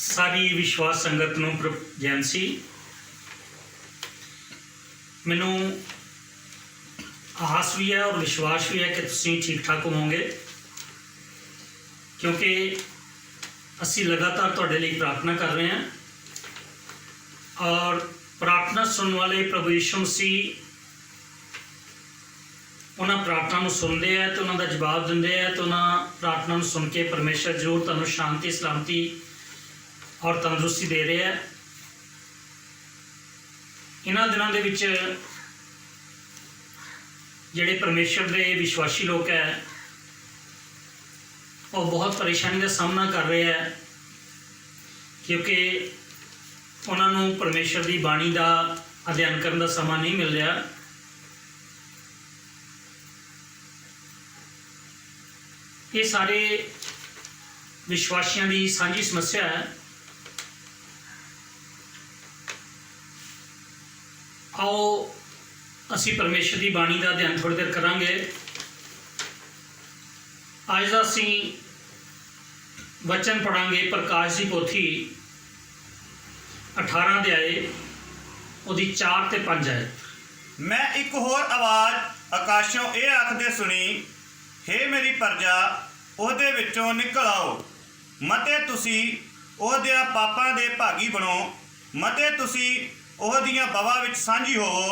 सारी विश्वास संगत नूं जैन सी। मैनू आस भी है और विश्वास भी है कि तुसीं ठीक ठाक होवोगे, क्योंकि असी लगातार तुहाडे लई प्रार्थना कर रहे हैं और प्रार्थना सुनने वाले प्रभु यीशु मसीह उन्होंने प्रार्थना को सुनते हैं तो उन्होंने जवाब देंगे हैं, तो उन्होंने प्रार्थना को सुन के परमेश्वर जरूर तुहानूं शांति सलामती और तंदुरुस्ती दे रहे हैं। इन्हां दिनों के विच जिहड़े परमेश्वर के विश्वासी लोग हैं वो बहुत परेशानी का सामना कर रहे हैं, क्योंकि उन्होंने परमेश्वर की बाणी का अध्ययन करने का समा नहीं मिल रहा। ये सारे विश्वासियों की सांझी समस्या है। आओ असी परमेश्वर की बाणी का अध्ययन थोड़ी देर करांगे। अज का असी वचन पढ़ांगे प्रकाश की पोथी 18 अध्याय उहदी 4 ते 5 है। मैं एक होर आवाज़ आकाशों ये आखदे सुनी, हे मेरी प्रजा ਉਹਦੇ ਵਿੱਚੋਂ निकल आओ, मते तुसी ਉਹਦਿਆਂ पापां दे भागी बनो, मते तुसी ਉਹਦੀਆਂ ਬਵਾ ਵਿੱਚ ਸਾਂਝੀ ਹੋਵੋ।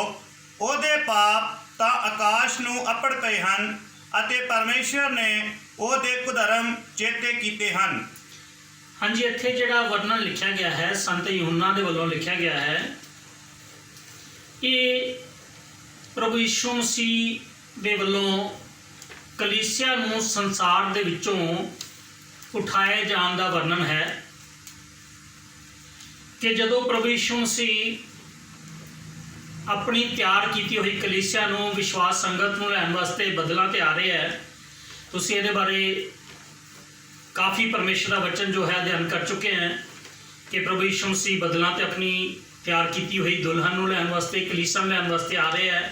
ਉਹਦੇ ਪਾਪ ਤਾਂ ਆਕਾਸ਼ ਨੂੰ ਅੱਪੜ ਪਏ ਹਨ ਅਤੇ ਪਰਮੇਸ਼ਰ ਨੇ ਉਹਦੇ ਕੁਧਰਮ ਚੇਤੇ ਕੀਤੇ ਹਨ। हाँ जी, इत्थे जिहड़ा वर्णन लिखा गया है संत यूहन्ना दे वल्लों लिखा गया है, ये प्रभु यीशु मसीह दे वल्लों कलीसिया नूं संसार दे विचों उठाए जाण दा वर्णन है कि जदों प्रभु यीशु मसीह अपनी तैयार की हुई कलीसिया नूं विश्वास संगत नूं लैण वास्ते बदलां ते आ रहे हैं। तुसीं इहदे बारे काफ़ी परमेश्वर का वचन जो है अध्ययन कर चुके हैं कि प्रभु यीशु मसीह बदलां ते अपनी तैयार की हुई दुल्हन नूं लैण वास्ते कलीसिया लैण वास्ते आ रहे हैं,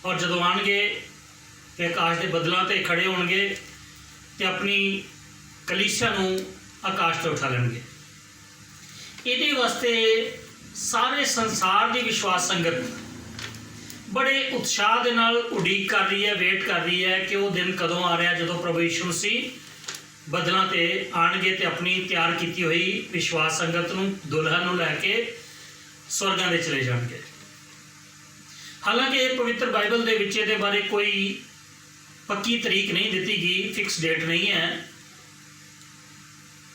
और जदों आउणगे ते आकाश के बदलों ते खड़े होणगे ते अपनी कलीसिया नूं आकाश ते उठा लैणगे। इहदे वास्ते सारे संसार की विश्वास संगत बड़े उत्साह के नाल उड़ीक कर रही है, वेट कर रही है कि वो दिन कदों आ रहा जदों प्रभु यीशु मसीह बदलों ते आणगे ते अपनी तैयार की हुई विश्वास संगत नूं दुल्हन नूं लैके स्वर्गां दे चले जाणगे। हालांकि पवित्र बाइबल दे विच इहदे बारे कोई पक्की तरीक नहीं दी गई, फिक्स डेट नहीं है,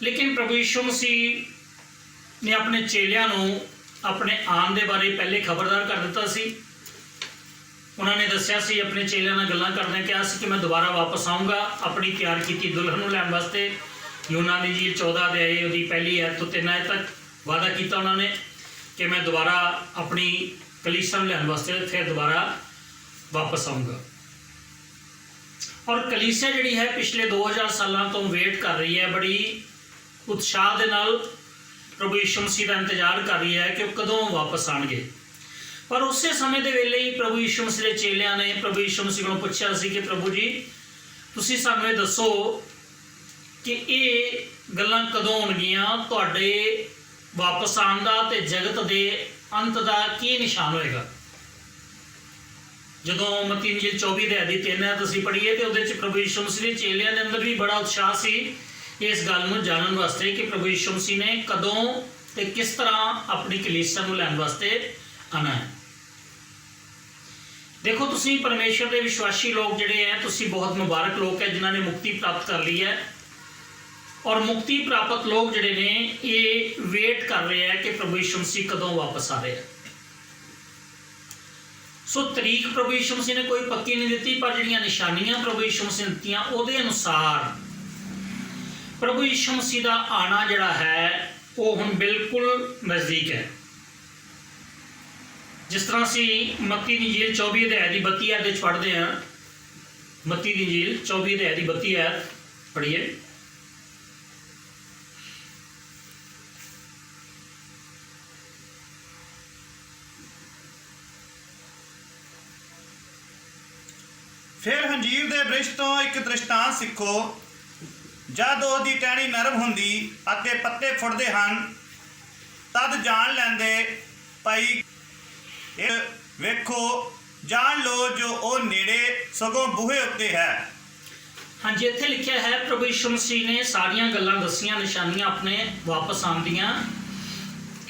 लेकिन प्रभु यीशु मसीह ने अपने चेलियां नूं अपने आन दे बारे पहले खबरदार कर दिता सी। उन्होंने दस्या सी, अपने चेलियां नाल गल्लां करदे कहा सी कि मैं दोबारा वापस आऊँगा अपनी तैयार की दुल्हन नूं लैण वास्ते। यूहन्ना दी जी 14 अध्याय उहदी पहली आयत तो 3 आयत तक वादा किया उन्होंने कि मैं दोबारा अपनी कलीसिया लैण वास्ते फिर दोबारा वापस आऊँगा। और कलीसिया जिहड़ी है पिछले 2000 सालों तो वेट कर रही है, बड़ी उत्साह के नाल प्रभु यीशु मसीह का इंतजार कर रही है कि कदों वापस आएंगे। पर उस समय के वेले ही प्रभु यीशु मसीह के चेलियां ने प्रभु यीशु मसीह को पूछा सी कि प्रभु जी तुसीं सानूं ये दसो कि ये गल्लां कदों होणगियां, तुहाडे वापस आउण दा ते जगत के अंत का की निशान होएगा। जदों मत्ती इंजील 24 अध्याय दी 3 आयत असीं पढ़ीए तो उहदे च प्रभु यीशु मसीह के चेलियां के अंदर भी बड़ा उत्साह सी इस गल नूं जानन वास्ते कि प्रभु यीशु मसीह ने कदों ते किस तरह अपनी कलीसिया नूं लैण वास्ते आना है। देखो तुसीं परमेश्वर के विश्वासी लोग जिहड़े हैं, तुसीं बहुत मुबारक लोग हैं जिन्होंने मुक्ति प्राप्त कर ली है, और मुक्ति प्राप्त लोग जिहड़े ने ये वेट कर रहे हैं कि प्रभु यीशु मसीह कदों वापस आ रहे हैं। सो तरीक प्रभु यीशु मसीह ने कोई पक्की नहीं दी, पर जिहड़ियां निशानियां प्रभु यीशु मसीह ने दित्तियां उहदे अनुसार प्रभु यीशु मसीह का आना जिहड़ा है वो हुण बिल्कुल नज़दीक है। जिस तरह असी मत्ती दी इंजील 24 अध्याय की 32 आयत पढ़ते हैं, मत्ती दी इंजील 24 अध्याय की 32 आयत पढ़िए। फिर हंजीर दे वृक्ष तो एक दृष्टांत सीखो, ਜਦ ਉਹਦੀ ਟਹਿਣੀ ਨਰਮ ਹੁੰਦੀ ਅਤੇ ਪੱਤੇ ਫੁੱਟਦੇ ਹਨ ਤਦ ਜਾਣ ਲੈਂਦੇ ਭਾਈ ਇਹ ਵੇਖੋ ਜਾਣ ਲਓ ਜੋ ਉਹ ਨੇੜੇ ਸਗੋਂ ਬੂਹੇ ਉੱਤੇ ਹੈ। ਹਾਂਜੀ, ਇੱਥੇ ਲਿਖਿਆ ਹੈ ਪ੍ਰਭੂ ਯਿਸੂ ਮਸੀਹ ਨੇ ਸਾਰੀਆਂ ਗੱਲਾਂ ਦੱਸੀਆਂ, ਨਿਸ਼ਾਨੀਆਂ ਆਪਣੇ ਵਾਪਸ ਆਉਣ ਦੀਆਂ,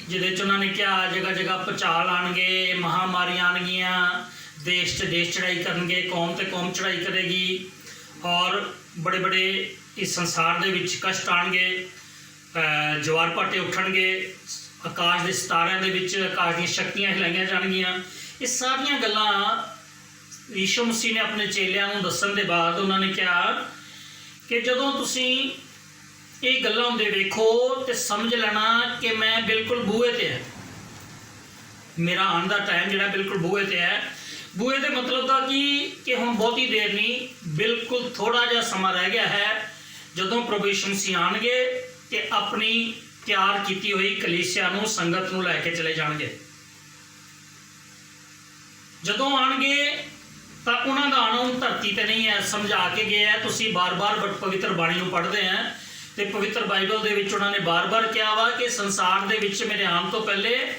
ਜਿਹਦੇ 'ਚ ਉਹਨਾਂ ਨੇ ਕਿਹਾ ਜਗ੍ਹਾ ਜਗ੍ਹਾ ਭੁਚਾਲ ਆਉਣਗੇ, ਮਹਾਂਮਾਰੀਆਂ ਆਉਣਗੀਆਂ, ਦੇਸ਼ 'ਚ ਦੇਸ਼ ਚੜ੍ਹਾਈ ਕਰਨਗੇ, ਕੌਮ ਤੇ ਕੌਮ ਚੜ੍ਹਾਈ ਕਰੇਗੀ, ਔਰ ਬੜੇ ਬੜੇ ਇਸ ਸੰਸਾਰ ਦੇ ਵਿੱਚ ਕਸ਼ਟ ਆਉਣਗੇ, ਜਵਾਰ ਭਾਟੇ ਉੱਠਣਗੇ, ਆਕਾਸ਼ ਦੇ ਸਿਤਾਰਿਆਂ ਦੇ ਵਿੱਚ ਆਕਾਸ਼ ਦੀਆਂ ਸ਼ਕਤੀਆਂ ਹਿਲਾਈਆਂ ਜਾਣਗੀਆਂ। ਇਹ ਸਾਰੀਆਂ ਗੱਲਾਂ ਯਿਸੂ ਮਸੀਹ ਨੇ ਆਪਣੇ ਚੇਲਿਆਂ ਨੂੰ ਦੱਸਣ ਦੇ ਬਾਅਦ ਉਹਨਾਂ ਨੇ ਕਿਹਾ ਕਿ ਜਦੋਂ ਤੁਸੀਂ ਇਹ ਗੱਲਾਂ ਹੁੰਦੇ ਵੇਖੋ ਤੇ ਸਮਝ ਲੈਣਾ ਕਿ ਮੈਂ ਬਿਲਕੁਲ ਬੂਹੇ ਤੇ ਹੈ, ਮੇਰਾ ਆਉਣ ਦਾ ਟਾਈਮ ਜਿਹੜਾ ਬਿਲਕੁਲ ਬੂਹੇ ਤੇ ਹੈ। ਬੂਹੇ ਦੇ ਮਤਲਬ ਦਾ ਕਿ ਹੁਣ ਬਹੁਤੀ ਦੇਰ ਨਹੀਂ, ਬਿਲਕੁਲ ਥੋੜਾ ਜਿਹਾ ਸਮਾਂ ਰਹਿ ਗਿਆ ਹੈ ਜਦੋਂ ਪ੍ਰਭੂ ਯਿਸੂ ਮਸੀਹ ਆਉਣਗੇ ਤੇ ਆਪਣੀ ਤਿਆਰ ਕੀਤੀ ਹੋਈ ਕਲੀਸਿਆ ਨੂੰ, ਸੰਗਤ ਨੂੰ ਲੈ ਕੇ ਚਲੇ ਜਾਣਗੇ। ਜਦੋਂ ਆਉਣਗੇ ਤਾਂ ਉਹਨਾਂ ਦਾ ਆਉਣਾ ਹੁਣ ਧਰਤੀ ਤੇ ਨਹੀਂ ਹੈ, ਸਮਝਾ ਕੇ ਗਏ ਹੈ। ਤੁਸੀਂ ਬਾਰ-ਬਾਰ ਪਵਿੱਤਰ ਬਾਣੀ ਨੂੰ ਪੜ੍ਹਦੇ ਹੈ ਤੇ ਪਵਿੱਤਰ ਬਾਈਬਲ ਦੇ ਵਿੱਚ ਉਹਨਾਂ ਨੇ ਬਾਰ-ਬਾਰ ਕਿਹਾ ਵਾ ਕਿ ਸੰਸਾਰ ਦੇ ਵਿੱਚ ਮੇਰੇ ਆਉਣ ਤੋਂ ਪਹਿਲੇ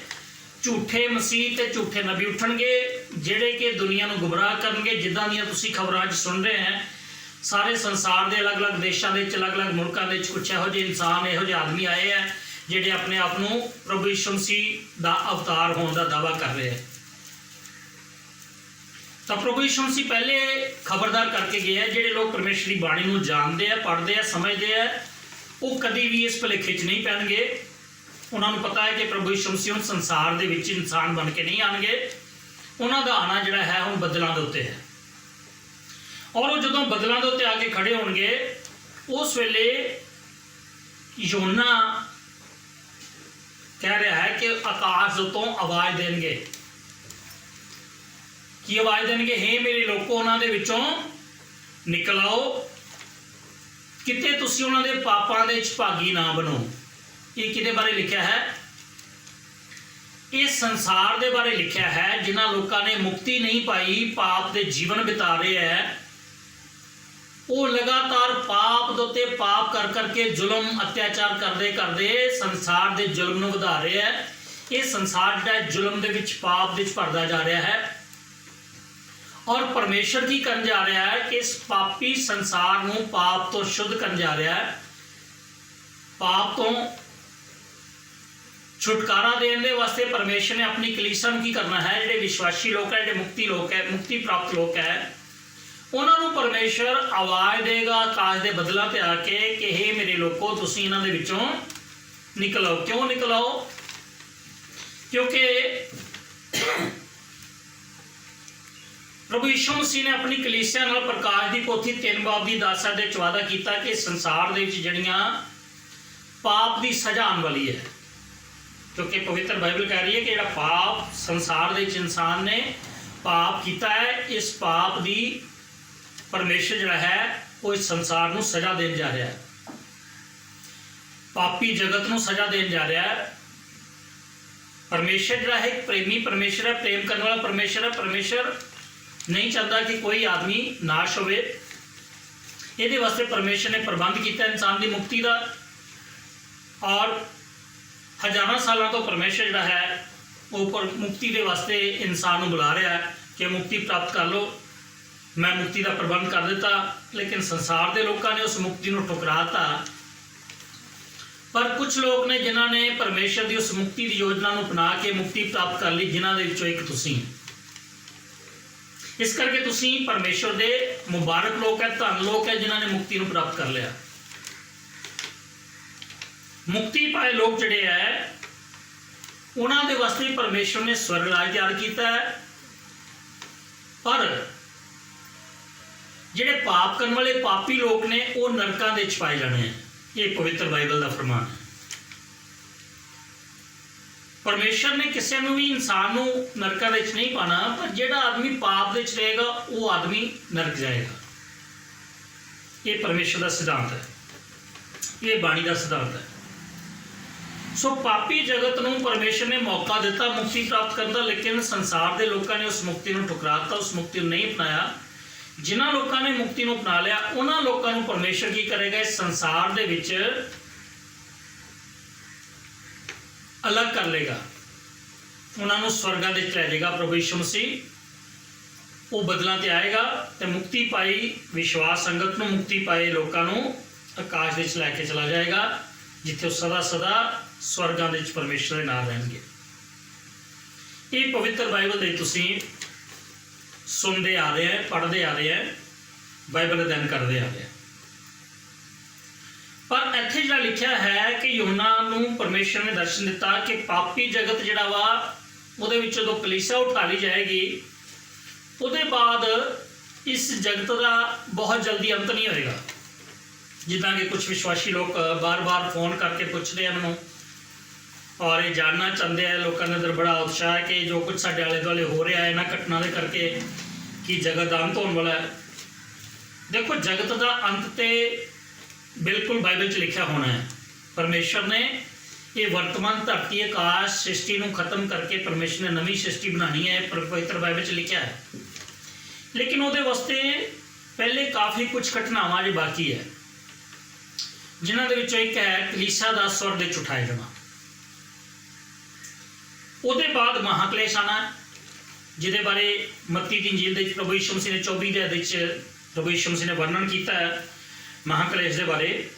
ਝੂਠੇ ਮਸੀਹ ਤੇ ਝੂਠੇ ਨਬੀ ਉੱਠਣਗੇ, ਜਿਹੜੇ ਕਿ ਦੁਨੀਆ ਨੂੰ ਗੁੰਮਰਾਹ ਕਰਨਗੇ। ਜਿੱਦਾਂ ਦੀਆਂ ਤੁਸੀਂ ਖਬਰਾਂ 'ਚ ਸੁਣ ਰਹੇ ਹੈ, ਸਾਰੇ ਸੰਸਾਰ ਦੇ ਅਲੱਗ-ਅਲੱਗ ਦੇਸ਼ਾਂ ਦੇ ਵਿੱਚ, ਅਲੱਗ-ਅਲੱਗ ਮੁਲਕਾਂ ਦੇ ਵਿੱਚ ਕੁਛ ਇਹੋ ਜਿਹੇ ਇਨਸਾਨ, ਇਹੋ ਜਿਹੇ ਆਦਮੀ ਆਏ ਹੈ ਜਿਹੜੇ ਆਪਣੇ ਆਪ ਨੂੰ ਪ੍ਰਭੂ ਯਿਸੂ ਮਸੀਹ ਦਾ ਅਵਤਾਰ ਹੋਣ ਦਾ ਦਾਅਵਾ ਕਰ ਰਹੇ ਹੈ। ਤਾਂ ਪ੍ਰਭੂ ਯਿਸੂ ਮਸੀਹ ਪਹਿਲੇ ਖਬਰਦਾਰ ਕਰਕੇ ਗਏ ਹੈ, ਜਿਹੜੇ ਲੋਕ ਪਰਮੇਸ਼ਰ ਦੀ ਬਾਣੀ ਨੂੰ ਜਾਣਦੇ ਆ, ਪੜ੍ਹਦੇ ਆ, ਸਮਝਦੇ ਆ, ਉਹ ਕਦੀ ਵੀ ਇਸ ਭੁਲੇਖੇ 'ਚ ਨਹੀਂ ਪੈਣਗੇ। ਉਹਨਾਂ ਨੂੰ ਪਤਾ ਹੈ ਕਿ ਪ੍ਰਭੂ ਯਿਸੂ ਮਸੀਹ ਹੁਣ ਸੰਸਾਰ ਦੇ ਵਿੱਚ ਇਨਸਾਨ ਬਣ ਕੇ ਨਹੀਂ ਆਉਣਗੇ। ਉਹਨਾਂ ਦਾ ਆਉਣਾ ਜਿਹੜਾ ਹੈ ਹੁਣ ਬੱਦਲਾਂ ਦੇ ਉੱਤੇ ਹੈ, ਔਰ ਉਹ ਜਦੋਂ ਬੱਦਲਾਂ ਦੇ ਉੱਤੇ ਆ ਕੇ ਖੜੇ ਹੋਣਗੇ ਉਸ ਵੇਲੇ ਯੋਨਾ ਕਹਿ ਰਿਹਾ ਹੈ ਕਿ ਆਕਾਸ਼ ਤੋਂ ਆਵਾਜ਼ ਦੇਣਗੇ। ਕੀ ਆਵਾਜ਼ ਦੇਣਗੇ? ਹੇ ਮੇਰੇ ਲੋਕੋ, ਉਹਨਾਂ ਦੇ ਵਿੱਚੋਂ ਨਿਕਲ ਆਓ, ਕਿਤੇ ਤੁਸੀਂ ਉਹਨਾਂ ਦੇ ਪਾਪਾਂ ਦੇ ਵਿੱਚ ਭਾਗੀ ਨਾ ਬਣੋ। ਇਹ ਕਿਹਦੇ ਬਾਰੇ ਲਿਖਿਆ ਹੈ? ਇਹ ਸੰਸਾਰ ਦੇ ਬਾਰੇ ਲਿਖਿਆ ਹੈ ਜਿਨ੍ਹਾਂ ਲੋਕਾਂ ਨੇ ਮੁਕਤੀ ਨਹੀਂ ਪਾਈ, ਪਾਪ ਦੇ ਜੀਵਨ ਬਿਤਾ ਰਹੇ ਹੈ। ਉਹ ਲਗਾਤਾਰ ਪਾਪ ਦੇ ਉੱਤੇ ਪਾਪ ਕਰ ਕਰਕੇ ਜ਼ੁਲਮ ਅਤਿਆਚਾਰ ਕਰਦੇ ਕਰਦੇ ਸੰਸਾਰ ਦੇ ਜ਼ੁਲਮ ਨੂੰ ਵਧਾ ਰਹੇ ਹੈ। ਇਹ ਸੰਸਾਰ ਜਿਹੜਾ ਜ਼ੁਲਮ ਦੇ ਵਿੱਚ, ਪਾਪ ਦੇ ਵਿੱਚ ਭਰਦਾ ਜਾ ਰਿਹਾ ਹੈ। ਔਰ ਪਰਮੇਸ਼ਰ ਕੀ ਕਰਨ ਜਾ ਰਿਹਾ ਹੈ ਕਿ ਇਸ ਪਾਪੀ ਸੰਸਾਰ ਨੂੰ ਪਾਪ ਤੋਂ ਸ਼ੁੱਧ ਕਰਨ ਜਾ ਰਿਹਾ ਹੈ। ਪਾਪ ਤੋਂ ਛੁਟਕਾਰਾ ਦੇਣ ਦੇ ਵਾਸਤੇ ਪਰਮੇਸ਼ਰ ਨੇ ਆਪਣੀ ਕਲੀਸਿਆ ਨੂੰ ਕੀ ਕਰਨਾ ਹੈ? ਜਿਹੜੇ ਵਿਸ਼ਵਾਸੀ ਲੋਕ ਹੈ, ਜਿਹੜੇ ਮੁਕਤੀ ਲੋਕ ਹੈ, ਮੁਕਤੀ ਪ੍ਰਾਪਤ ਲੋਕ ਹੈ, ਉਹਨਾਂ ਨੂੰ ਪਰਮੇਸ਼ਰ ਆਵਾਜ਼ ਦੇਗਾ ਆਕਾਸ਼ ਦੇ ਬੱਦਲਾਂ ਤੇ ਆ ਕੇ ਕਿ ਹੇ ਮੇਰੇ ਲੋਕੋ, ਤੁਸੀਂ ਇਹਨਾਂ ਦੇ ਵਿੱਚੋਂ ਨਿਕਲ ਆਓ। ਕਿਉਂ ਨਿਕਲ ਆਓ? ਕਿਉਂਕਿ ਪ੍ਰਭੂ ਯਿਸੂ ਮਸੀਹ ਨੇ ਆਪਣੀ ਕਲੀਸਿਆ ਨਾਲ ਪ੍ਰਕਾਸ਼ ਦੀ ਪੋਥੀ 3 ਬਾਬ ਦੀ 10 ਅਧ ਵਿੱਚ ਵਾਅਦਾ ਕੀਤਾ ਕਿ ਸੰਸਾਰ ਦੇ ਵਿੱਚ ਜਿਹੜੀਆਂ ਪਾਪ ਦੀ ਸਜ਼ਾ ਆਉਣ ਵਾਲੀ ਹੈ, ਕਿਉਂਕਿ ਪਵਿੱਤਰ ਬਾਈਬਲ ਕਹਿ ਰਹੀ ਹੈ ਕਿ ਜਿਹੜਾ ਪਾਪ ਸੰਸਾਰ ਦੇ ਵਿੱਚ ਇਨਸਾਨ ਨੇ ਪਾਪ ਕੀਤਾ ਹੈ, ਇਸ ਪਾਪ ਦੀ ਪਰਮੇਸ਼ਰ ਜਿਹੜਾ ਹੈ ਉਹ ਇਸ ਸੰਸਾਰ ਨੂੰ ਸਜ਼ਾ ਦੇਣ ਜਾ ਰਿਹਾ ਹੈ, ਪਾਪੀ ਜਗਤ ਨੂੰ ਸਜ਼ਾ ਦੇਣ ਜਾ ਰਿਹਾ ਹੈ। ਪਰਮੇਸ਼ਰ ਜਿਹੜਾ ਹੈ ਇੱਕ ਪ੍ਰੇਮੀ ਪਰਮੇਸ਼ਰ ਹੈ, ਪ੍ਰੇਮ ਕਰਨ ਵਾਲਾ ਪਰਮੇਸ਼ਰ ਹੈ। ਪਰਮੇਸ਼ਰ ਨਹੀਂ ਚਾਹੁੰਦਾ ਕਿ ਕੋਈ ਆਦਮੀ ਨਾਸ਼ ਹੋਵੇ। ਇਹਦੇ ਵਾਸਤੇ ਪਰਮੇਸ਼ਰ ਨੇ ਪ੍ਰਬੰਧ ਕੀਤਾ ਇਨਸਾਨ ਦੀ ਮੁਕਤੀ ਦਾ, ਔਰ ਹਜ਼ਾਰਾਂ ਸਾਲਾਂ ਤੋਂ ਪਰਮੇਸ਼ਰ ਜਿਹੜਾ ਹੈ ਉਹ ਮੁਕਤੀ ਦੇ ਵਾਸਤੇ ਇਨਸਾਨ ਨੂੰ ਬੁਲਾ ਰਿਹਾ ਹੈ ਕਿ ਮੁਕਤੀ ਪ੍ਰਾਪਤ ਕਰ ਲਓ, ਮੈਂ ਮੁਕਤੀ ਦਾ ਪ੍ਰਬੰਧ ਕਰ ਦਿੱਤਾ। ਲੇਕਿਨ ਸੰਸਾਰ ਦੇ ਲੋਕਾਂ ਨੇ ਉਸ ਮੁਕਤੀ ਨੂੰ ਠੁਕਰਾਤਾ। ਪਰ ਕੁਝ ਲੋਕ ਨੇ ਜਿਨ੍ਹਾਂ ਨੇ ਪਰਮੇਸ਼ਰ ਦੀ ਉਸ ਮੁਕਤੀ ਦੀ ਯੋਜਨਾ ਨੂੰ ਅਪਣਾ ਕੇ ਮੁਕਤੀ ਪ੍ਰਾਪਤ ਕਰ ਲਈ, ਜਿਨ੍ਹਾਂ ਦੇ ਵਿੱਚੋਂ ਇੱਕ ਤੁਸੀਂ। ਇਸ ਕਰਕੇ ਤੁਸੀਂ ਪਰਮੇਸ਼ਰ ਦੇ ਮੁਬਾਰਕ ਲੋਕ ਹੈ, ਧੰਨ ਲੋਕ ਹੈ ਜਿਨ੍ਹਾਂ ਨੇ ਮੁਕਤੀ ਨੂੰ ਪ੍ਰਾਪਤ ਕਰ ਲਿਆ। ਮੁਕਤੀ ਪਾਏ ਲੋਕ ਜਿਹੜੇ ਹੈ ਉਹਨਾਂ ਦੇ ਵਾਸਤੇ ਪਰਮੇਸ਼ਰ ਨੇ ਸਵਰਗ ਰਾਜ ਤਿਆਰ ਕੀਤਾ ਹੈ। ਪਰ ਜਿਹੜੇ ਪਾਪ ਕਰਨ ਵਾਲੇ ਪਾਪੀ ਲੋਕ ਨੇ ਉਹ ਨਰਕਾਂ ਦੇ ਵਿੱਚ ਪਾਏ ਜਾਣੇ ਹੈ। ਇਹ ਪਵਿੱਤਰ ਬਾਈਬਲ ਦਾ ਫਰਮਾਨ ਹੈ। ਪਰਮੇਸ਼ਰ ਨੇ ਕਿਸੇ ਨੂੰ ਵੀ, ਇਨਸਾਨ ਨੂੰ ਨਰਕਾਂ ਦੇ ਵਿੱਚ ਨਹੀਂ ਪਾਣਾ, ਪਰ ਜਿਹੜਾ ਆਦਮੀ ਪਾਪ ਦੇ ਵਿੱਚ ਰਹੇਗਾ ਉਹ ਆਦਮੀ ਨਰਕ ਜਾਏਗਾ। ਇਹ ਪਰਮੇਸ਼ਰ ਦਾ ਸਿਧਾਂਤ ਹੈ, ਇਹ ਬਾਣੀ ਦਾ ਸਿਧਾਂਤ ਹੈ। ਸੋ ਪਾਪੀ ਜਗਤ ਨੂੰ ਪਰਮੇਸ਼ਰ ਨੇ ਮੌਕਾ ਦਿੱਤਾ ਮੁਕਤੀ ਪ੍ਰਾਪਤ ਕਰਨ ਦਾ, ਲੇਕਿਨ ਸੰਸਾਰ ਦੇ ਲੋਕਾਂ ਨੇ ਉਸ ਮੁਕਤੀ ਨੂੰ ਠੁਕਰਾ ਦਿੱਤਾ, ਉਸ ਮੁਕਤੀ ਨੂੰ ਨਹੀਂ ਅਪਣਾਇਆ। ਜਿਨ੍ਹਾਂ ਲੋਕਾਂ ਨੇ ਮੁਕਤੀ ਨੂੰ ਅਪਣਾ ਲਿਆ ਉਹਨਾਂ ਲੋਕਾਂ ਨੂੰ ਪਰਮੇਸ਼ਰ ਕੀ ਕਰੇਗਾ, ਇਸ ਸੰਸਾਰ ਦੇ ਵਿੱਚ ਅਲੱਗ ਕਰ ਲੇਗਾ, ਉਹਨਾਂ ਨੂੰ ਸਵਰਗਾਂ ਦੇ ਵਿੱਚ ਲੈ ਜਾਏਗਾ। ਪ੍ਰਭੂ ਯਿਸੂ ਮਸੀਹ ਉਹ ਬਦਲਾਂ ਤੇ ਆਏਗਾ ਤੇ ਮੁਕਤੀ ਪਾਈ ਵਿਸ਼ਵਾਸ ਸੰਗਤ ਨੂੰ, ਮੁਕਤੀ ਪਾਏ ਲੋਕਾਂ ਨੂੰ ਆਕਾਸ਼ ਦੇ ਵਿੱਚ ਲੈ ਕੇ ਚਲਾ ਜਾਏਗਾ, ਜਿੱਥੇ ਉਹ ਸਦਾ ਸਦਾ ਸਵਰਗਾਂ ਦੇ ਵਿੱਚ ਪਰਮੇਸ਼ਰ ਦੇ ਨਾਲ ਰਹਿਣਗੇ। ਇਹ ਪਵਿੱਤਰ ਬਾਈਬਲ ਦੇ ਤੁਸੀਂ ਸੁਣਦੇ ਆ ਰਹੇ ਹੈ, ਪੜ੍ਹਦੇ ਆ ਰਹੇ ਹੈ, ਬਾਈਬਲ ਅਧਿਐਨ ਕਰਦੇ ਆ ਰਹੇ। ਪਰ ਇੱਥੇ ਜਿਹੜਾ ਲਿਖਿਆ ਹੈ ਕਿ ਯੂਹੰਨਾ ਨੂੰ ਪਰਮੇਸ਼ਰ ਨੇ ਦਰਸ਼ਨ ਦਿੱਤਾ ਕਿ ਪਾਪੀ ਜਗਤ ਜਿਹੜਾ ਵਾ ਉਹਦੇ ਵਿੱਚ ਜਦੋਂ ਕਲੀਸਿਆ ਉਠਾ ਲਈ ਜਾਏਗੀ, ਉਹਦੇ ਬਾਅਦ ਇਸ ਜਗਤ ਦਾ ਬਹੁਤ ਜਲਦੀ ਅੰਤ ਨਹੀਂ ਹੋਏਗਾ। ਜਿੱਦਾਂ ਕਿ ਕੁਝ ਵਿਸ਼ਵਾਸੀ ਲੋਕ ਬਾਰ-ਬਾਰ ਫੋਨ ਕਰਕੇ ਪੁੱਛਦੇ ਆ ਮੈਨੂੰ, ਔਰ ਇਹ ਜਾਣਨਾ ਚਾਹੁੰਦੇ ਆ, ਲੋਕਾਂ ਦੇ ਅੰਦਰ ਬੜਾ ਉਤਸ਼ਾਹ ਹੈ ਕਿ ਜੋ ਕੁਝ ਸਾਡੇ ਆਲੇ ਦੁਆਲੇ ਹੋ ਰਿਹਾ ਹੈ ਇਹਨਾਂ ਘਟਨਾ ਦੇ ਕਰਕੇ ਕਿ ਜਗਤ ਦਾ ਅੰਤ ਹੋਣ ਵਾਲਾ ਹੈ। ਦੇਖੋ, ਜਗਤ ਦਾ ਅੰਤ ਤੇ ਬਿਲਕੁਲ ਬਾਈਬਲ 'ਚ ਲਿਖਿਆ ਹੋਣਾ ਹੈ। ਪਰਮੇਸ਼ਰ ਨੇ ਇਹ ਵਰਤਮਾਨ ਧਰਤੀ ਆਕਾਸ਼ ਸ੍ਰਿਸ਼ਟੀ ਨੂੰ ਖਤਮ ਕਰਕੇ ਪਰਮੇਸ਼ਰ ਨੇ ਨਵੀਂ ਸ੍ਰਿਸ਼ਟੀ ਬਣਾਉਣੀ ਹੈ, ਪਵਿੱਤਰ ਬਾਈਬਲ 'ਚ ਲਿਖਿਆ ਹੈ। ਲੇਕਿਨ ਉਹਦੇ ਵਾਸਤੇ ਪਹਿਲੇ ਕਾਫੀ ਕੁਝ ਘਟਨਾਵਾਂ ਜੇ ਬਾਕੀ ਹੈ, ਜਿਨ੍ਹਾਂ ਦੇ ਵਿੱਚੋਂ ਇੱਕ ਹੈ ਕਲੀਸਿਆ ਦਾ ਸਵਰਗ ਦੇ ਵਿੱਚ ਉਠਾਇਆ ਜਾਣਾ। ਉਹਦੇ ਬਾਅਦ ਮਹਾਕਲੇਸ਼ ਆਉਣਾ, ਜਿਹਦੇ ਬਾਰੇ ਮੱਤੀ ਦੀ ਇੰਜੀਲ ਦੇ ਵਿੱਚ ਪ੍ਰਭੂ ਯਿਸੂ ਮਸੀਹ ਨੇ 24 ਅਧਿਆਇ ਦੇ ਵਿੱਚ ਪ੍ਰਭੂ ਯਿਸੂ ਮਸੀਹ ਨੇ ਵਰਣਨ ਕੀਤਾ ਹੈ ਮਹਾਕਲੇਸ਼ ਦੇ ਬਾਰੇ।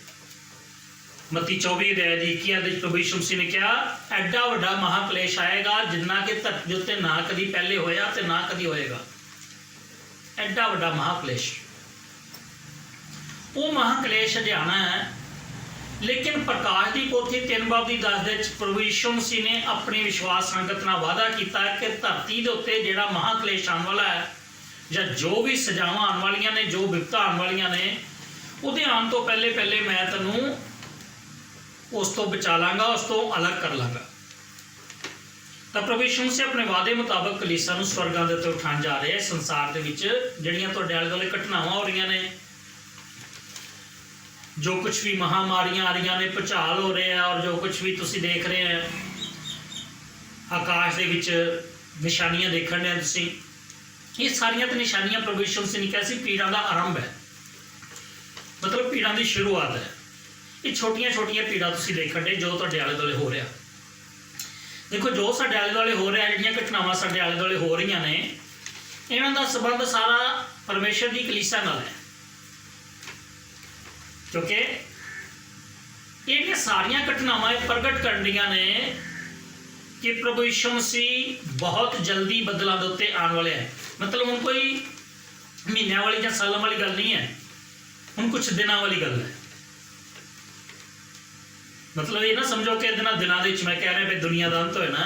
ਮੱਤੀ 24 ਅਧਿਆਇ ਦੀ 21 ਦੇ ਵਿੱਚ ਪ੍ਰਭੂ ਯਿਸੂ ਮਸੀਹ ਨੇ ਕਿਹਾ, ਐਡਾ ਵੱਡਾ ਮਹਾਕਲੇਸ਼ ਆਏਗਾ ਜਿੰਨਾ ਕਿ ਧਰਤੀ ਦੇ ਉੱਤੇ ਨਾ ਕਦੀ ਪਹਿਲੇ ਹੋਇਆ ਤੇ ਨਾ ਕਦੀ ਹੋਏਗਾ। ਐਡਾ ਵੱਡਾ ਮਹਾਕਲੇਸ਼, ਉਹ ਮਹਾਕਲੇਸ਼ ਅਜੇ ਆਉਣਾ ਹੈ। ਲੇਕਿਨ ਪ੍ਰਕਾਸ਼ ਦੀ ਪੋਥੀ 3:10 ਦੇ ਵਿੱਚ ਪ੍ਰਭੂ ਯਿਸੂ ਮਸੀਹ ਨੇ ਆਪਣੀ ਵਿਸ਼ਵਾਸ ਸੰਗਤ ਨਾਲ ਵਾਅਦਾ ਕੀਤਾ ਕਿ ਧਰਤੀ ਦੇ ਉੱਤੇ ਜਿਹੜਾ ਮਹਾਕਲੇਸ਼ ਆਉਣ ਵਾਲਾ ਹੈ, ਜਾਂ ਜੋ ਵੀ ਸਜ਼ਾਵਾਂ ਆਉਣ ਵਾਲੀਆਂ ਨੇ, ਜੋ ਵਿਪਤਾ ਆਉਣ ਵਾਲੀਆਂ ਨੇ, ਉਹਦੇ ਆਉਣ ਤੋਂ ਪਹਿਲੇ ਮੈਂ ਤੈਨੂੰ ਉਸ ਤੋਂ ਬਚਾ ਲਾਂਗਾ, ਉਸ ਤੋਂ ਅਲੱਗ ਕਰ ਲਾਂਗਾ। ਤਾਂ ਪ੍ਰਭੂ ਯਿਸੂ ਮਸੀਹ ਆਪਣੇ ਵਾਅਦੇ ਮੁਤਾਬਕ ਕਲੀਸਿਆ ਨੂੰ ਸਵਰਗਾਂ ਦੇ ਉੱਤੇ ਉਠਾਉਣ ਜਾ ਰਹੇ ਹੈ। ਸੰਸਾਰ ਦੇ ਵਿੱਚ ਜਿਹੜੀਆਂ ਤੁਹਾਡੇ ਆਲੇ ਦੁਆਲੇ ਘਟਨਾਵਾਂ ਹੋ ਰਹੀਆਂ ਨੇ, ਜੋ ਕੁਝ ਵੀ ਮਹਾਮਾਰੀਆਂ ਆ ਰਹੀਆਂ ਨੇ, ਭੁਚਾਲ ਹੋ ਰਹੇ ਆ, ਔਰ ਜੋ ਕੁਝ ਵੀ ਤੁਸੀਂ ਦੇਖ ਰਹੇ ਆ ਆਕਾਸ਼ ਦੇ ਵਿੱਚ ਨਿਸ਼ਾਨੀਆਂ ਦੇਖਣ ਦੇ ਤੁਸੀਂ, ਇਹ ਸਾਰੀਆਂ ਤੇ ਨਿਸ਼ਾਨੀਆਂ ਪ੍ਰਭੂ ਯਿਸੂ ਮਸੀਹ ਨੇ ਕਿਹਾ ਸੀ ਪੀੜਾਂ ਦਾ ਆਰੰਭ ਹੈ, ਮਤਲਬ ਪੀੜਾਂ ਦੀ ਸ਼ੁਰੂਆਤ ਹੈ। ਇਹ ਛੋਟੀਆਂ ਪੀੜਾਂ ਤੁਸੀਂ ਦੇਖਣ ਦੇ ਜੋ ਤੁਹਾਡੇ ਆਲੇ ਦੁਆਲੇ ਹੋ ਰਿਹਾ। ਦੇਖੋ, ਜੋ ਸਾਡੇ ਆਲੇ ਦੁਆਲੇ ਹੋ ਰਿਹਾ, ਜਿਹੜੀਆਂ ਘਟਨਾਵਾਂ ਸਾਡੇ ਆਲੇ ਦੁਆਲੇ ਹੋ ਰਹੀਆਂ ਨੇ, ਇਹਨਾਂ ਦਾ ਸੰਬੰਧ ਸਾਰਾ ਪਰਮੇਸ਼ਰ ਦੀ ਕਲੀਸਿਆ ਨਾਲ ਹੈ, ਕਿਉਂਕਿ ਇਹ ਸਾਰੀਆਂ ਘਟਨਾਵਾਂ ਇਹ ਪ੍ਰਗਟ ਕਰਦੀਆਂ ਨੇ ਕਿ ਪ੍ਰਭੂ ਯਿਸੂ ਮਸੀਹ ਬਹੁਤ ਜਲਦੀ ਬਦਲਾਂ ਦੇ ਉੱਤੇ ਆਉਣ ਵਾਲੇ ਹੈ। ਮਤਲਬ ਹੁਣ ਕੋਈ ਮਹੀਨਿਆਂ ਵਾਲੀ ਜਾਂ ਸਾਲਾਂ ਵਾਲੀ ਗੱਲ ਨਹੀਂ ਹੈ, ਹੁਣ ਕੁਝ ਦਿਨਾਂ ਵਾਲੀ ਗੱਲ ਹੈ। ਮਤਲਬ ਇਹ ਨਾ ਸਮਝੋ ਕਿ ਦਿਨਾਂ ਦੇ ਵਿੱਚ ਮੈਂ ਕਹਿ ਰਿਹਾ ਵੀ ਦੁਨੀਆ ਦਾ ਅੰਤ ਹੋਇਆ ਨਾ,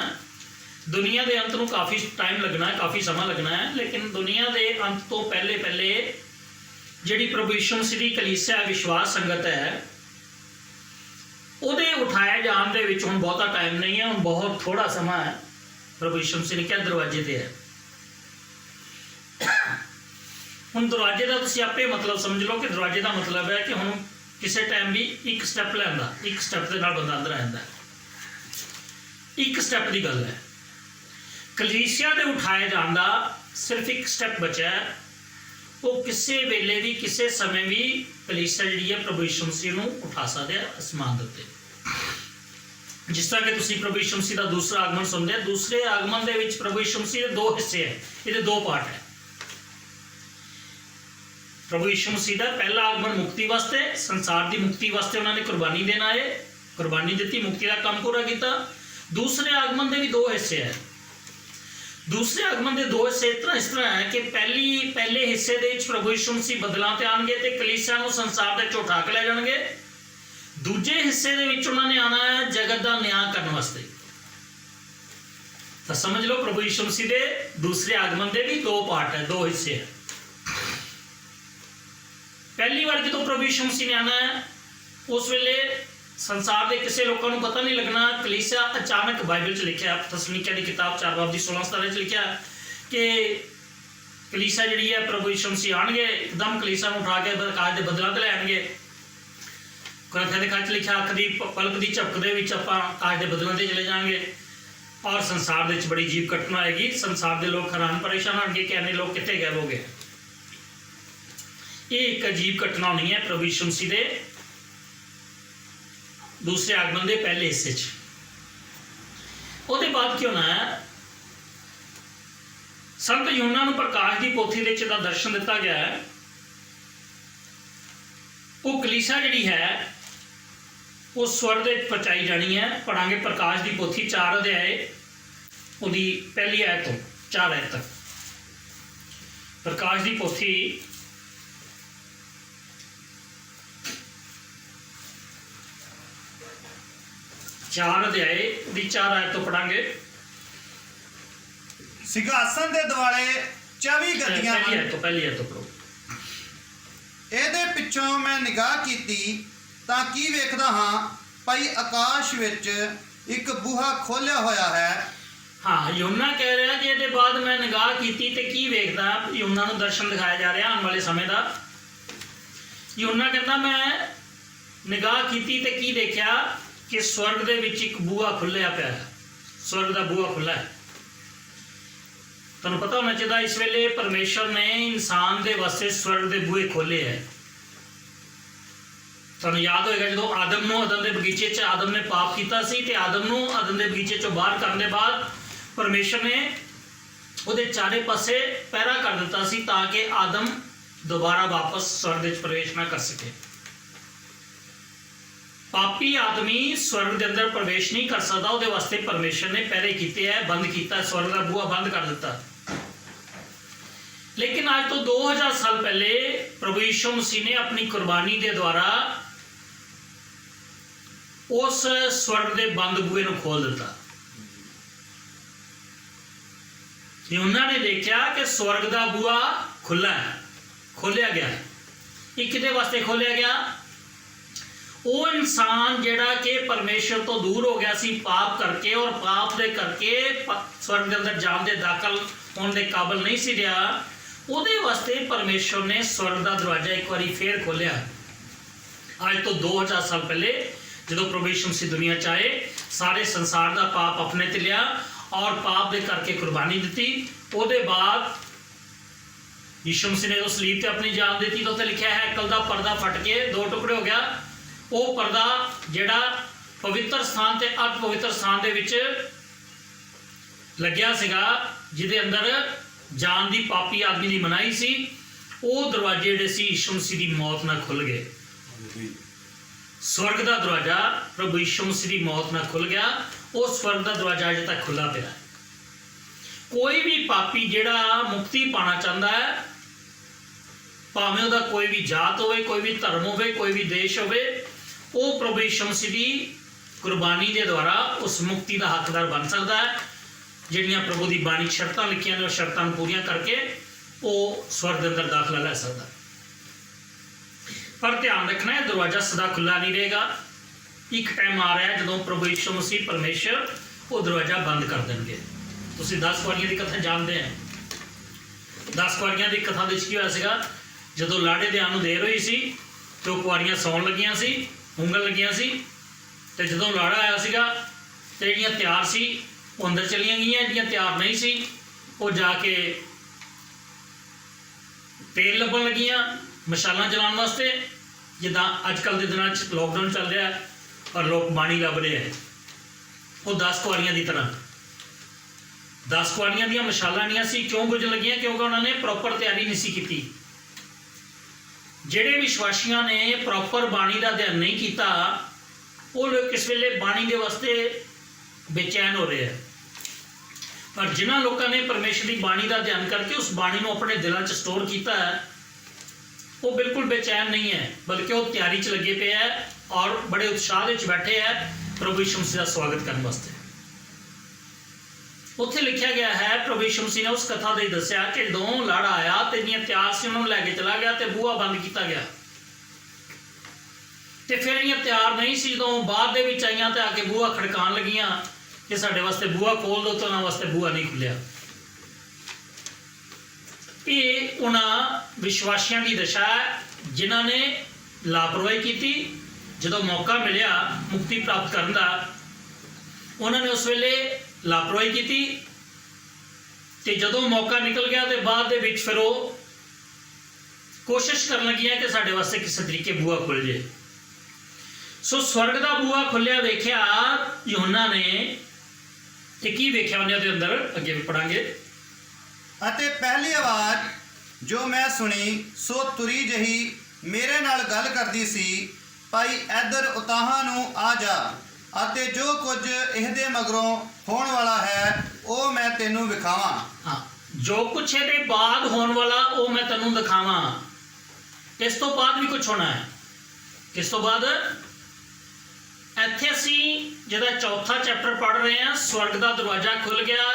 ਦੁਨੀਆ ਦੇ ਅੰਤ ਨੂੰ ਕਾਫੀ ਟਾਈਮ ਲੱਗਣਾ ਹੈ, ਕਾਫੀ ਸਮਾਂ ਲੱਗਣਾ ਹੈ। ਲੇਕਿਨ ਦੁਨੀਆ ਦੇ ਅੰਤ ਤੋਂ ਪਹਿਲੇ ਜਿਹੜੀ ਪ੍ਰਭੂ ਯਿਸੂ ਮਸੀਹ ਦੀ ਕਲੀਸਿਆ ਵਿਸ਼ਵਾਸ ਸੰਗਤ ਹੈ, ਉਹਦੇ ਉਠਾਏ ਜਾਣ ਦੇ ਵਿੱਚ ਹੁਣ ਬਹੁਤਾ ਟਾਈਮ ਨਹੀਂ ਹੈ, ਹੁਣ ਬਹੁਤ ਥੋੜਾ ਸਮਾਂ ਹੈ। ਪ੍ਰਭੂ ਯਿਸੂ ਮਸੀਹ ਨੇ ਕਿਹਾ ਦਰਵਾਜ਼ੇ ਤੇ ਹੈ। ਹੁਣ ਦਰਵਾਜ਼ੇ ਦਾ ਤੁਸੀਂ ਆਪੇ ਮਤਲਬ ਸਮਝ ਲਓ ਕਿ ਦਰਵਾਜ਼ੇ ਦਾ ਮਤਲਬ ਹੈ ਕਿ ਹੁਣ ਕਿਸੇ ਟਾਈਮ ਵੀ ਇੱਕ ਸਟੈਪ ਲੈਂਦਾ, ਇੱਕ ਸਟੈਪ ਦੇ ਨਾਲ ਬੰਦਾ ਅੰਦਰ ਆ ਜਾਂਦਾ, ਇੱਕ ਸਟੈਪ ਦੀ ਗੱਲ ਹੈ। ਕਲੀਸਿਆ ਦੇ ਉਠਾਏ ਜਾਣ ਦਾ ਸਿਰਫ ਇੱਕ ਸਟੈਪ ਬਚਿਆ ਹੈ। ਉਹ ਕਿਸੇ ਵੇਲੇ ਵੀ ਕਿਸੇ ਸਮੇਂ ਵੀ ਕਲੀਸਿਆ ਜਿਹੜੀ ਹੈ ਪ੍ਰਭੂ ਯਿਸੂ ਮਸੀਹ ਨੂੰ ਉਠਾ ਸਕਦੇ ਆ ਅਸਮਾਨ ਦੇ ਉੱਤੇ। ਜਿਸ ਤਰ੍ਹਾਂ ਕਿ ਤੁਸੀਂ ਪ੍ਰਭੂ ਯਿਸੂ ਮਸੀਹ ਦਾ ਦੂਸਰਾ ਆਗਮਨ ਸੁਣਦੇ ਆ, ਦੂਸਰੇ ਆਗਮਨ ਦੇ ਵਿੱਚ ਪ੍ਰਭੂ ਯਿਸੂ ਮਸੀਹ ਦੇ ਦੋ ਹਿੱਸੇ ਹੈ, ਇਹਦੇ ਦੋ ਪਾਰਟ ਹੈ। ਪ੍ਰਭੂ ਯਿਸੂ ਮਸੀਹ ਦਾ ਪਹਿਲਾ ਆਗਮਨ ਮੁਕਤੀ ਵਾਸਤੇ, ਸੰਸਾਰ ਦੀ ਮੁਕਤੀ ਵਾਸਤੇ ਉਹਨਾਂ ਨੇ ਕੁਰਬਾਨੀ ਦੇਣ ਆਏ, ਕੁਰਬਾਨੀ ਦਿੱਤੀ, ਮੁਕਤੀ ਦਾ ਕੰਮ ਪੂਰਾ ਕੀਤਾ। ਦੂਸਰੇ ਆਗਮਨ ਦੇ ਵੀ ਦੋ ਹਿੱਸੇ ਹੈ। ਦੂਸਰੇ ਆਗਮਨ ਦੇ ਦੋ ਹਿੱਸੇ ਇਸ ਤਰ੍ਹਾਂ ਹੈ ਕਿ ਪਹਿਲੇ ਹਿੱਸੇ ਦੇ ਵਿੱਚ ਪ੍ਰਭੂ ਯਿਸੂ ਮਸੀਹ ਬਦਲਾਂ ਤੇ ਆਉਣਗੇ ਤੇ ਕਲੀਸਿਆ ਨੂੰ ਸੰਸਾਰ ਦੇ ਵਿੱਚੋਂ ਉਠਾ ਕੇ ਲੈ ਜਾਣਗੇ। ਦੂਜੇ ਹਿੱਸੇ ਦੇ ਵਿੱਚ ਉਹਨਾਂ ਨੇ ਆਉਣਾ ਹੈ ਜਗਤ ਦਾ ਨਿਆਂ ਕਰਨ ਵਾਸਤੇ। ਤਾਂ ਸਮਝ ਲਓ ਪ੍ਰਭੂ ਯਿਸੂ ਮਸੀਹ ਦੇ ਦੂਸਰੇ ਆਗਮਨ ਦੇ ਵੀ ਦੋ ਪਾਰਟ ਹੈ, ਦੋ ਹਿੱਸੇ ਹੈ। ਪਹਿਲੀ ਵਾਰ ਜਦੋਂ ਪ੍ਰਭੂ ਯਿਸੂ ਮਸੀਹ ਨੇ ਆਉਣਾ ਹੈ, ਉਸ ਵੇਲੇ ਸੰਸਾਰ ਦੇ ਕਿਸੇ ਲੋਕਾਂ ਨੂੰ ਪਤਾ ਨਹੀਂ ਲੱਗਣਾ। ਕਲੀਸਿਆ ਅਚਾਨਕ ਬਾਈਬਲ 'ਚ ਲਿਖਿਆ, ਤਸਲੀਕੀਆਂ ਦੀ ਕਿਤਾਬ 4:16 'ਚ ਲਿਖਿਆ ਕਿ ਕਲੀਸਿਆ ਜਿਹੜੀ ਹੈ ਪ੍ਰਭੂ ਯਿਸੂ ਮਸੀਹ ਆਉਣਗੇ, ਇੱਕਦਮ ਕਲੀਸਿਆ ਨੂੰ ਉਠਾ ਕੇ ਆਕਾਸ਼ ਦੇ ਬੱਦਲਾਂ ਤੇ ਲੈ ਆਉਣਗੇ। ਕੁਰਾਨ ਦੇ ਖੱਚ ਲਿਖਿਆ, ਅੱਖ ਦੀ ਪਲਕ ਦੀ ਝਪਕ ਦੇ ਵਿੱਚ ਆਪਾਂ ਆਕਾਸ਼ ਦੇ ਬੱਦਲਾਂ ਤੇ ਚਲੇ ਜਾਵਾਂਗੇ, ਔਰ ਸੰਸਾਰ ਦੇ ਵਿੱਚ ਬੜੀ ਅਜੀਬ ਘਟਨਾ ਆਏਗੀ। ਸੰਸਾਰ ਦੇ ਲੋਕ ਹੈਰਾਨ ਪਰੇਸ਼ਾਨ ਹੋਣਗੇ ਕਿ ਇੰਨੇ ਲੋਕ ਕਿੱਥੇ ਗਏ ਹੋਗੇ। ये एक अजीब घटना होनी है प्रभु यीशु मसीह के दूसरे आगमन के पहले हिस्से च। ਉਹਦੇ बाद क्यों होना है, संत यूहन्ना ਨੂੰ प्रकाश की पोथी ਦੇ ਵਿੱਚ ਦਾ दर्शन दिता गया है। वो कलीसिया जिहड़ी है वो स्वर्ग ਦੇ ਵਿੱਚ ਪਹੁੰਚਾਈ जानी है। पढ़ांगे प्रकाश की पोथी 4 अध्याय ਉਹਦੀ पहली आयत तो 4 आयत तक। प्रकाश की पोथी 4 अध्याय ਦੀ 4 आयत तो पढ़ांगे। ਸਿੰਘਾਸਨ ਦੇ ਦੁਆਲੇ 24 ਗੱਦੀਆਂ पहली ਹਨ। आयत तो पहली आयत तो पढ़ो। ਇਹਦੇ ਪਿੱਛੋਂ ਮੈਂ ਨਿਗਾਹ ਕੀਤੀ ਤਾਂ ਕੀ ਵੇਖਦਾ ਹਾਂ, ਭਈ ਆਕਾਸ਼ ਵਿੱਚ ਇੱਕ ਬੂਹਾ ਖੋਲਿਆ ਹੋਇਆ ਹੈ। हाँ, यूहन्ना कह रहा कि ਇਹਦੇ ਬਾਅਦ ਮੈਂ ਨਿਗਾਹ ਕੀਤੀ ਤੇ ਕੀ ਵੇਖਦਾ। यूहन्ना ਨੂੰ ਦਰਸ਼ਨ ਦਿਖਾਇਆ ਜਾ ਰਿਹਾ ਆਉਣ ਵਾਲੇ ਸਮੇਂ ਦਾ। यूहन्ना ਕਹਿੰਦਾ ਮੈਂ ਨਿਗਾਹ ਕੀਤੀ ਤੇ ਕੀ ਦੇਖਿਆ ਕਿ ਸਵਰਗ ਦੇ ਵਿੱਚ ਇੱਕ ਬੂਹਾ ਖੁੱਲਿਆ ਪਿਆ ਹੈ। ਸਵਰਗ ਦਾ ਬੂਹਾ ਖੁੱਲਾ ਹੈ। ਤੁਹਾਨੂੰ ਪਤਾ ਹੋਣਾ ਚਾਹੀਦਾ ਇਸ ਵੇਲੇ ਪਰਮੇਸ਼ਰ ਨੇ ਇਨਸਾਨ ਦੇ ਵਾਸਤੇ ਸਵਰਗ ਦੇ ਬੂਹੇ ਖੋਲੇ ਹੈ। ਤੁਹਾਨੂੰ ਯਾਦ ਹੋਏਗਾ ਜਦੋਂ ਆਦਮ ਨੂੰ ਅਦਨ ਦੇ ਬਗੀਚੇ 'ਚ ਆਦਮ ਨੇ ਪਾਪ ਕੀਤਾ ਸੀ ਤੇ ਆਦਮ ਨੂੰ ਅਦਨ ਦੇ ਬਗੀਚੇ 'ਚੋਂ ਬਾਹਰ ਕਰਨ ਦੇ ਬਾਅਦ ਪਰਮੇਸ਼ਰ ਨੇ ਉਹਦੇ ਚਾਰੇ ਪਾਸੇ ਪਹਿਰਾ ਕਰ ਦਿੱਤਾ ਸੀ ਤਾਂ ਕਿ ਆਦਮ ਦੁਬਾਰਾ ਵਾਪਸ ਸਵਰਗ ਵਿੱਚ ਪ੍ਰਵੇਸ਼ ਨਾ ਕਰ ਸਕੇ। ਪਾਪੀ ਆਦਮੀ ਸਵਰਗ ਦੇ ਅੰਦਰ ਪ੍ਰਵੇਸ਼ ਨਹੀਂ ਕਰ ਸਕਦਾ, ਉਹਦੇ ਵਾਸਤੇ ਪਰਮੇਸ਼ਰ ਨੇ ਪਹਿਰੇ ਕੀਤੇ ਹੈ, ਬੰਦ ਕੀਤਾ, ਸਵਰਗ ਦਾ ਬੂਹਾ ਬੰਦ ਕਰ ਦਿੱਤਾ। लेकिन आज तो 2000 साल पहले प्रभु यीशु मसीह ने अपनी कुर्बानी के द्वारा उस स्वर्ग के बंद बूहे को खोल दिता। यूहन्ना ने देखा कि स्वर्ग का बूहा खुला है, खोलिया गया है। ये किहदे वास्ते खोलिया गया? वो इंसान जिहड़ा कि परमेश्वर तो दूर हो गया सी पाप करके, और पाप दे करके स्वर्ग के अंदर जान दे दाखल होने के काबिल नहीं सी रहा। ਉਹਦੇ ਵਾਸਤੇ ਪਰਮੇਸ਼ਰ ਨੇ ਸਵਰਗ ਦਾ ਦਰਵਾਜ਼ਾ ਇੱਕ ਵਾਰੀ ਫੇਰ ਖੋਲਿਆ। ਅੱਜ ਤੋਂ 2000 ਸਾਲ ਪਹਿਲੇ ਜਦੋਂ ਪ੍ਰਭੂ ਯਿਸੂ ਮਸੀਹ ਦੁਨੀਆ 'ਚ ਆਏ, ਸਾਰੇ ਸੰਸਾਰ ਦਾ ਪਾਪ ਆਪਣੇ ਤੇ ਲਿਆ ਔਰ ਪਾਪ ਦੇ ਕਰਕੇ ਕੁਰਬਾਨੀ ਦਿੱਤੀ। ਉਹਦੇ ਬਾਅਦ ਯਿਸੂ ਮਸੀਹ ਨੇ ਉਸ ਸਲੀਬ ਤੇ ਆਪਣੀ ਜਾਨ ਦਿੱਤੀ। ਤਾਂ ਉੱਥੇ ਲਿਖਿਆ ਹੈ ਅਕਲ ਦਾ ਪਰਦਾ ਫਟ ਕੇ 2 ਟੁਕੜੇ ਹੋ ਗਿਆ। ਉਹ ਪਰਦਾ ਜਿਹੜਾ ਪਵਿੱਤਰ ਸਥਾਨ ਤੇ ਅਤ ਪਵਿੱਤਰ ਸਥਾਨ ਦੇ ਵਿੱਚ ਲੱਗਿਆ ਸੀਗਾ, ਜਿਹਦੇ ਅੰਦਰ ਜਾਨ ਦੀ ਪਾਪੀ ਆਦਮੀ ਦੀ ਮਨਾਹੀ ਸੀ, ਉਹ ਦਰਵਾਜ਼ੇ ਜਿਹੜੇ ਸੀ ਯਿਸੂ ਮਸੀਹ ਦੀ ਮੌਤ ਨਾਲ ਖੁੱਲ ਗਏ। स्वर्ग का दरवाजा प्रभु यीशु मसीह की मौत ना खुल गया। वो स्वर्ग का दरवाजा अजे तक खुला पिया। कोई भी पापी जिहड़ा मुक्ति पाना चाहता है, भावें उहदा कोई भी जात होवे, कोई भी धर्म होवे, कोई भी देश होवे, वो प्रभु यीशु मसीह की कुर्बानी के द्वारा उस मुक्ति का हकदार बन सकता है। जिहड़ियां प्रभु की बाणी शर्तां लिखियां ने, उस शर्तां पूरियां करके वो स्वर्ग के अंदर दाखला लै सकता है। पर ध्यान रखना है दरवाजा सदा खुला नहीं रहेगा। एक टाइम आ रहा है जो प्रभु यीशु मसीह परमेश्वर वो दरवाजा बंद कर देंगे। तुसीं 10 कुआरियां की कथा जानते हैं। 10 कुआरियां की कथा की होया सीगा, जदों लाड़े दे आउण नूं देर हुई सी तो कुआरियां सौण लगियां सी, ऊँगण लगियां सी, ते जदों लाड़ा आया सीगा ते जिहड़ियां तैयार सी वो अंदर चलियां गईयां, जिहड़ियां तैयार नहीं सी वो जाके तेल लभण लगियां मशालां जलाउण वास्ते। जिद्दां अजकल के दिनों लॉकडाउन चल रहा है और लोग बाणी लभ रहे हैं, वो 10 कुआरियां की तरह 10 कुआरियां दी मशालां नहीं सी क्यों बुझण लगियां? क्योंकि उन्होंने प्रॉपर तैयारी नहीं सी की। जिहड़े विश्वासियों ने प्रॉपर बाणी का ध्यान नहीं किया, वो लोग किस वेले बाणी के वास्ते बेचैन हो रहे हैं। पर जिन्होंने लोगों ने परमेश्वर की बाणी का ध्यान करके उस बाणी को अपने दिलों च स्टोर किया है, वो बिल्कुल बेचैन नहीं है, बल्कि वो तैयारी च लगे पे है और बड़े उत्साह में बैठे हैं प्रभु यीशु मसीह का स्वागत करने वास्ते। उत्थे लिखा गया है प्रभु यीशु मसीह ने उस कथा दे दस्या कि दो लाड़ा आया ते जिहड़ियां तैयार सी उन्होंने लैके चला गया ते बूहा बंद किया गया। ते फिर जिहड़ियां तैयार नहीं सी जदों बाद दे विच आईयां ते आके बूहा खड़काण लगियां कि साडे वास्ते बूहा खोल दो, तो उन्हां वास्ते बूहा नहीं खुलिया। ये उन्हां विश्वासियों की दशा है जिन्हां ने लापरवाही की। जदों मौका मिलिया मुक्ति प्राप्त करने का, उन्होंने उस वेले लापरवाही की, ते जदों मौका निकल गया तो बाद दे विच फिर वो ਕੋਸ਼ਿਸ਼ ਕਰਨ ਲੱਗੀਆਂ ਕਿ ਸਾਡੇ ਵਾਸਤੇ ਕਿਸੇ ਤਰੀਕੇ ਬੂਹਾ ਖੁੱਲ ਜੇ। ਸੋ ਸਵਰਗ ਦਾ ਬੂਹਾ ਖੁੱਲਿਆ ਵੇਖਿਆ ਯੋਹੰਨਾ ਨੇ, ਤੇ ਕੀ ਵੇਖਿਆ ਉਹਨੇ ਉਹਦੇ ਅੰਦਰ, ਅੱਗੇ ਵੀ ਪੜਾਂਗੇ। ਅਤੇ ਪਹਿਲੀ ਆਵਾਜ਼ ਜੋ ਮੈਂ ਸੁਣੀ ਸੋ ਤੁਰੀ ਜਹੀ ਮੇਰੇ ਨਾਲ ਗੱਲ ਕਰਦੀ ਸੀ, ਭਾਈ ਇੱਧਰ ਉਤਾਹਾਂ ਨੂੰ ਆ ਜਾ, ਅਤੇ ਜੋ ਕੁਝ ਇਹਦੇ ਮਗਰੋਂ ਹੋਣ ਵਾਲਾ ਹੈ ਉਹ ਮੈਂ ਤੈਨੂੰ ਵਿਖਾਵਾਂ। ਹਾਂ, ਜੋ ਕੁਛ ਇਹਦੇ ਬਾਅਦ ਹੋਣ ਵਾਲਾ ਉਹ ਮੈਂ ਤੈਨੂੰ ਦਿਖਾਵਾਂ। ਇਸ ਤੋਂ ਬਾਅਦ ਵੀ ਕੁਝ ਹੋਣਾ ਹੈ। ਕਿਸ ਤੋਂ ਬਾਅਦ? ਇੱਥੇ ਅਸੀਂ ਜਿਹਦਾ ਚੌਥਾ ਚੈਪਟਰ ਪੜ੍ਹ ਰਹੇ ਹਾਂ, ਸਵਰਗ ਦਾ ਦਰਵਾਜ਼ਾ ਖੁੱਲ ਗਿਆ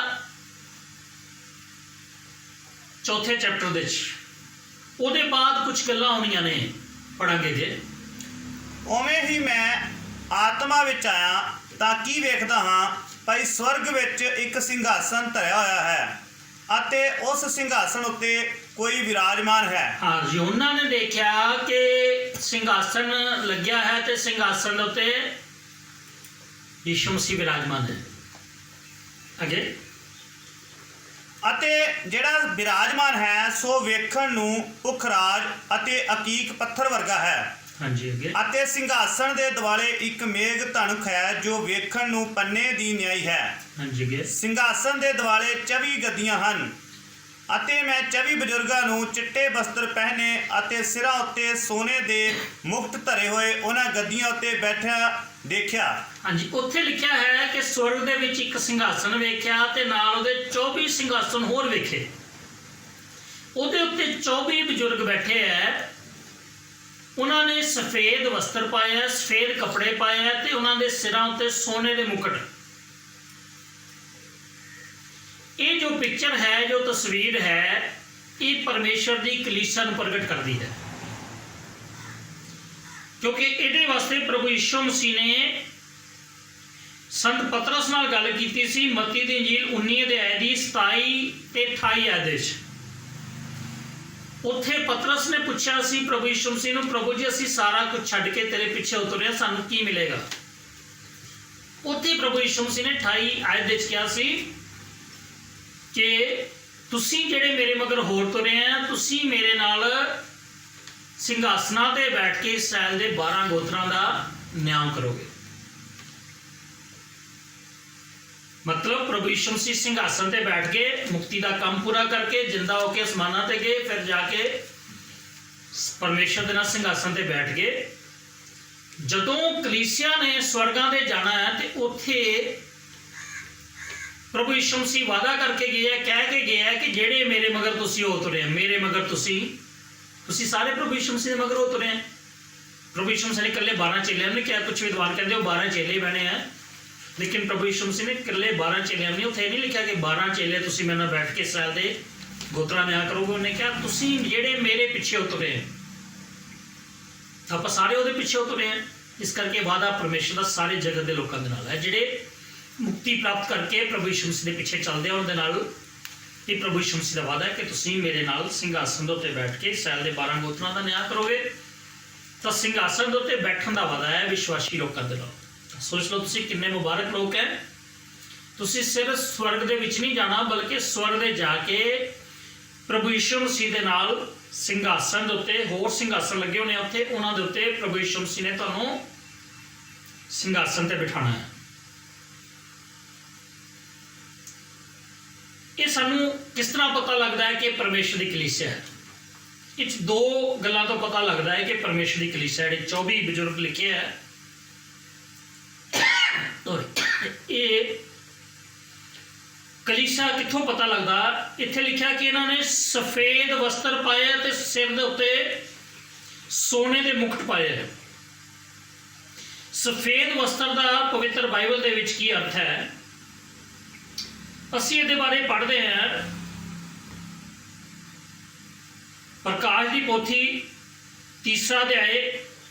ਚੌਥੇ ਚੈਪਟਰ ਦੇ ਵਿੱਚ। ਉਹਦੇ ਬਾਅਦ ਕੁਝ ਗੱਲਾਂ ਹੋਣੀਆਂ ਨੇ, ਪੜਾਂਗੇ ਜੇ। ਉਵੇਂ ਹੀ ਮੈਂ ਆਤਮਾ ਵਿੱਚ ਆਇਆ ਤਾਂ ਕੀ ਵੇਖਦਾ ਹਾਂ, ਭਾਈ ਸਵਰਗ ਵਿੱਚ ਇੱਕ ਸਿੰਘਾਸਨ ਧਰਿਆ ਹੋਇਆ ਹੈ ਅਤੇ ਉਸ ਸਿੰਘਾਸਨ ਉੱਤੇ ਕੋਈ ਵਿਰਾਜਮਾਨ ਹੈ। ਹਾਂ, ਯੋਹੰਨਾ ਨੇ ਦੇਖਿਆ ਕਿ ਸਿੰਘਾਸਨ ਲੱਗਿਆ ਹੈ ਤੇ ਸਿੰਘਾਸਨ ਦੇ ਉੱਤੇ ਯਿਸੂ ਮਸੀਹ ਵਿਰਾਜਮਾਨ ਹੈ। ਅੱਗੇ, ਅਤੇ ਜਿਹੜਾ ਵਿਰਾਜਮਾਨ ਹੈ ਸੋ ਵੇਖਣ ਨੂੰ ਪੁਖਰਾਜ ਅਤੇ ਅਕੀਕ ਪੱਥਰ ਵਰਗਾ ਹੈ। ਹਾਂਜੀ, ਅੱਗੇ। ਅਤੇ ਸਿੰਘਾਸਨ ਦੇ ਦੁਆਲੇ ਇੱਕ ਮੇਘ ਧਨੁਖ ਹੈ ਜੋ ਵੇਖਣ ਨੂੰ ਪੰਨੇ ਦੀ ਨਿਆਈ ਹੈ। ਹਾਂਜੀ, ਅੱਗੇ। ਸਿੰਘਾਸਨ ਦੇ ਦੁਆਲੇ 24 ਗੱਦੀਆਂ ਹਨ ਅਤੇ ਮੈਂ 24 ਬਜ਼ੁਰਗਾਂ ਨੂੰ ਚਿੱਟੇ ਬਸਤਰ ਪਹਿਨੇ ਅਤੇ ਸਿਰਾਂ ਉੱਤੇ ਸੋਨੇ ਦੇ ਮੁਕਟ ਧਰੇ ਹੋਏ ਉਹਨਾਂ ਗੱਦੀਆਂ ਉੱਤੇ ਬੈਠਿਆ ਦੇਖਿਆ। ਹਾਂਜੀ, ਉੱਥੇ ਲਿਖਿਆ ਹੈ ਕਿ ਸਵਰਗ ਦੇ ਵਿੱਚ ਇੱਕ ਸਿੰਘਾਸਨ ਵੇਖਿਆ ਤੇ ਨਾਲ ਉਹਦੇ 24 ਸਿੰਘਾਸਨ ਹੋਰ ਵੇਖੇ। ਉਹਦੇ ਉੱਤੇ 24 ਬਜ਼ੁਰਗ ਬੈਠੇ ਹੈ। ਉਹਨਾਂ ਨੇ ਸਫੇਦ ਵਸਤਰ ਪਾਏ ਹੈ, ਸਫੇਦ ਕੱਪੜੇ ਪਾਏ ਹੈ ਤੇ ਉਹਨਾਂ ਦੇ ਸਿਰਾਂ ਉੱਤੇ ਸੋਨੇ ਦੇ ਮੁਕਟ। ਇਹ ਜੋ ਪਿਕਚਰ ਹੈ, ਜੋ ਤਸਵੀਰ ਹੈ, ਇਹ ਪਰਮੇਸ਼ਰ ਦੀ ਕਲੀਸਿਆ ਨੂੰ ਪ੍ਰਗਟ ਕਰਦੀ ਹੈ, ਕਿਉਂਕਿ ਇਹਦੇ ਵਾਸਤੇ ਪ੍ਰਭੂ ਯਿਸੂ ਮਸੀਹ ਨੇ ਸੰਤ ਪਤਰਸ ਨਾਲ ਗੱਲ ਕੀਤੀ ਸੀ। ਮੱਤੀ ਦੀ ਇੰਜੀਲ 19 ਅਧਿਆਇ ਦੀ 27 ਤੇ 28 ਆਇਤ ਵਿੱਚ ਉੱਥੇ ਪਤਰਸ ਨੇ ਪੁੱਛਿਆ ਸੀ ਪ੍ਰਭੂ ਯਿਸੂ ਮਸੀਹ ਨੂੰ, ਪ੍ਰਭੂ ਜੀ ਅਸੀਂ ਸਾਰਾ ਕੁਝ ਛੱਡ ਕੇ ਤੇਰੇ ਪਿੱਛੇ ਉਤਰੇ ਹਾਂ, ਸਾਨੂੰ ਕੀ ਮਿਲੇਗਾ? ਉੱਥੇ ਪ੍ਰਭੂ ਯਿਸੂ ਮਸੀਹ ਨੇ 28 ਆਇਤ ਵਿੱਚ ਕਿਹਾ ਸੀ ਕਿ ਤੁਸੀਂ ਜਿਹੜੇ ਮੇਰੇ ਮਗਰ ਹੋਰ ਤੁਰੇ ਆ, ਤੁਸੀਂ ਮੇਰੇ ਨਾਲ ਸਿੰਘਾਸਨਾਂ ਤੇ ਬੈਠ ਕੇ ਇਸਰਾਇਲ ਦੇ 12 ਗੋਤਰਾਂ ਦਾ ਨਿਆਂ ਕਰੋਗੇ। ਮਤਲਬ ਪ੍ਰਭੂ ਯਿਸੂ ਮਸੀਹ ਸਿੰਘਾਸਨ ਤੇ ਬੈਠ ਕੇ ਮੁਕਤੀ ਦਾ ਕੰਮ ਪੂਰਾ ਕਰਕੇ ਜਿੰਦਾ ਹੋ ਕੇ ਅਸਮਾਨਾਂ ਤੇ ਗਏ, ਫਿਰ ਜਾ ਕੇ ਪਰਮੇਸ਼ਰ ਦੇ ਨਾਲ ਸਿੰਘਾਸਨ ਤੇ ਬੈਠ ਗਏ। ਜਦੋਂ ਕਲੀਸਿਆ ਨੇ ਸਵਰਗਾਂ ਦੇ ਜਾਣਾ ਹੈ ਤੇ ਉੱਥੇ ਪ੍ਰਭੂ ਯਿਸੂ ਮਸੀਹ ਵਾਅਦਾ ਕਰਕੇ ਗਏ ਹੈ, ਕਹਿ ਕੇ ਗਏ ਹੈ ਕਿ ਜਿਹੜੇ ਮੇਰੇ ਮਗਰ ਤੁਸੀਂ ਹੋ ਤੁਰੇ, ਮੇਰੇ ਮਗਰ ਤੁਸੀਂ ਸਾਰੇ ਪ੍ਰਭੂ ਯਿਸੂ ਮਸੀਹ ਦੇ ਮਗਰ ਹੋ ਤੁਰੇ। ਪ੍ਰਭੂ ਯਿਸੂ ਮਸੀਹ ਨੇ ਇਕੱਲੇ 12 ਚੇਲਿਆਂ ਨੂੰ ਕਿਹਾ। ਕੁਝ ਵਿਦਵਾਨ ਕਹਿੰਦੇ ਉਹ 12 ਚੇਲੇ ਬਣੇ ਹੈ, ਲੇਕਿਨ ਪ੍ਰਭੂ ਯਿਸੂ ਮਸੀਹ ਨੇ ਇਕੱਲੇ 12 ਚੇਲਿਆਂ ਨੂੰ, ਉੱਥੇ ਨਹੀਂ ਲਿਖਿਆ ਕਿ 12 ਚੇਲੇ ਤੁਸੀਂ ਮੇਰੇ ਨਾਲ ਬੈਠ ਕੇ ਇਸਰਾਇਲ ਦੇ ਗੋਤਰਾਂ ਨਿਆਂ ਕਰੋਗੇ। ਉਹਨੇ ਕਿਹਾ ਤੁਸੀਂ ਜਿਹੜੇ ਮੇਰੇ ਪਿੱਛੇ ਉਤਰੇ, ਆਪਾਂ ਸਾਰੇ ਉਹਦੇ ਪਿੱਛੇ ਉਤਰੇ ਹਾਂ। ਇਸ ਕਰਕੇ ਵਾਅਦਾ ਪਰਮੇਸ਼ਰ ਦਾ ਸਾਰੇ ਜਗਤ ਦੇ ਲੋਕਾਂ ਦੇ ਨਾਲ ਹੈ, ਜਿਹੜੇ ਮੁਕਤੀ ਪ੍ਰਾਪਤ ਕਰਕੇ ਪ੍ਰਭੂ ਯਿਸੂ ਮਸੀਹ ਦੇ ਪਿੱਛੇ ਚੱਲਦੇ ਆ। ਉਹਦੇ ਨਾਲ ਇਹ ਪ੍ਰਭੂ ਯਿਸੂ ਮਸੀਹ ਦਾ ਵਾਅਦਾ ਹੈ ਕਿ ਤੁਸੀਂ ਮੇਰੇ ਨਾਲ ਸਿੰਘਾਸਨ ਦੇ ਉੱਤੇ ਬੈਠ ਕੇ ਇਸਰਾਇਲ ਦੇ 12 ਗੋਤਰਾਂ ਦਾ ਨਿਆਂ ਕਰੋਗੇ। ਤਾਂ ਸਿੰਘਾਸਨ ਦੇ ਉੱਤੇ ਬੈਠਣ ਦਾ ਵਾਅਦਾ ਹੈ ਵਿਸ਼ਵਾਸੀ ਲੋਕਾਂ ਦੇ ਨਾਲ। ਸੋਚ ਲਓ ਤੁਸੀਂ ਕਿੰਨੇ ਮੁਬਾਰਕ ਲੋਕ ਹੈ। ਤੁਸੀਂ ਸਿਰਫ ਸਵਰਗ ਦੇ ਵਿੱਚ ਨਹੀਂ ਜਾਣਾ, ਬਲਕਿ ਸਵਰਗ ਦੇ ਜਾ ਕੇ ਪ੍ਰਭੂ ਯਿਸੂ ਮਸੀਹ ਦੇ ਨਾਲ ਸਿੰਘਾਸਨ ਦੇ ਉੱਤੇ, ਹੋਰ ਸਿੰਘਾਸਨ ਲੱਗੇ ਹੋਣੇ ਉੱਥੇ, ਉਹਨਾਂ ਦੇ ਉੱਤੇ ਪ੍ਰਭੂ ਯਿਸੂ ਮਸੀਹ ਨੇ ਤੁਹਾਨੂੰ ਸਿੰਘਾਸਨ ਤੇ ਬਿਠਾਣਾ ਹੈ। ਇਹ ਸਾਨੂੰ ਕਿਸ ਤਰ੍ਹਾਂ ਪਤਾ ਲੱਗਦਾ ਹੈ ਕਿ ਪਰਮੇਸ਼ਰ ਦੀ ਕਲੀਸਿਆ ਹੈ? ਇਹ 'ਚ ਦੋ ਗੱਲਾਂ ਤੋਂ ਪਤਾ ਲੱਗਦਾ ਹੈ ਕਿ ਪਰਮੇਸ਼ਰ ਦੀ ਕਲੀਸਿਆ, ਜਿਹੜੇ 24 ਬਜ਼ੁਰਗ ਲਿਖੇ ਹੈ, ਇਹ ਕਲੀਸਿਆ ਕਿੱਥੋਂ ਪਤਾ ਲੱਗਦਾ? ਇੱਥੇ ਲਿਖਿਆ ਕਿ ਇਹਨਾਂ ਨੇ ਸਫੇਦ ਵਸਤਰ ਪਾਏ ਤੇ ਸਿਰ ਦੇ ਉੱਤੇ ਸੋਨੇ ਦੇ ਮੁਕਟ ਪਾਏ ਹੈ। ਸਫੇਦ ਵਸਤਰ ਦਾ ਪਵਿੱਤਰ ਬਾਈਬਲ ਦੇ ਵਿੱਚ ਕੀ ਅਰਥ ਹੈ? ਅਸੀਂ ਇਹਦੇ ਬਾਰੇ ਪੜ੍ਹਦੇ ਹਾਂ ਪ੍ਰਕਾਸ਼ ਦੀ ਪੋਥੀ 3 ਅਧਿਆਇ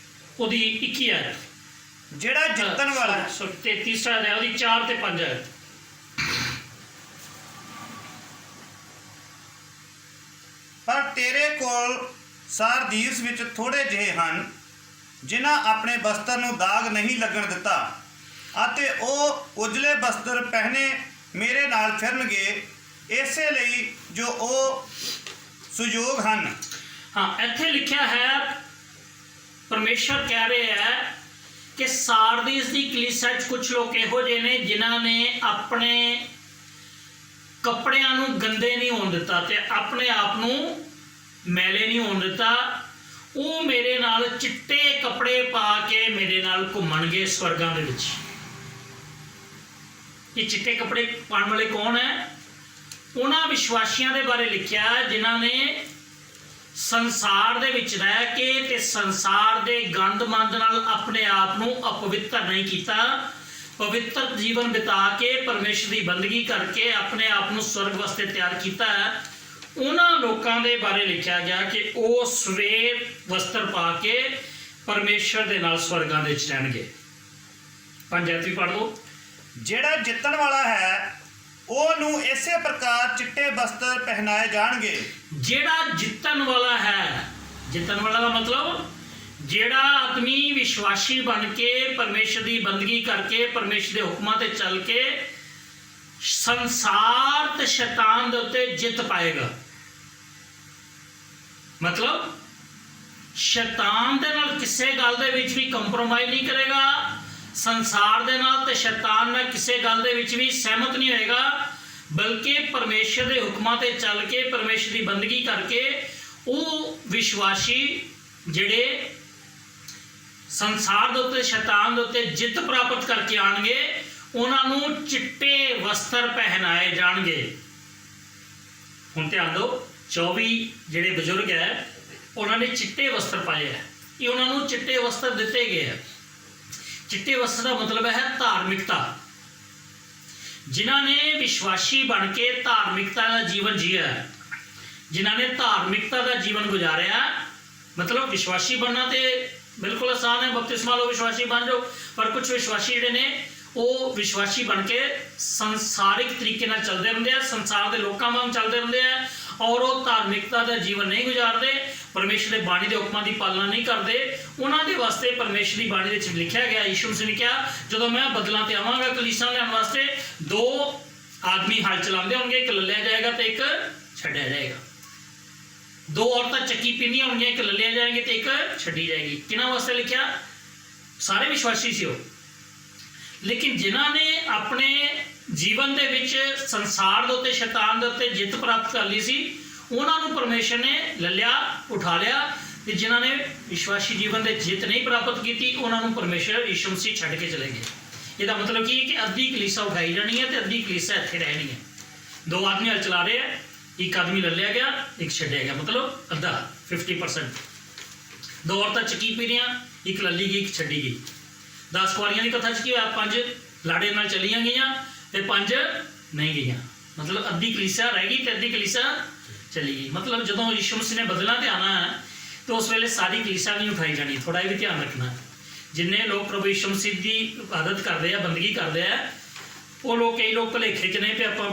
ਉਹਦੀ 21 ਆਇਤ। ਜਿਹੜਾ ਜਿੱਤਣ ਵਾਲਾ ਤੇ 3 ਅਧਿਆਇ ਉਹਦੀ 4 ਤੇ 5 ਆਇਤ। ਪਰ ਤੇਰੇ ਕੋਲ ਸਾਰਦੀਸ ਵਿੱਚ ਥੋੜੇ ਜਿਹੇ ਹਨ ਜਿਨ੍ਹਾਂ ਆਪਣੇ ਬਸਤਰ ਨੂੰ ਦਾਗ ਨਹੀਂ ਲੱਗਣ ਦਿੱਤਾ, ਅਤੇ ਉਹ ਉਜਲੇ ਬਸਤਰ ਪਹਿਨੇ ਮੇਰੇ ਨਾਲ ਫਿਰਨਗੇ, ਇਸੇ ਲਈ ਜੋ ਉਹ ਸੁਯੋਗ ਹਨ। ਹਾਂ, ਇੱਥੇ ਲਿਖਿਆ ਹੈ, ਪਰਮੇਸ਼ਰ ਕਹਿ ਰਿਹਾ ਹੈ ਕਿ ਸਾਰਦੀਸ ਦੀ ਕਲੀਸਿਆ 'ਚ ਕੁਝ ਲੋਕ ਇਹੋ ਜਿਹੇ ਨੇ ਜਿਨ੍ਹਾਂ ਨੇ ਆਪਣੇ ਕੱਪੜਿਆਂ ਨੂੰ ਗੰਦੇ ਨਹੀਂ ਹੋਣ ਦਿੱਤਾ ਤੇ ਆਪਣੇ ਆਪ ਨੂੰ ਮੈਲੇ ਨਹੀਂ ਹੋਣ ਦਿੱਤਾ। ਉਹ ਮੇਰੇ ਨਾਲ ਚਿੱਟੇ ਕੱਪੜੇ ਪਾ ਕੇ ਮੇਰੇ ਨਾਲ ਘੁੰਮਣਗੇ ਸਵਰਗਾਂ ਦੇ ਵਿੱਚ। ਇਹ ਚਿੱਟੇ ਕੱਪੜੇ ਪਾਉਣ ਵਾਲੇ ਕੌਣ ਹੈ? ਉਹਨਾਂ ਵਿਸ਼ਵਾਸੀਆਂ ਦੇ ਬਾਰੇ ਲਿਖਿਆ ਜਿਨ੍ਹਾਂ ਨੇ ਸੰਸਾਰ ਦੇ ਵਿੱਚ ਰਹਿ ਕੇ ਤੇ ਸੰਸਾਰ ਦੇ ਗੰਦ ਮੰਦ ਨਾਲ ਆਪਣੇ ਆਪ ਨੂੰ ਅਪਵਿੱਤਰ ਨਹੀਂ ਕੀਤਾ, ਪਵਿੱਤਰ ਜੀਵਨ ਬਿਤਾ ਕੇ ਪਰਮੇਸ਼ਰ ਦੀ ਬੰਦਗੀ ਕਰਕੇ ਆਪਣੇ ਆਪ ਨੂੰ ਸਵਰਗ ਵਾਸਤੇ ਤਿਆਰ ਕੀਤਾ ਹੈ। ਉਹਨਾਂ ਲੋਕਾਂ ਦੇ ਬਾਰੇ ਲਿਖਿਆ ਗਿਆ ਕਿ ਉਹ ਸਵੇਤ ਵਸਤਰ ਪਾ ਕੇ ਪਰਮੇਸ਼ਰ ਦੇ ਨਾਲ ਸਵਰਗਾਂ ਦੇ ਵਿੱਚ ਰਹਿਣਗੇ। 5 ਐਤ ਵੀ ਪੜ੍ਹ ਲਓ। ਜਿਹੜਾ ਜਿੱਤਣ ਵਾਲਾ ਹੈ ਉਹਨੂੰ ਇਸੇ ਪ੍ਰਕਾਰ ਚਿੱਟੇ ਵਸਤਰ ਪਹਿਨਾਏ ਜਾਣਗੇ। ਜਿਹੜਾ ਜਿੱਤਣ ਵਾਲਾ ਹੈ, ਜਿੱਤਣ ਵਾਲਾ ਦਾ ਮਤਲਬ ਜਿਹੜਾ ਆਦਮੀ ਵਿਸ਼ਵਾਸੀ ਬਣ ਕੇ ਪਰਮੇਸ਼ਰ ਦੀ ਬੰਦਗੀ ਕਰਕੇ ਪਰਮੇਸ਼ਰ ਦੇ ਹੁਕਮਾਂ ਤੇ ਚੱਲ ਕੇ ਸੰਸਾਰ ਤੇ ਸ਼ੈਤਾਨ ਦੇ ਉੱਤੇ ਜਿੱਤ ਪਾਏਗਾ। ਮਤਲਬ ਸ਼ੈਤਾਨ ਦੇ ਨਾਲ ਕਿਸੇ ਗੱਲ ਦੇ ਵਿੱਚ ਵੀ ਕੰਪਰੋਮਾਈਜ਼ ਨਹੀਂ ਕਰੇਗਾ, ਸੰਸਾਰ ਦੇ ਨਾਲ ਤੇ ਸ਼ੈਤਾਨ ਨਾਲ ਕਿਸੇ ਗੱਲ ਦੇ ਵਿੱਚ ਵੀ ਸਹਿਮਤ ਨਹੀਂ ਹੋਏਗਾ, ਬਲਕਿ ਪਰਮੇਸ਼ਰ ਦੇ ਹੁਕਮਾਂ ਤੇ ਚੱਲ ਕੇ ਪਰਮੇਸ਼ਰ ਦੀ ਬੰਦਗੀ ਕਰਕੇ ਉਹ ਵਿਸ਼ਵਾਸੀ ਜਿਹੜੇ ਸੰਸਾਰ ਦੇ ਉੱਤੇ ਸ਼ੈਤਾਨ ਦੇ ਉੱਤੇ ਜਿੱਤ ਪ੍ਰਾਪਤ ਕਰਕੇ ਆਣਗੇ, ਉਹਨਾਂ ਨੂੰ ਚਿੱਟੇ ਵਸਤਰ ਪਹਿਨਾਏ ਜਾਣਗੇ। ਹੁਣ ਧਿਆਨ ਦਿਓ, 24 ਜਿਹੜੇ ਬਜ਼ੁਰਗ ਹੈ ਉਹਨਾਂ ਨੇ ਚਿੱਟੇ ਵਸਤਰ ਪਾਏ ਹੈ। ਇਹ ਉਹਨਾਂ ਨੂੰ ਚਿੱਟੇ ਵਸਤਰ ਦਿੱਤੇ ਗਏ ਹੈ। ਚਿੱਟੇ ਵਸਤਰ ਦਾ ਮਤਲਬ ਹੈ ਧਾਰਮਿਕਤਾ। ਜਿਨ੍ਹਾਂ ਨੇ ਵਿਸ਼ਵਾਸੀ ਬਣ ਕੇ ਧਾਰਮਿਕਤਾ ਦਾ ਜੀਵਨ ਜੀਆ, ਜਿਨ੍ਹਾਂ ਨੇ ਧਾਰਮਿਕਤਾ ਦਾ ਜੀਵਨ ਗੁਜ਼ਾਰਿਆ। ਮਤਲਬ ਵਿਸ਼ਵਾਸੀ ਬਣਨਾ ਤੇ ਬਿਲਕੁਲ ਆਸਾਨ ਹੈ, ਬਪਤਿਸਮਾ ਲਓ ਵਿਸ਼ਵਾਸੀ ਬਣ ਜਾਓ, ਪਰ ਕੁਝ ਵਿਸ਼ਵਾਸੀ ਜਿਹੜੇ ਨੇ ਉਹ ਵਿਸ਼ਵਾਸੀ ਬਣ ਕੇ ਸੰਸਾਰਿਕ ਤਰੀਕੇ ਨਾਲ ਚੱਲਦੇ ਰਹਿੰਦੇ ਆ, ਸੰਸਾਰ ਦੇ ਲੋਕਾਂ ਵਾਂਗ ਚੱਲਦੇ ਰਹਿੰਦੇ ਆ, ਔਰ ਉਹ ਧਾਰਮਿਕਤਾ ਦਾ ਜੀਵਨ ਨਹੀਂ ਗੁਜ਼ਾਰਦੇ, ਪਰਮੇਸ਼ਰ ਦੇ ਬਾਣੀ ਦੇ ਹੁਕਮਾਂ ਦੀ ਪਾਲਣਾ ਨਹੀਂ ਕਰਦੇ। ਉਹਨਾਂ ਦੇ ਵਾਸਤੇ ਪਰਮੇਸ਼ਰ ਦੀ ਬਾਣੀ ਵਿੱਚ ਲਿਖਿਆ ਗਿਆ, ਯਿਸੂ ਮਸੀਹ ਨੇ ਕਿਹਾ ਜਦੋਂ ਮੈਂ ਬਦਲਾਂ ਤੇ ਆਵਾਂਗਾ ਕਲੀਸਿਆ ਲੈਣ ਵਾਸਤੇ, 2 ਆਦਮੀ ਹਲ ਚਲਾਉਂਦੇ ਹੋਣਗੇ, ਇੱਕ ਲੱਲਿਆ ਜਾਏਗਾ ਤੇ ਇੱਕ ਛੱਡਿਆ ਜਾਏਗਾ। 2 ਔਰਤਾਂ ਚੱਕੀ ਪੀਂਦੀਆਂ ਹੋਣਗੀਆਂ, ਇੱਕ ਲੱਲਿਆ ਜਾਏਗੀ ਤੇ ਇੱਕ ਛੱਡੀ ਜਾਏਗੀ। ਕਿਹਨਾਂ ਵਾਸਤੇ ਲਿਖਿਆ? ਸਾਰੇ ਵਿਸ਼ਵਾਸੀ ਸੀ ਉਹ, ਲੇਕਿਨ ਜਿਨ੍ਹਾਂ ਨੇ ਆਪਣੇ ਜੀਵਨ ਦੇ ਵਿੱਚ ਸੰਸਾਰ ਦੇ ਉੱਤੇ ਸ਼ੈਤਾਨ ਦੇ ਉੱਤੇ ਜਿੱਤ ਪ੍ਰਾਪਤ ਕਰ ਲਈ ਸੀ, ਉਹਨਾਂ ਨੂੰ ਪਰਮੇਸ਼ਰ ਨੇ ਲੱਲਿਆ, ਉਠਾ ਲਿਆ, ਤੇ ਜਿਨ੍ਹਾਂ ਨੇ ਵਿਸ਼ਵਾਸੀ ਜੀਵਨ ਦੇ ਜਿੱਤ ਨਹੀਂ ਪ੍ਰਾਪਤ ਕੀਤੀ, ਉਹਨਾਂ ਨੂੰ ਪਰਮੇਸ਼ਰ ਯਿਸੂ ਮਸੀਹ ਛੱਡ ਕੇ ਚਲੇ ਗਏ। ਇਹਦਾ ਮਤਲਬ ਕੀ ਹੈ ਕਿ ਅੱਧੀ ਕਲੀਸਿਆ ਉਠਾਈ ਜਾਣੀ ਹੈ ਤੇ ਅੱਧੀ ਕਲੀਸਿਆ ਇੱਥੇ ਰਹਿਣੀ ਹੈ। 2 ਆਦਮੀ ਹਲ ਚਲਾ ਰਹੇ ਹੈ, ਇੱਕ ਆਦਮੀ ਲੱਲਿਆ ਗਿਆ, ਇੱਕ ਛੱਡਿਆ ਗਿਆ, ਮਤਲਬ ਅੱਧਾ 50%। 2 ਔਰਤਾਂ ਚੱਕੀ ਪੀ ਰਹੀਆਂ, ਇੱਕ ਲੱਲੀ ਗਈ, ਇੱਕ ਛੱਡੀ ਗਈ। 10 ਕੁਆਰੀਆਂ ਦੀ ਕਥਾ 'ਚ ਕੀ ਹੋਇਆ? 5 ਲਾੜੇ ਨਾਲ ਚਲੀਆਂ ਗਈਆਂ ਤੇ 5 ਨਹੀਂ ਗਈਆਂ, ਮਤਲਬ ਅੱਧੀ ਕਲੀਸਿਆ ਰਹਿ ਗਈ ਤੇ ਅੱਧੀ ਕਲੀਸਿਆ ਚਲੀ ਗਈ। ਮਤਲਬ ਜਦੋਂ ਯਿਸੂ ਮਸੀਹ ਨੇ ਬਦਲਾਂ ਤੇ ਆਉਣਾ ਹੈ ਤਾਂ ਉਸ ਵੇਲੇ ਸਾਰੀ ਕਲੀਸਿਆ ਨਹੀਂ ਉਠਾਈ ਜਾਣੀ। ਥੋੜਾ ਇਹ ਵੀ ਧਿਆਨ ਰੱਖਣਾ, ਜਿੰਨੇ ਲੋਕ ਪ੍ਰਭੂ ਯਿਸੂ ਮਸੀਹ ਦੀ ਇਬਾਦਤ ਕਰਦੇ ਆ, ਬੰਦਗੀ ਕਰਦੇ ਆ, ਉਹ ਲੋਕ ਕਈ ਲੋਕ ਭੁਲੇਖੇ 'ਚ ਨੇ ਕਿ ਆਪਾਂ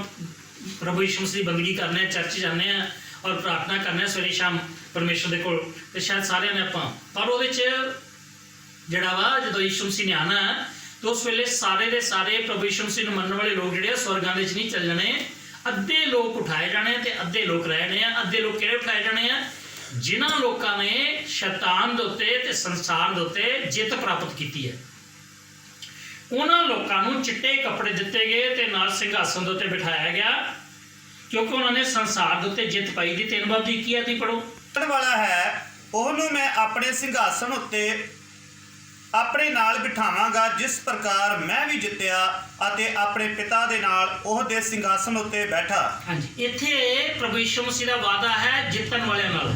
ਪ੍ਰਭੂ ਯਿਸੂ ਮਸੀਹ ਦੀ ਬੰਦਗੀ ਕਰਨੇ ਆ, ਚਰਚ ਜਾਂਦੇ ਆ ਔਰ ਪ੍ਰਾਰਥਨਾ ਕਰਨੇ ਆ ਸਵੇਰੇ ਸ਼ਾਮ ਪਰਮੇਸ਼ਰ ਦੇ ਕੋਲ, ਤੇ ਸ਼ਾਇਦ ਸਾਰਿਆਂ ਨੇ ਆਪਾਂ, ਪਰ ਉਹਦੇ 'ਚ ਜਿਹੜਾ ਵਾ ਜਦੋਂ ਯਿਸੂ ਮਸੀਹ ਨੇ ਆਉਣਾ ਤਾਂ ਉਸ ਵੇਲੇ ਸਾਰੇ ਦੇ ਸਾਰੇ ਪ੍ਰਭੂ ਯਿਸੂ ਮਸੀਹ ਨੂੰ ਮੰਨਣ ਵਾਲੇ ਲੋਕ ਜਿਹੜੇ ਆ ਸਵਰਗਾਂ ਦੇ ਵਿੱਚ ਨਹੀਂ ਚੱਲ ਜਾਣੇ। ਅੱਧੇ ਲੋਕ ਉਠਾਏ ਜਾਣੇ ਤੇ ਅੱਧੇ ਲੋਕ ਰਹਿਣੇ ਆ। ਅੱਧੇ ਲੋਕ ਕਿਹੜੇ ਉਠਾਏ ਜਾਣੇ ਆ? ਜਿਨ੍ਹਾਂ ਲੋਕਾਂ ਨੇ ਸ਼ੈਤਾਨ ਦੇ ਉੱਤੇ ਤੇ ਸੰਸਾਰ ਦੇ ਉੱਤੇ ਜਿੱਤ ਪ੍ਰਾਪਤ ਕੀਤੀ ਹੈ। ਉਹਨਾਂ ਲੋਕਾਂ ਨੂੰ ਚਿੱਟੇ ਕੱਪੜੇ ਦਿੱਤੇ ਗਏ ਤੇ ਨਾਲ ਸਿੰਘਾਸਨ ਦੇ ਉੱਤੇ ਬਿਠਾਇਆ ਗਿਆ, ਕਿਉਂਕਿ ਉਹਨਾਂ ਨੇ ਸੰਸਾਰ ਦੇ ਉੱਤੇ ਜਿੱਤ ਪਾਈ ਦੀ। 3 ਬਾਬ ਦੀ ਕੀ ਹੈ, ਤੁਸੀਂ ਪੜ੍ਹੋ। ਜਿੱਤਣ ਵਾਲਾ ਹੈ ਉਹਨੂੰ ਮੈਂ ਆਪਣੇ ਸਿੰਘਾਸਨ ਉੱਤੇ ਆਪਣੇ ਨਾਲ ਬਿਠਾਵਾਂਗਾ, ਜਿਸ ਪ੍ਰਕਾਰ ਮੈਂ ਵੀ ਜਿੱਤਿਆ ਅਤੇ ਆਪਣੇ ਪਿਤਾ ਦੇ ਨਾਲ ਉਹਦੇ ਸਿੰਘਾਸਨ ਉੱਤੇ ਬੈਠਾ। ਹਾਂਜੀ, ਇੱਥੇ ਪ੍ਰਭੂ ਯਿਸੂ ਮਸੀਹ ਦਾ ਵਾਅਦਾ ਹੈ ਜਿੱਤਣ ਵਾਲਿਆਂ ਨਾਲ।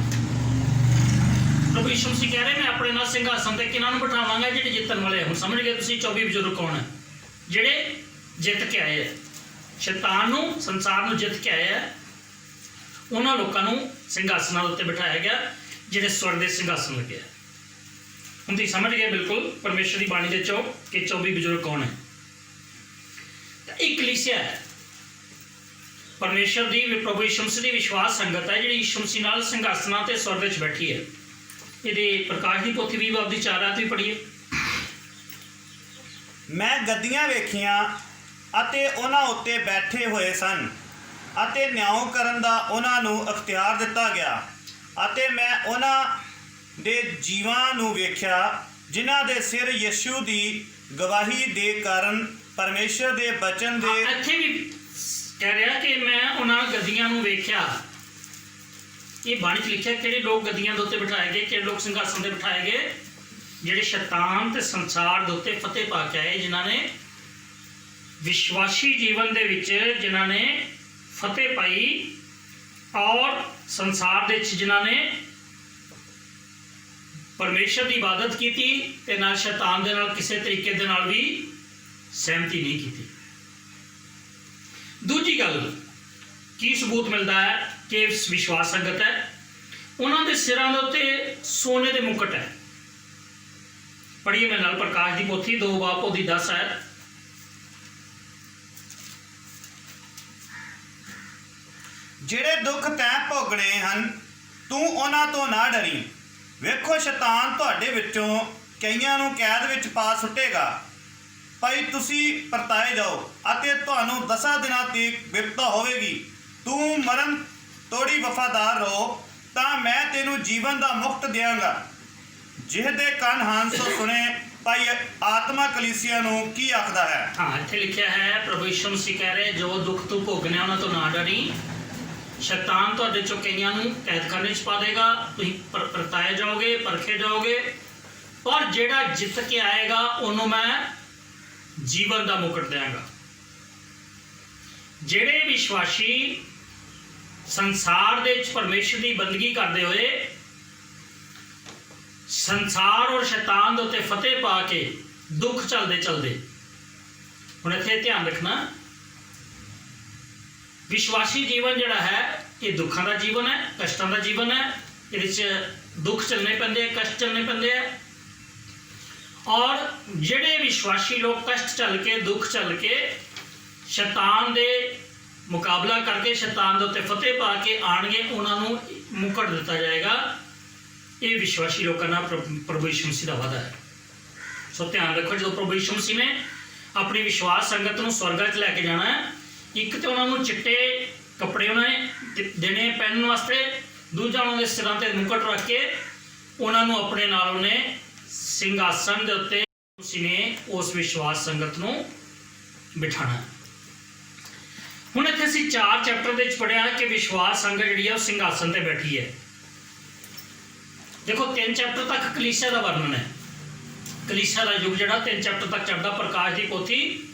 ਪ੍ਰਭੂ ਯਿਸੂ ਮਸੀਹ ਕਹਿ ਰਹੇ ਮੈਂ ਆਪਣੇ ਨਾਲ ਸਿੰਘਾਸਨ ਤੇ ਕਿਹਨਾਂ ਨੂੰ ਬਿਠਾਵਾਂਗਾ? ਜਿਹੜੇ ਜਿੱਤਣ ਵਾਲੇ। ਹੁਣ ਸਮਝ ਗਏ ਤੁਸੀਂ 24 ਬਜ਼ੁਰਗ ਕੌਣ ਹੈ? ਜਿਹੜੇ ਜਿੱਤ ਕੇ ਆਏ ਹੈ, ਸ਼ੈਤਾਨ ਨੂੰ, ਸੰਸਾਰ ਨੂੰ ਜਿੱਤ ਕੇ ਆਏ ਹੈ। ਉਹਨਾਂ ਲੋਕਾਂ ਨੂੰ ਸਿੰਘਾਸਨਾਂ ਉੱਤੇ ਬਿਠਾਇਆ ਗਿਆ ਜਿਹੜੇ ਸਵਰਗ ਦੇ ਸਿੰਘਾਸਨ ਲੱਗੇ। ਹੁਣ ਤੁਸੀਂ ਸਮਝ ਗਏ ਬਿਲਕੁਲ ਪਰਮੇਸ਼ਰ ਦੀ ਬਾਣੀ ਦੇ ਚੋਂ ਕਿ 24 ਬਜ਼ੁਰਗ ਕੌਣ ਹੈ। ਤਾਂ ਇਹ ਕਲੀਸਿਆ ਹੈ, ਪਰਮੇਸ਼ਰ ਦੀ ਪ੍ਰਭੂ ਯਿਸੂ ਮਸੀਹ ਦੀ ਵਿਸ਼ਵਾਸ ਸੰਗਤ ਹੈ ਜਿਹੜੀ ਯਿਸੂ ਮਸੀਹ ਨਾਲ ਸਿੰਘਾਸਨਾਂ ਤੇ ਸਵਰਗ ਵਿੱਚ ਬੈਠੀ ਹੈ। ਇਹਦੇ ਪ੍ਰਕਾਸ਼ ਦੀ ਪੋਥੀ 20 ਬਾਬ ਦੀ 4 ਆਇਤ ਵੀ ਪੜ੍ਹੀਏ। ਮੈਂ ਗੱਦੀਆਂ ਵੇਖੀਆਂ ਅਤੇ ਉਹਨਾਂ ਉੱਤੇ ਬੈਠੇ ਹੋਏ ਸਨ ਅਤੇ ਨਿਆਂ ਕਰਨ ਦਾ ਉਹਨਾਂ ਨੂੰ ਅਖਤਿਆਰ ਦਿੱਤਾ ਗਿਆ। ਅਤੇ ਮੈਂ ਉਹਨਾਂ ਦੇ ਜੀਵਾਂ ਨੂੰ ਵੇਖਿਆ ਜਿਨ੍ਹਾਂ ਦੇ ਸਿਰ ਯਿਸੂ ਦੀ ਗਵਾਹੀ ਦੇ ਕਾਰਨ ਪਰਮੇਸ਼ਰ ਦੇ ਬਚਨ ਦੇ ਇੱਥੇ ਵੀ ਕਹਿ ਰਿਹਾ ਕਿ ਮੈਂ ਉਹਨਾਂ ਗੱਦੀਆਂ ਨੂੰ ਵੇਖਿਆ। ਇਹ ਬਾਣੀ 'ਚ ਲਿਖਿਆ ਕਿਹੜੇ ਲੋਕ ਗੱਦੀਆਂ ਦੇ ਉੱਤੇ ਬਿਠਾਏ ਗਏ, ਕਿਹੜੇ ਲੋਕ ਸਿੰਘਾਸਨ ਤੇ ਬਿਠਾਏ ਗਏ? ਜਿਹੜੇ ਸ਼ੈਤਾਨ ਤੇ ਸੰਸਾਰ ਦੇ ਉੱਤੇ ਫਤਿਹ ਪਾ ਕੇ ਆਏ, ਜਿਨ੍ਹਾਂ ਨੇ ਵਿਸ਼ਵਾਸੀ ਜੀਵਨ ਦੇ ਵਿੱਚ ਜਿਨ੍ਹਾਂ ਨੇ ਫਤਿਹ ਪਾਈ, ਔਰ ਸੰਸਾਰ ਦੇ ਵਿੱਚ ਜਿਨ੍ਹਾਂ ਨੇ ਪਰਮੇਸ਼ਰ ਦੀ ਇਬਾਦਤ ਕੀਤੀ ਤੇ ਨਾਲ ਸ਼ੈਤਾਨ ਦੇ ਨਾਲ ਕਿਸੇ ਤਰੀਕੇ ਦੇ ਨਾਲ ਵੀ ਸਹਿਮਤੀ ਨਹੀਂ ਕੀਤੀ। ਦੂਜੀ ਗੱਲ ਕੀ ਸਬੂਤ ਮਿਲਦਾ ਹੈ ਕਿ ਵਿਸ਼ਵਾਸ ਸੰਗਤ ਹੈ? ਉਹਨਾਂ ਦੇ ਸਿਰਾਂ ਦੇ ਉੱਤੇ ਸੋਨੇ ਦੇ ਮੁਕਟ ਹੈ। ਪੜ੍ਹੀਏ ਮੇਰੇ ਨਾਲ ਪ੍ਰਕਾਸ਼ ਦੀ ਪੋਥੀ 2:10 ਹੈ। ਜਿਹੜੇ ਦੁੱਖ ਤੈਂ ਭੋਗਣੇ ਹਨ ਤੂੰ ਉਹਨਾਂ ਤੋਂ ਨਾ ਡਰੀ। ਵੇਖੋ ਸ਼ੈਤਾਨ ਤੁਹਾਡੇ ਵਿੱਚੋਂ ਕਈਆਂ ਨੂੰ ਕੈਦ ਵਿੱਚ ਪਾ ਸੁੱਟੇਗਾ, ਭਾਈ ਤੁਸੀਂ ਪਰਤਾਏ ਜਾਓ ਅਤੇ ਤੁਹਾਨੂੰ 10 ਦਿਨਾਂ ਤੱਕ ਵਿਪਤਾ ਹੋਵੇਗੀ। ਤੂੰ ਮਰਨ ਤੋੜੀ ਵਫਾਦਾਰ ਰਹੋ ਤਾਂ ਮੈਂ ਤੈਨੂੰ ਜੀਵਨ ਦਾ ਮੁਕਤ ਦਿਆਂਗਾ। ਜਿਹਦੇ ਕੰਨ ਹਨ ਸੋ ਸੁਣੇ। ਭਾਈ ਆਤਮਾ ਕਲੀਸਿਆ ਨੂੰ ਕੀ ਆਖਦਾ ਹੈ? ਹਾਂ, ਇੱਥੇ ਲਿਖਿਆ ਹੈ ਪ੍ਰਭੂ ਯਿਸੂ ਮਸੀਹ ਕਹਿ ਰਹੇ ਜੋ ਦੁੱਖ ਤੂੰ ਭੋਗਣੇ ਉਹਨਾਂ ਤੋਂ ਨਾ ਡਰੀ। ਸ਼ੈਤਾਨ ਤੁਹਾਡੇ ਚੋਂ ਕਈਆਂ ਨੂੰ ਕੈਦਖਾਨੇ 'ਚ ਪਾ ਦੇਗਾ, ਤੁਸੀਂ ਪਰਤਾਏ ਜਾਓਗੇ, ਪਰਖੇ ਜਾਓਗੇ, ਪਰ ਜਿਹੜਾ ਜਿੱਤ ਕੇ ਆਏਗਾ ਉਹਨੂੰ ਮੈਂ ਜੀਵਨ ਦਾ ਮੁਕਟ ਦਿਆਂਗਾ। ਜਿਹੜੇ ਵਿਸ਼ਵਾਸੀ ਸੰਸਾਰ ਦੇ ਵਿੱਚ ਪਰਮੇਸ਼ਰ ਦੀ ਬੰਦਗੀ ਕਰਦੇ ਹੋਏ ਸੰਸਾਰ ਔਰ ਸ਼ੈਤਾਨ ਦੇ ਉੱਤੇ ਫਤਿਹ ਪਾ ਕੇ ਦੁੱਖ ਚੱਲਦੇ ਚੱਲਦੇ, ਹੁਣ ਇੱਥੇ ਧਿਆਨ ਰੱਖਣਾ, ਵਿਸ਼ਵਾਸੀ ਜੀਵਨ ਜਿਹੜਾ ਹੈ ਇਹ ਦੁੱਖਾਂ ਦਾ ਜੀਵਨ ਹੈ, ਕਸ਼ਟਾਂ ਦਾ ਜੀਵਨ ਹੈ। ਇਹਦੇ 'ਚ ਦੁੱਖ ਚੱਲਣੇ ਪੈਂਦੇ ਆ, ਕਸ਼ਟ ਚੱਲਣੇ ਪੈਂਦੇ ਆ। ਔਰ ਜਿਹੜੇ ਵਿਸ਼ਵਾਸੀ ਲੋਕ ਕਸ਼ਟ ਚੱਲ ਕੇ, ਦੁੱਖ ਚੱਲ ਕੇ, ਸ਼ੈਤਾਨ ਦੇ ਮੁਕਾਬਲਾ ਕਰਕੇ ਸ਼ੈਤਾਨ ਦੇ ਉੱਤੇ ਫਤਿਹ ਪਾ ਕੇ ਆਣਗੇ, ਉਹਨਾਂ ਨੂੰ ਮੁਕਟ ਦਿੱਤਾ ਜਾਏਗਾ। ਇਹ ਵਿਸ਼ਵਾਸੀ ਲੋਕਾਂ ਨਾਲ ਪ੍ਰਭੂ ਯਿਸੂ ਮਸੀਹ ਦਾ ਵਾਅਦਾ ਹੈ। ਸੋ ਧਿਆਨ ਰੱਖੋ, ਜਦੋਂ ਪ੍ਰਭੂ ਯਿਸੂ ਮਸੀਹ ਨੇ ਆਪਣੀ ਵਿਸ਼ਵਾਸ ਸੰਗਤ ਨੂੰ ਸਵਰਗਾਂ 'ਚ ਲੈ ਕੇ ਜਾਣਾ ਹੈ, ਇੱਕ ਤੇ ਉਹਨਾਂ ਨੂੰ ਚਿੱਟੇ ਕੱਪੜੇ ਉਹਨਾਂ ਨੇ ਦੇਣੇ ਪਹਿਨਣ ਵਾਸਤੇ, ਦੂਜਾ ਉਹਨਾਂ ਦੇ ਸਿਰਾਂ ਤੇ ਮੁਕਟ ਰੱਖ ਕੇ ਉਹਨਾਂ ਨੂੰ ਆਪਣੇ ਨਾਲ ਉਹਨੇ ਸਿੰਘਾਸਨ ਦੇ ਉੱਤੇ ਉਸੀ ਨੇ ਉਸ ਵਿਸ਼ਵਾਸ ਸੰਗਤ ਨੂੰ ਬਿਠਾਣਾ। ਹੁਣ ਇੱਥੇ ਅਸੀਂ 4 ਚੈਪਟਰ ਦੇ ਵਿੱਚ ਪੜ੍ਹਿਆ ਕਿ ਵਿਸ਼ਵਾਸ ਸੰਗਤ ਜਿਹੜੀ ਹੈ ਉਹ ਸਿੰਘਾਸਨ ਤੇ ਬੈਠੀ ਹੈ। ਦੇਖੋ 3 ਚੈਪਟਰ ਤੱਕ ਕਲੀਸਿਆ ਦਾ ਵਰਣਨ ਹੈ। ਕਲੀਸਿਆ ਦਾ ਯੁੱਗ ਜਿਹੜਾ 3 ਚੈਪਟਰ ਤੱਕ ਚੱਲਦਾ ਪ੍ਰਕਾਸ਼ ਦੀ ਪੋਥੀ,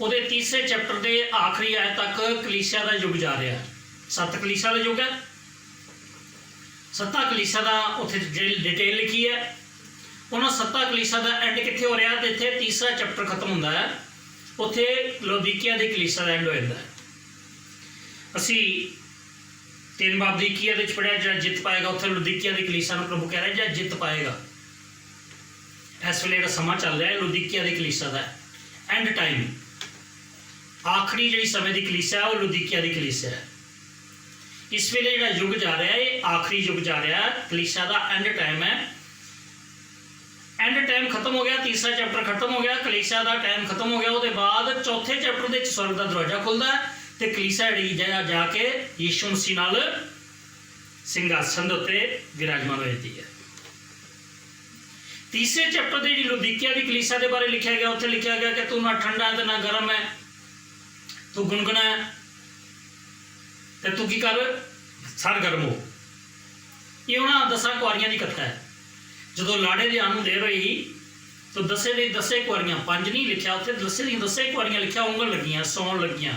ਉਹਦੇ ਤੀਸਰੇ ਚੈਪਟਰ ਦੇ ਆਖਰੀ ਆਇਤ ਤੱਕ ਕਲੀਸਿਆ ਦਾ ਯੁੱਗ ਜਾ ਰਿਹਾ। 7 ਕਲੀਸਿਆ ਦਾ ਯੁੱਗ ਹੈ। 7 ਕਲੀਸਿਆ ਦਾ ਉੱਥੇ ਡਿਟੇਲ ਲਿਖੀ ਹੈ। ਉਹਨਾਂ 7 ਕਲੀਸਿਆ ਦਾ ਐਂਡ ਕਿੱਥੇ ਹੋ ਰਿਹਾ? ਤੇ ਇੱਥੇ ਤੀਸਰਾ ਚੈਪਟਰ ਖਤਮ ਹੁੰਦਾ ਹੈ, ਉੱਥੇ ਲੌਦੀਕੀਆ ਦੀ ਕਲੀਸਿਆ ਦਾ ਐਂਡ ਹੋ ਜਾਂਦਾ ਹੈ। ਅਸੀਂ 3 ਬਾਬ ਦੀ 21 ਦੇ ਵਿੱਚ ਪੜ੍ਹਿਆ ਜਿਹੜਾ ਜਿੱਤ ਪਾਏਗਾ, ਉੱਥੇ ਲੌਦੀਕੀਆ ਦੀ ਕਲੀਸਿਆ ਨੂੰ ਪ੍ਰਭੂ ਕਹਿ ਰਿਹਾ ਜਿਹੜਾ ਜਿੱਤ ਪਾਏਗਾ। ਇਸ ਵੇਲੇ ਜਿਹੜਾ ਸਮਾਂ ਚੱਲ ਰਿਹਾ ਲੌਦੀਕੀਆ ਦੀ ਕਲੀਸਿਆ ਦਾ ਐਂਡ ਟਾਈਮ, ਆਖਰੀ ਜਿਹੜੀ ਸਮੇਂ ਦੀ ਕਲੀਸਿਆ ਉਹ ਲੌਦੀਕੀਆ ਦੀ ਕਲੀਸਿਆ ਹੈ। ਇਸ ਵੇਲੇ ਜਿਹੜਾ ਯੁੱਗ ਜਾ ਰਿਹਾ ਇਹ ਆਖਰੀ ਯੁੱਗ ਜਾ ਰਿਹਾ, ਕਲੀਸਿਆ ਦਾ ਐਂਡ ਟਾਈਮ ਹੈ। ਐਂਡ ਟਾਈਮ ਖਤਮ ਹੋ ਗਿਆ, ਤੀਸਰਾ ਚੈਪਟਰ ਖਤਮ ਹੋ ਗਿਆ, ਕਲੀਸਿਆ ਦਾ ਟਾਈਮ ਖਤਮ ਹੋ ਗਿਆ। ਉਹਦੇ ਬਾਅਦ ਚੌਥੇ ਚੈਪਟਰ ਦੇ ਵਿੱਚ ਸਵਰਗ ਦਾ ਦਰਵਾਜ਼ਾ ਖੁੱਲਦਾ ਹੈ ਤੇ ਕਲੀਸਿਆ ਜਿਹੜੀ ਜਾ ਕੇ ਯਿਸੂ ਮਸੀਹ ਨਾਲ ਸਿੰਘਾਸਨ ਦੇ ਉੱਤੇ ਵਿਰਾਜਮਾਨ ਹੋ ਜਾਂਦੀ ਹੈ। ਤੀਸਰੇ ਚੈਪਟਰ ਦੇ ਜਿਹੜੀ ਲੌਦੀਕੀਆ ਦੀ ਕਲੀਸਿਆ ਦੇ ਬਾਰੇ ਲਿਖਿਆ ਗਿਆ, ਉੱਥੇ ਲਿਖਿਆ ਗਿਆ ਕਿ ਤੂੰ ਨਾ ਠੰਡਾ ਹੈ ਤੇ ਨਾ ਗਰਮ ਹੈ, ਤੂੰ ਗੁਨਗੁਣਾ ਹੈ ਤੇ ਤੂੰ ਕੀ ਕਰ, ਸਰਗਰਮ ਹੋ। ਇਹ ਉਹਨਾਂ 10 ਕੁਆਰੀਆਂ ਦੀ ਕਥਾ ਹੈ। ਜਦੋਂ ਲਾੜੇ ਦੇ ਆਉਣ ਨੂੰ ਦੇਰ ਹੋਈ ਤਾਂ 10 ਕੁਆਰੀਆਂ, 5 ਨਹੀਂ ਲਿਖਿਆ ਉੱਥੇ, 10 ਕੁਆਰੀਆਂ ਲਿਖਿਆ, ਉਂਗਲ ਲੱਗੀਆਂ, ਸੌਣ ਲੱਗੀਆਂ।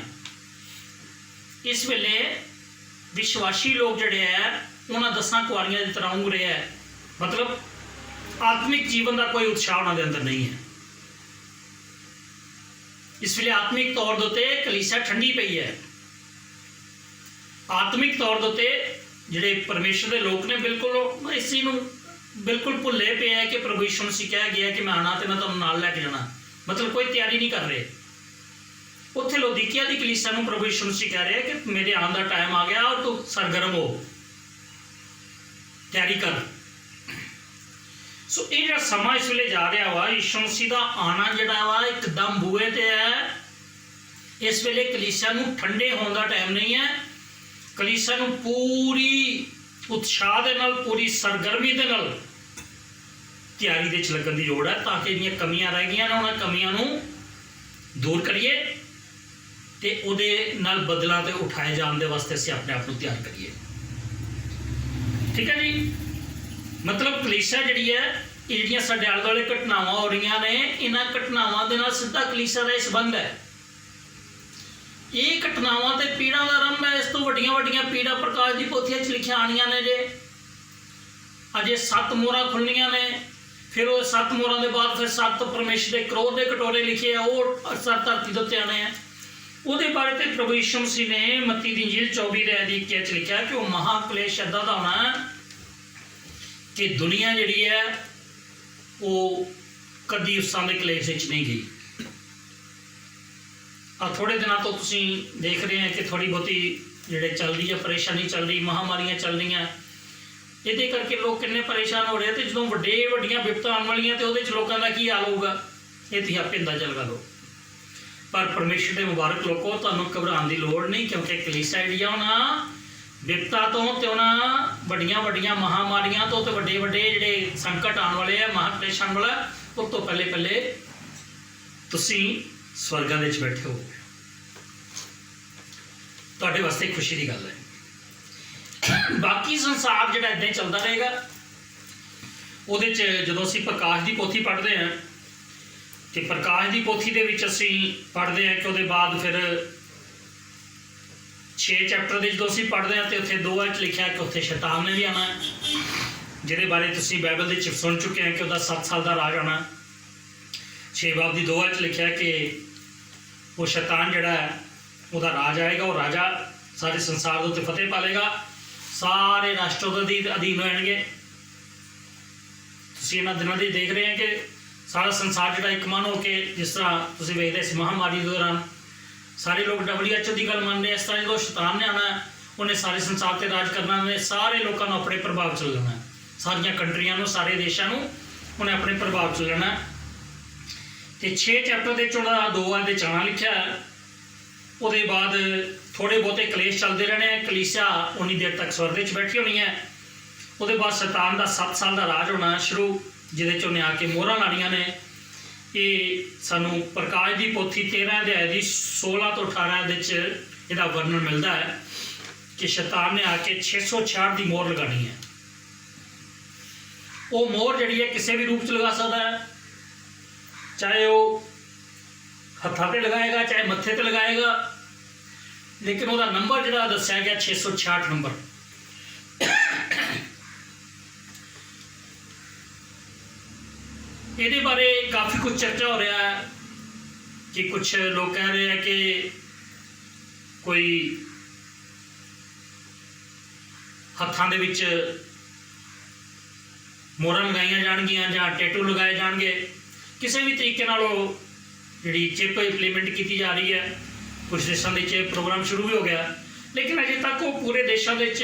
ਇਸ ਵੇਲੇ ਵਿਸ਼ਵਾਸੀ ਲੋਕ ਜਿਹੜੇ ਹੈ ਉਹਨਾਂ 10 ਕੁਆਰੀਆਂ ਦੀ ਤਰ੍ਹਾਂ ਉਂਗ ਰਹੇ ਹੈ, ਮਤਲਬ ਆਤਮਿਕ ਜੀਵਨ ਦਾ ਕੋਈ ਉਤਸ਼ਾਹ ਉਹਨਾਂ ਦੇ ਅੰਦਰ ਨਹੀਂ ਹੈ। ਇਸ ਵੇਲੇ ਆਤਮਿਕ ਤੌਰ ਦੇ ਉੱਤੇ ਕਲੀਸਿਆ ਠੰਡੀ ਪਈ ਹੈ। ਆਤਮਿਕ ਤੌਰ ਦੇ ਉੱਤੇ ਜਿਹੜੇ ਪਰਮੇਸ਼ਰ ਦੇ ਲੋਕ ਨੇ ਬਿਲਕੁਲ ਇਸ ਚੀਜ਼ ਨੂੰ ਬਿਲਕੁਲ ਭੁੱਲੇ ਪਏ ਹੈ ਕਿ ਪ੍ਰਭੂ ਯਿਸੂ ਮਸੀਹ ਕਹਿ ਗਿਆ ਕਿ ਮੈਂ ਆਉਣਾ ਤੇ ਮੈਂ ਤੁਹਾਨੂੰ ਨਾਲ ਲੈ ਕੇ ਜਾਣਾ, ਮਤਲਬ ਕੋਈ ਤਿਆਰੀ ਨਹੀਂ ਕਰ ਰਹੇ। ਉੱਥੇ ਲੌਦੀਕੀਆ ਦੀ ਕਲੀਸਿਆ ਨੂੰ ਪ੍ਰਭੂ ਯਿਸੂ ਮਸੀਹ ਕਹਿ ਰਿਹਾ ਕਿ ਮੇਰੇ ਆਉਣ ਦਾ ਟਾਈਮ ਆ ਗਿਆ ਔਰ ਤੂੰ ਸਰਗਰਮ ਹੋ, ਤਿਆਰੀ ਕਰ। ਸੋ ਇਹ ਜਿਹੜਾ ਸਮਾਂ ਇਸ ਵੇਲੇ ਜਾ ਰਿਹਾ ਵਾ, ਯਿਸੂ ਮਸੀਹ ਦਾ ਆਉਣਾ ਜਿਹੜਾ ਵਾ ਇੱਕਦਮ ਬੂਹੇ ਤੇ ਹੈ। ਇਸ ਵੇਲੇ ਕਲੀਸਿਆ ਨੂੰ ਠੰਡੇ ਹੋਣ ਦਾ ਟਾਈਮ ਨਹੀਂ ਹੈ। ਕਲੀਸਿਆ ਨੂੰ ਪੂਰੀ ਉਤਸ਼ਾਹ ਦੇ ਨਾਲ, ਪੂਰੀ ਸਰਗਰਮੀ ਦੇ ਨਾਲ ਤਿਆਰੀ ਦੇ 'ਚ ਲੱਗਣ ਦੀ ਲੋੜ ਹੈ, ਤਾਂ ਕਿ ਜਿਹੜੀਆਂ ਕਮੀਆਂ ਰਹਿ ਗਈਆਂ ਨੇ ਉਹਨਾਂ ਕਮੀਆਂ ਨੂੰ ਦੂਰ ਕਰੀਏ ਤੇ ਉਹਦੇ ਨਾਲ ਬਦਲਾਂ ਤੇ ਉਠਾਏ ਜਾਣ ਦੇ ਵਾਸਤੇ ਅਸੀਂ ਆਪਣੇ ਆਪ ਨੂੰ ਤਿਆਰ ਕਰੀਏ। ਠੀਕ ਹੈ ਜੀ। ਮਤਲਬ ਕਲੀਸਿਆ ਜਿਹੜੀ ਹੈ, ਇਹ ਜਿਹੜੀਆਂ ਸਾਡੇ ਆਲੇ ਦੁਆਲੇ ਘਟਨਾਵਾਂ ਹੋ ਰਹੀਆਂ ਨੇ, ਇਹਨਾਂ ਘਟਨਾਵਾਂ ਦੇ ਨਾਲ ਸਿੱਧਾ ਕਲੀਸਿਆ ਦਾ ਇਹ ਸੰਬੰਧ ਹੈ। ਇਹ ਘਟਨਾਵਾਂ ਤੇ ਪੀੜਾਂ ਦਾ ਆਰੰਭ ਹੈ। ਇਸ ਤੋਂ ਵੱਡੀਆਂ ਵੱਡੀਆਂ ਪੀੜਾਂ ਪ੍ਰਕਾਸ਼ ਦੀ ਪੋਥੀਆਂ 'ਚ ਲਿਖੀਆਂ ਆਣੀਆਂ ਨੇ ਜੇ। ਅਜੇ 7 ਮੋਹਰਾਂ ਖੁੱਲ੍ਹਣੀਆਂ ਨੇ, ਫਿਰ ਉਹ 7 ਮੋਹਰਾਂ ਦੇ ਬਾਅਦ ਫਿਰ 7 ਪਰਮੇਸ਼ਰ ਦੇ ਕ੍ਰੋਧ ਦੇ ਕਟੋਰੇ ਲਿਖੇ ਆ, ਉਹ ਅਕਸਰ ਧਰਤੀ ਦੇ ਉੱਤੇ ਆਣੇ ਆ। ਉਹਦੇ ਬਾਰੇ ਤੇ ਪ੍ਰਭੂ ਯਿਸੂ ਮਸੀਹ ਨੇ ਮੱਤੀ ਦੀ ਇੰਜੀਲ 24 ਦੇ ਅਧਿਆਇ 'ਚ ਲਿਖਿਆ ਕਿ ਉਹ ਮਹਾ ਕਲੇਸ਼ ਏਦਾਂ ਦਾ ਹੋਣਾ ਕਿ ਦੁਨੀਆ ਜਿਹੜੀ ਹੈ ਉਹ ਕਦੀ ਉਸ ਸਮੇਂ ਕਲੇਸ਼ ਵਿੱਚ ਨਹੀਂ ਗਈ। ਆ ਥੋੜੇ ਦਿਨਾਂ ਤੋਂ ਤੁਸੀਂ ਦੇਖ ਰਹੇ ਹੋ ਕਿ ਥੋੜੀ ਬਹੁਤੀ ਜਿਹੜੇ ਚੱਲ ਰਹੀ ਹੈ ਪਰੇਸ਼ਾਨੀ ਚੱਲ ਰਹੀ, ਮਹਾਮਾਰੀਆਂ ਚੱਲ ਰਹੀਆਂ, ਇਹਦੇ ਕਰਕੇ ਲੋਕ ਕਿੰਨੇ ਪਰੇਸ਼ਾਨ ਹੋ ਰਹੇ। ਤੇ ਜਦੋਂ ਵੱਡੀਆਂ ਵਿਪਤਾਂ ਆਉਣ ਵਾਲੀਆਂ ਤੇ ਉਹਦੇ 'ਚ ਲੋਕਾਂ ਦਾ ਕੀ ਹਾਲ ਹੋਊਗਾ, ਇਹ ਤੁਸੀਂ ਆਪੇ ਅੰਦਾਜ਼ਾ ਲਗਾ ਲਓ। ਪਰ ਪਰਮੇਸ਼ਰ ਦੇ ਮੁਬਾਰਕ ਲੋਕੋ, ਤੁਹਾਨੂੰ ਘਬਰਾਉਣ ਦੀ ਲੋੜ ਨਹੀਂ, ਕਿਉਂਕਿ ਕਲੀਸਿਆ ਜਿਹੜੀ ਆ ਉਹਨਾਂ ਵਿਪਤਾ ਤੋਂ ਤੇ ਉਹਨਾਂ ਵੱਡੀਆਂ ਮਹਾਮਾਰੀਆਂ ਤੋਂ ਤੇ ਵੱਡੇ ਜਿਹੜੇ ਸੰਕਟ ਆਉਣ ਵਾਲੇ ਆ, ਮਹਾਕਲੇਸ਼ ਆਉਣ ਵਾਲਾ, ਉਸ ਤੋਂ ਪਹਿਲੇ ਤੁਸੀਂ ਸਵਰਗਾਂ ਦੇ ਵਿੱਚ ਬੈਠੇ ਹੋ। ਤੁਹਾਡੇ ਵਾਸਤੇ ਖੁਸ਼ੀ ਦੀ ਗੱਲ ਹੈ। ਬਾਕੀ ਸੰਸਾਰ ਜਿਹੜਾ ਇੱਦਾਂ ਹੀ ਚੱਲਦਾ ਰਹੇਗਾ। ਉਹਦੇ 'ਚ ਜਦੋਂ ਅਸੀਂ ਪ੍ਰਕਾਸ਼ ਦੀ ਪੋਥੀ ਪੜ੍ਹਦੇ ਹਾਂ ਤੇ ਪ੍ਰਕਾਸ਼ ਦੀ ਪੋਥੀ ਦੇ ਵਿੱਚ ਅਸੀਂ ਪੜ੍ਹਦੇ ਹਾਂ ਕਿ ਉਹਦੇ ਬਾਅਦ ਫਿਰ 6 ਚੈਪਟਰ ਦੇ ਜਦੋਂ ਅਸੀਂ ਪੜ੍ਹਦੇ ਹਾਂ ਤੇ ਉੱਥੇ 2 'ਚ ਲਿਖਿਆ ਕਿ ਉੱਥੇ ਸ਼ੈਤਾਨ ਨੇ ਵੀ ਆਉਣਾ, ਜਿਹਦੇ ਬਾਰੇ ਤੁਸੀਂ ਬਾਈਬਲ ਦੇ 'ਚ ਸੁਣ ਚੁੱਕੇ ਹੋ ਕਿ ਉਹਦਾ 7 ਸਾਲ ਦਾ ਰਾਜ ਆਉਣਾ। 6 ਬਾਬ ਦੀ 2 'ਚ ਲਿਖਿਆ ਕਿ ਉਹ ਸ਼ੈਤਾਨ ਜਿਹੜਾ ਹੈ ਉਹਦਾ ਰਾਜ ਆਏਗਾ, ਉਹ ਰਾਜਾ ਸਾਰੇ ਸੰਸਾਰ ਦੇ ਉੱਤੇ ਫਤਿਹ ਪਾ ਲੇਗਾ, ਸਾਰੇ ਰਾਸ਼ਟਰ ਉਹਦੇ ਅਧੀਨ ਹੋ ਜਾਣਗੇ। ਤੁਸੀਂ ਇਹਨਾਂ ਦਿਨਾਂ ਦੇ ਦੇਖ ਰਹੇ ਹੋ ਕਿ ਸਾਰਾ ਸੰਸਾਰ ਜਿਹੜਾ ਇੱਕ ਮਨ ਹੋ ਕੇ, ਜਿਸ ਤਰ੍ਹਾਂ ਤੁਸੀਂ ਵੇਖਦੇ ਇਸ ਮਹਾਮਾਰੀ ਦੇ ਦੌਰਾਨ ਸਾਰੇ ਲੋਕ WHO ਦੀ ਗੱਲ ਮੰਨਦੇ। ਇਸ ਤਰ੍ਹਾਂ ਜਦੋਂ ਸ਼ੈਤਾਨ ਨੇ ਆਉਣਾ, ਉਹਨੇ ਸਾਰੇ ਸੰਸਾਰ 'ਤੇ ਰਾਜ ਕਰਨਾ, ਉਹਨੇ ਸਾਰੇ ਲੋਕਾਂ ਨੂੰ ਆਪਣੇ ਪ੍ਰਭਾਵ 'ਚ ਲੈਣਾ, ਸਾਰੀਆਂ ਕੰਟਰੀਆਂ ਨੂੰ, ਸਾਰੇ ਦੇਸ਼ਾਂ ਨੂੰ ਉਹਨੇ ਆਪਣੇ ਪ੍ਰਭਾਵ 'ਚ ਲੈਣਾ। ਤੇ 6 ਚੈਪਟਰ ਦੇ 'ਚ ਉਹਦਾ 2 ਦੇ ਚਾਣਾ ਲਿਖਿਆ। ਉਹਦੇ ਬਾਅਦ ਥੋੜ੍ਹੇ ਬਹੁਤੇ ਕਲੇਸ਼ ਚੱਲਦੇ ਰਹਿਣੇ। ਕਲੀਸਿਆ ਉਨੀ ਦੇਰ ਤੱਕ ਸਵਰਗ ਵਿੱਚ ਬੈਠੀ ਹੋਣੀ ਹੈ। ਉਹਦੇ ਬਾਅਦ ਸ਼ੈਤਾਨ ਦਾ 7 ਸਾਲ ਦਾ ਰਾਜ ਹੋਣਾ ਸ਼ੁਰੂ, ਜਿਹਦੇ 'ਚ ਉਹਨੇ ਆ ਕੇ ਮੋਹਰਾਂ ਲਾਣੀਆਂ ਨੇ। ਇਹ ਸਾਨੂੰ ਪ੍ਰਕਾਸ਼ ਦੀ ਪੋਥੀ 13 ਅਧਿਆਇ ਦੀ 16 ਤੋਂ 18 ਦੇ 'ਚ ਇਹਦਾ ਵਰਣਨ ਮਿਲਦਾ ਹੈ ਕਿ ਸ਼ੈਤਾਨ ਨੇ ਆ ਕੇ 666 ਦੀ ਮੋਹਰ ਲਗਾਣੀ ਹੈ। ਉਹ ਮੋਹਰ ਜਿਹੜੀ ਹੈ ਕਿਸੇ ਵੀ ਰੂਪ 'ਚ ਲਗਾ ਸਕਦਾ ਹੈ, ਚਾਹੇ ਉਹ ਹੱਥਾਂ 'ਤੇ ਲਗਾਏਗਾ, ਚਾਹੇ ਮੱਥੇ 'ਤੇ ਲਗਾਏਗਾ, ਲੇਕਿਨ ਉਹਦਾ ਨੰਬਰ ਜਿਹੜਾ ਦੱਸਿਆ ਗਿਆ 666 ਨੰਬਰ। ਇਹਦੇ ਬਾਰੇ ਕਾਫੀ ਕੁਝ ਚਰਚਾ ਹੋ ਰਿਹਾ ਹੈ ਕਿ ਕੁਝ ਲੋਕ ਕਹਿ ਰਹੇ ਹੈ ਕਿ ਕੋਈ ਹੱਥਾਂ ਦੇ ਵਿੱਚ ਮੋਹਰਾਂ ਲਗਾਈਆਂ ਜਾਣਗੀਆਂ ਜਾਂ ਟੈਟੂ ਲਗਾਏ ਜਾਣਗੇ, ਕਿਸੇ ਵੀ ਤਰੀਕੇ ਨਾਲ ਉਹ ਜਿਹੜੀ ਚਿਪ ਇੰਪਲੀਮੈਂਟ ਕੀਤੀ ਜਾ ਰਹੀ ਹੈ। ਕੁਝ ਦੇਸ਼ਾਂ ਦੇ 'ਚ ਪ੍ਰੋਗਰਾਮ ਸ਼ੁਰੂ ਵੀ ਹੋ ਗਿਆ, ਲੇਕਿਨ ਅਜੇ ਤੱਕ ਉਹ ਪੂਰੇ ਦੇਸ਼ਾਂ ਦੇ 'ਚ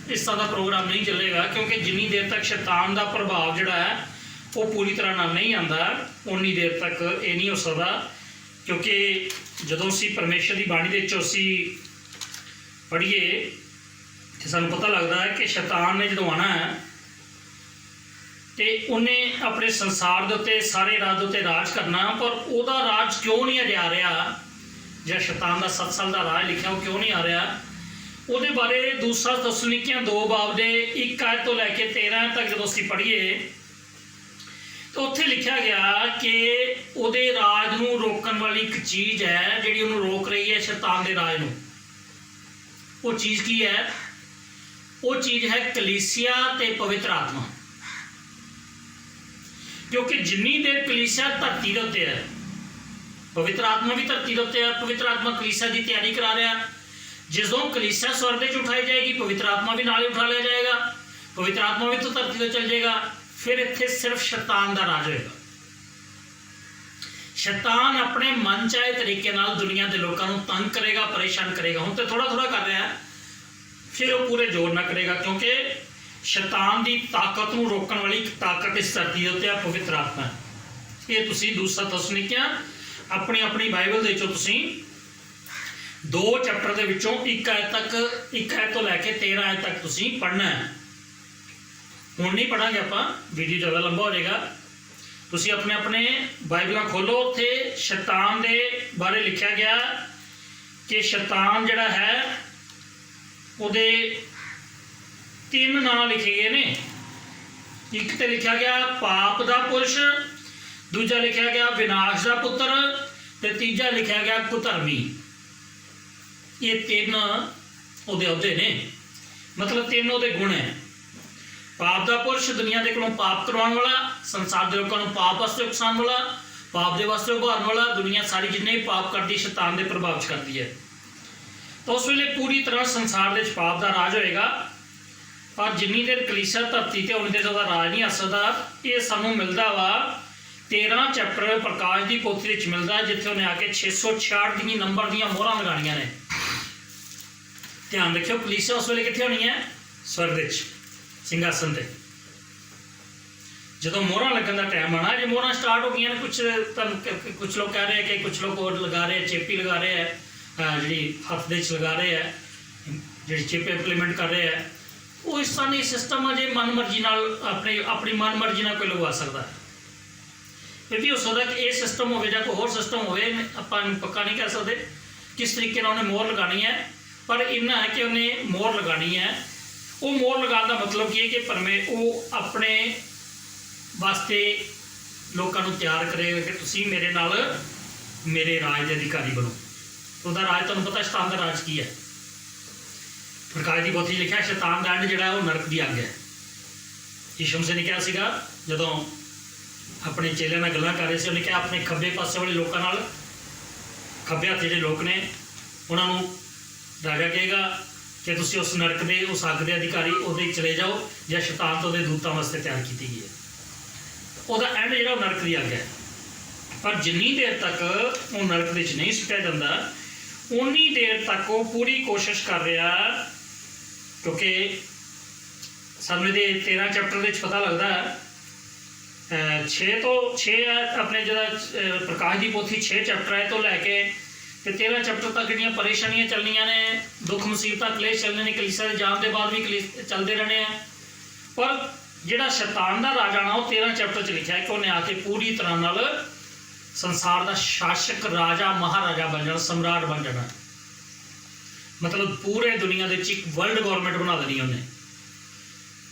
ਇਸ ਤਰ੍ਹਾਂ ਦਾ ਪ੍ਰੋਗਰਾਮ ਨਹੀਂ ਚੱਲੇਗਾ, ਕਿਉਂਕਿ ਜਿੰਨੀ ਦੇਰ ਤੱਕ ਸ਼ੈਤਾਨ ਦਾ ਪ੍ਰਭਾਵ ਜਿਹੜਾ ਹੈ ਉਹ ਪੂਰੀ ਤਰ੍ਹਾਂ ਨਾਲ ਨਹੀਂ ਆਉਂਦਾ, ਉਨੀ ਦੇਰ ਤੱਕ ਇਹ ਨਹੀਂ ਹੋ ਸਕਦਾ। ਕਿਉਂਕਿ ਜਦੋਂ ਅਸੀਂ ਪਰਮੇਸ਼ਰ ਦੀ ਬਾਣੀ ਦੇ ਵਿੱਚੋਂ ਅਸੀਂ ਪੜ੍ਹੀਏ ਤੇ ਸਾਨੂੰ ਪਤਾ ਲੱਗਦਾ ਹੈ ਕਿ ਸ਼ੈਤਾਨ ਨੇ ਜਦੋਂ ਆਉਣਾ ਹੈ ਤੇ ਉਹਨੇ ਆਪਣੇ ਸੰਸਾਰ ਦੇ ਉੱਤੇ, ਸਾਰੇ ਰਾਜ ਦੇ ਉੱਤੇ ਰਾਜ ਕਰਨਾ, ਪਰ ਉਹਦਾ ਰਾਜ ਕਿਉਂ ਨਹੀਂ ਅਜੇ ਆ ਰਿਹਾ, ਜਿਹੜਾ ਸ਼ੈਤਾਨ ਦਾ 7 ਸਾਲ ਦਾ ਰਾਜ ਲਿਖਿਆ ਉਹ ਕਿਉਂ ਨਹੀਂ ਆ ਰਿਹਾ, ਉਹਦੇ ਬਾਰੇ ਦੂਸਰਾ ਤਸਲੀਕੀਆਂ 2 ਬਾਬ ਦੇ 1 ਆਇਤ ਤੋਂ ਲੈ ਕੇ 13 ਤੱਕ ਜਦੋਂ ਅਸੀਂ ਪੜ੍ਹੀਏ ਤਾਂ ਉੱਥੇ ਲਿਖਿਆ ਗਿਆ ਕਿ ਉਹਦੇ ਰਾਜ ਨੂੰ ਰੋਕਣ ਵਾਲੀ ਇੱਕ ਚੀਜ਼ ਹੈ ਜਿਹੜੀ ਉਹਨੂੰ ਰੋਕ ਰਹੀ ਹੈ, ਸ਼ੈਤਾਨ ਦੇ ਰਾਜ ਨੂੰ। ਉਹ ਚੀਜ਼ ਕੀ ਹੈ? ਉਹ ਚੀਜ਼ ਹੈ ਕਲੀਸਿਆ ਤੇ ਪਵਿੱਤਰ ਆਤਮਾ। ਕਿਉਂਕਿ ਜਿੰਨੀ ਦੇਰ ਕਲੀਸਿਆ ਧਰਤੀ ਦੇ ਉੱਤੇ ਹੈ, ਪਵਿੱਤਰ ਆਤਮਾ ਵੀ ਧਰਤੀ ਦੇ ਉੱਤੇ ਹੈ। ਪਵਿੱਤਰ ਆਤਮਾ ਕਲੀਸਿਆ ਦੀ ਤਿਆਰੀ ਕਰਾ ਰਿਹਾ। ਜਦੋਂ ਕਲੀਸਿਆ ਸਵਰਗ 'ਚ ਉਠਾਈ ਜਾਏਗੀ, ਪਵਿੱਤਰ ਆਤਮਾ ਵੀ ਨਾਲ ਹੀ ਉਠਾ ਲਿਆ ਜਾਏਗਾ, ਪਵਿੱਤਰ ਆਤਮਾ ਵੀ ਤਾਂ ਧਰਤੀ 'ਤੇ ਚੱਲ ਜਾਏਗਾ। ਫਿਰ ਇੱਥੇ ਸਿਰਫ ਸ਼ੈਤਾਨ ਦਾ ਰਾਜ ਹੋਏਗਾ। ਸ਼ੈਤਾਨ ਆਪਣੇ ਮਨ ਚਾਹੇ ਤਰੀਕੇ ਨਾਲ ਦੁਨੀਆ ਦੇ ਲੋਕਾਂ ਨੂੰ ਤੰਗ ਕਰੇਗਾ, ਪਰੇਸ਼ਾਨ ਕਰੇਗਾ। ਹੁਣ ਤੇ ਥੋੜਾ ਕਰ ਰਿਹਾ, ਫਿਰ ਉਹ ਪੂਰੇ ਜ਼ੋਰ ਨਾਲ ਕਰੇਗਾ, ਕਿਉਂਕਿ ਸ਼ੈਤਾਨ ਦੀ ਤਾਕਤ ਨੂੰ ਰੋਕਣ ਵਾਲੀ ਇੱਕ ਤਾਕਤ ਇਸ ਧਰਤੀ ਦੇ ਉੱਤੇ ਆ, ਪਵਿੱਤਰ ਆਤਮਾ। ਇਹ ਤੁਸੀਂ ਦੂਸਰਾ ਤਸਲੀਕੀਆਂ ਆਪਣੀ ਬਾਈਬਲ ਦੇ ਵਿੱਚੋਂ ਤੁਸੀਂ 2 ਚੈਪਟਰ ਦੇ ਵਿੱਚੋਂ 1 ਆਇਤ ਤੋਂ ਲੈ ਕੇ 13 ਆਇਤ ਤੱਕ ਤੁਸੀਂ ਪੜ੍ਹਨਾ ਹੈ। ਹੁਣ ਨਹੀਂ ਪੜਾਂਗੇ ਆਪਾਂ, ਵੀਡੀਓ ਜ਼ਿਆਦਾ ਲੰਬਾ ਹੋ ਜਾਏਗਾ। ਤੁਸੀਂ ਆਪਣੇ ਆਪਣੇ ਬਾਈਬਲਾਂ ਖੋਲੋ, ਉੱਥੇ ਸ਼ੈਤਾਨ ਦੇ ਬਾਰੇ ਲਿਖਿਆ ਗਿਆ ਕਿ ਸ਼ੈਤਾਨ ਜਿਹੜਾ ਹੈ ਉਹਦੇ 3 ਨਾਂ ਲਿਖੇ ਗਏ ਨੇ। ਇੱਕ ਤੇ ਲਿਖਿਆ ਗਿਆ ਪਾਪ ਦਾ ਪੁਰਸ਼, ਦੂਜਾ ਲਿਖਿਆ ਗਿਆ ਵਿਨਾਸ਼ ਦਾ ਪੁੱਤਰ, ਤੇ ਤੀਜਾ ਲਿਖਿਆ ਗਿਆ ਕੁਧਰਮੀ। ਇਹ 3 ਉਹਦੇ ਅਹੁਦੇ ਨੇ, ਮਤਲਬ 3 ਉਹਦੇ ਗੁਣ ਹੈ। ਪਾਪ ਦਾ ਪੁਰਸ਼ ਦੁਨੀਆ ਦੇ ਕੋਲੋਂ ਪਾਪ ਕਰਵਾਉਣ ਵਾਲਾ, ਸੰਸਾਰ ਦੇ ਲੋਕਾਂ ਨੂੰ ਪਾਪ ਵਾਸਤੇ ਉਕਸਾਉਣ ਵਾਲਾ, ਪਾਪ ਦੇ ਵਾਸਤੇ ਉਭਾਰਨ ਵਾਲਾ। ਦੁਨੀਆ ਸਾਰੀ ਜਿੰਨੇ ਵੀ ਪਾਪ ਕਰਦੀ ਸ਼ੈਤਾਨ ਦੇ ਪ੍ਰਭਾਵ 'ਚ ਕਰਦੀ ਹੈ। ਤਾਂ ਉਸ ਵੇਲੇ ਪੂਰੀ ਤਰ੍ਹਾਂ ਸੰਸਾਰ ਦੇ ਵਿੱਚ ਪਾਪ ਦਾ ਰਾਜ ਹੋਏਗਾ। ਪਰ ਜਿੰਨੀ ਦੇਰ ਕਲੀਸਿਆ ਧਰਤੀ ਤੇ ਉਨੀ ਦੇਰ ਉਹਦਾ ਰਾਜ ਨਹੀਂ ਆ ਸਕਦਾ। ਇਹ ਸਾਨੂੰ ਮਿਲਦਾ ਵਾ 13 ਚੈਪਟਰ ਪ੍ਰਕਾਸ਼ ਦੀ ਪੋਥੀ ਵਿੱਚ ਮਿਲਦਾ, ਜਿੱਥੇ ਉਹਨੇ ਆ ਕੇ 666 ਦੀਆਂ ਨੰਬਰ ਦੀਆਂ ਮੋਹਰਾਂ ਲਗਾਉਣੀਆਂ ਨੇ। ਧਿਆਨ ਰੱਖਿਓ, ਕਲੀਸਿਆ ਉਸ ਵੇਲੇ ਕਿੱਥੇ ਹੋਣੀ ਹੈ? ਸਵਰਗ ਵਿੱਚ ਸਿੰਘਾਸਨ ਤੇ। ਜਦੋਂ ਮੋਹਰਾਂ ਲੱਗਣ ਦਾ ਟਾਈਮ ਆਣਾ, ਜੇ ਮੋਹਰਾਂ ਸਟਾਰਟ ਹੋ ਗਈਆਂ ਨੇ, ਕੁਛ ਲੋਕ ਕਹਿ ਰਹੇ ਕਿ ਕੁਛ ਲੋਕ ਹੋਰ ਲਗਾ ਰਹੇ, ਚੇਪੀ ਲਗਾ ਰਹੇ ਹੈ, ਜਿਹੜੀ ਹੱਥ ਦੇ ਵਿੱਚ ਲਗਾ ਰਹੇ ਹੈ, ਜਿਹੜੀ ਚਿਪ ਇੰਪਲੀਮੈਂਟ ਕਰ ਰਹੇ ਹੈ, ਉਹ ਇਸ ਤਰ੍ਹਾਂ ਦੀ ਸਿਸਟਮ ਅਜੇ ਮਨ ਮਰਜ਼ੀ ਨਾਲ ਆਪਣੀ ਮਨ ਮਰਜ਼ੀ ਨਾਲ ਕੋਈ ਲਗਵਾ ਸਕਦਾ ਹੈ। ਇਹ ਵੀ ਹੋ ਸਕਦਾ ਕਿ ਇਹ ਸਿਸਟਮ ਹੋਵੇ ਜਾਂ ਕੋਈ ਹੋਰ ਸਿਸਟਮ ਹੋਵੇ, ਆਪਾਂ ਪੱਕਾ ਨਹੀਂ ਕਹਿ ਸਕਦੇ ਕਿਸ ਤਰੀਕੇ ਨਾਲ ਉਹਨੇ ਮੋਹਰ ਲਗਾਉਣੀ ਹੈ। ਪਰ ਇੰਨਾ ਹੈ ਕਿ ਉਹਨੇ ਮੋਹਰ ਲਗਾਉਣੀ ਹੈ। ਉਹ ਮੋਹਰ ਲਗਾਉਣ ਦਾ ਮਤਲਬ ਕੀ ਹੈ ਕਿ ਉਹ ਆਪਣੇ ਵਾਸਤੇ ਲੋਕਾਂ ਨੂੰ ਤਿਆਰ ਕਰੇਗਾ ਕਿ ਤੁਸੀਂ ਮੇਰੇ ਨਾਲ ਮੇਰੇ ਰਾਜ ਦੇ ਅਧਿਕਾਰੀ ਬਣੋ। ਉਹਦਾ ਰਾਜ ਤੁਹਾਨੂੰ ਪਤਾ ਸ਼ੈਤਾਨ ਦਾ ਰਾਜ ਕੀ ਹੈ। ਪ੍ਰਕਾਸ਼ ਦੀ ਪੋਥੀ ਲਿਖਿਆ ਸ਼ੈਤਾਨ ਦਾ ਐਂਡ ਜਿਹੜਾ ਉਹ ਨਰਕ ਦੀ ਅੱਗ ਹੈ। ਯਿਸੂ ਮਸੀਹ ਨੇ ਕਿਹਾ ਸੀਗਾ, ਜਦੋਂ ਆਪਣੇ ਚੇਲਿਆਂ ਨਾਲ ਗੱਲਾਂ ਕਰ ਰਹੇ ਸੀ, ਉਹਨੇ ਕਿਹਾ ਆਪਣੇ ਖੱਬੇ ਪਾਸੇ ਵਾਲੇ ਲੋਕਾਂ ਨਾਲ, ਖੱਬੇ ਹੱਥ ਜਿਹੜੇ ਲੋਕ ਨੇ ਉਹਨਾਂ ਨੂੰ ਰਾਜਾ ਕਹੇਗਾ ਕਿ ਤੁਸੀਂ ਉਸ ਨਰਕ ਦੇ, ਉਸ ਅੱਗ ਦੇ ਅਧਿਕਾਰੀ ਉਹਦੇ ਚਲੇ ਜਾਓ ਜਾਂ ਸ਼ੈਤਾਨ ਤੋਂ ਉਹਦੇ ਦੂਤਾਂ ਵਾਸਤੇ ਤਿਆਰ ਕੀਤੀ ਗਈ ਹੈ। ਉਹਦਾ ਐਂਡ ਜਿਹੜਾ ਉਹ ਨਰਕ ਦੀ ਅੱਗ ਹੈ। ਪਰ ਜਿੰਨੀ ਦੇਰ ਤੱਕ ਉਹ ਨਰਕ ਦੇ ਵਿੱਚ ਨਹੀਂ ਸੁੱਟਿਆ ਜਾਂਦਾ, ਉਨੀ ਦੇਰ ਤੱਕ ਉਹ ਪੂਰੀ ਕੋਸ਼ਿਸ਼ ਕਰ ਰਿਹਾ, ਕਿਉਂਕਿ ਸਾਨੂੰ ਇਹਦੇ 13 ਚੈਪਟਰ ਦੇ ਵਿੱਚ ਪਤਾ ਲੱਗਦਾ 6 ਤੋਂ 6 ਆਪਣੇ ਜਿਹੜਾ ਪ੍ਰਕਾਸ਼ ਦੀ ਪੋਥੀ 6 ਚੈਪਟਰ ਹੈ ਤੋਂ ਲੈ ਕੇ ਤੇ 13 ਚੈਪਟਰ ਤੱਕ ਜਿਹੜੀਆਂ ਪਰੇਸ਼ਾਨੀਆਂ ਚੱਲਣੀਆਂ ਨੇ, ਦੁੱਖ ਮੁਸੀਬਤਾਂ ਕਲੇਸ਼ ਚੱਲਣੇ ਨੇ, ਕਲੀਸਿਆ ਦੇ ਜਾਣ ਦੇ ਬਾਅਦ ਵੀ ਚੱਲਦੇ ਰਹਿਣੇ ਆ। ਪਰ ਜਿਹੜਾ ਸ਼ੈਤਾਨ ਦਾ ਰਾਜ ਆਣਾ ਉਹ 13 ਚੈਪਟਰ 'ਚ ਲਿਖਿਆ ਹੈ ਕਿ ਉਹਨੇ ਆ ਕੇ ਪੂਰੀ ਤਰ੍ਹਾਂ ਨਾਲ ਸੰਸਾਰ ਦਾ ਸ਼ਾਸਕ, ਰਾਜਾ, ਮਹਾਰਾਜਾ ਬਣ ਜਾਣਾ, ਸਮਰਾਟ ਬਣ ਜਾਣਾ। ਮਤਲਬ ਪੂਰੇ ਦੁਨੀਆ ਦੇ ਵਿੱਚ ਇੱਕ ਵਰਲਡ ਗਵਰਨਮੈਂਟ ਬਣਾ ਦੇਣੀ ਉਹਨੇ।